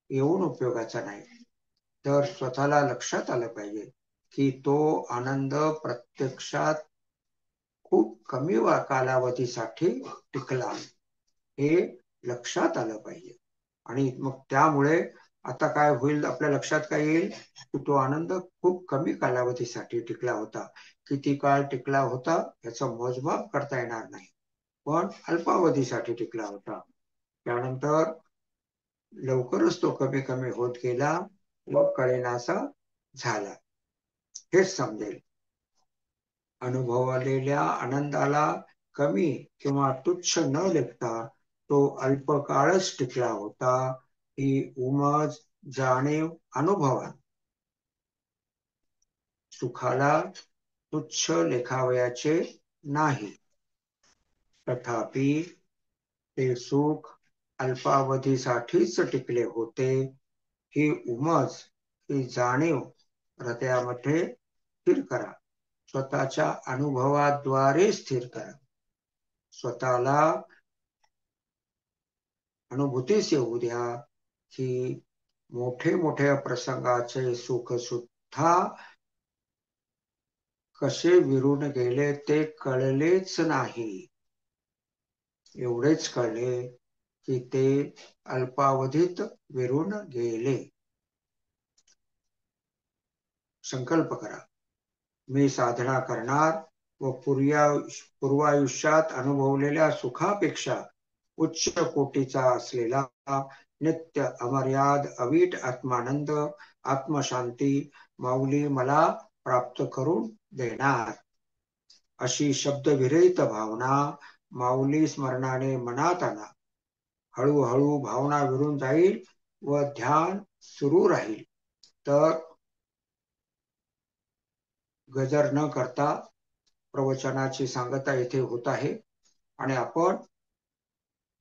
येऊन उपयोगाचा नाही. तर स्वतःला लक्षात आलं पाहिजे की तो आनंद प्रत्यक्षात खूप कमी कालावधीसाठी टिकला, हे लक्षात आलं पाहिजे. आणि मग त्यामुळे आता काय होईल, आपल्या लक्षात काय येईल की तो आनंद खूप कमी कालावधीसाठी टिकला होता. किती काळ टिकला होता याचं मोजमाप करता येणार नाही, पण अल्पावधीसाठी टिकला होता. त्यानंतर लवकरच तो कमी कमी होत गेला व कळेनासा झाला, हेच समजेल. अनुभवलेल्या आनंदाला कमी किंवा तुच्छ न लेखता तो अल्पकाळच टिकला होता, ही उमज जाणीव अनुभवा. सुखाला तुच्छ लेखावयाचे नाही, तथापि ते सुख अल्पावधीसाठीच टिकले होते, ही उमज, ही जाणीव हृदयामध्ये स्थिर करा. स्वतःच्या अनुभवाद्वारे स्थिर करा. स्वतःला अनुभूतीस येऊ द्या की मोठे मोठ्या प्रसंगाचे सुख सुद्धा कसे विरून गेले ते कळलेच नाही. एवढेच कळले की ते अल्पावधीत विरून गेले. संकल्प करा, मी साधना करणार व पूर्वायुष्यात अनुभवलेल्या सुखापेक्षा उच्च कोटीचा असलेला नित्य अमर्याद अवीट आत्मानंद आत्मशांती माऊली मला प्राप्त करून देणार, अशी शब्दविरहित भावना माऊली स्मरणाने मनात आणा. हळूहळू भावना विरून जाईल व ध्यान सुरू राहील. तर गजर न करता प्रवचनाची सांगता येथे होत आहे आणि आपण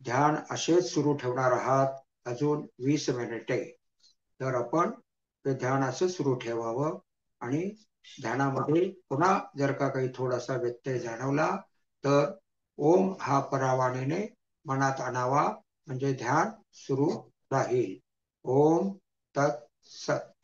ध्यान असेच सुरू ठेवणार आहात अजून 20 मिनिटे. तर आपण ते ध्यान असं सुरू ठेवावं आणि ध्यानामध्ये पुन्हा जर का काही थोडासा व्यत्यय जाणवला तर ओम हा परावाणीने मनात आणावा, म्हणजे ध्यान सुरू राहील. ओम तत् सत.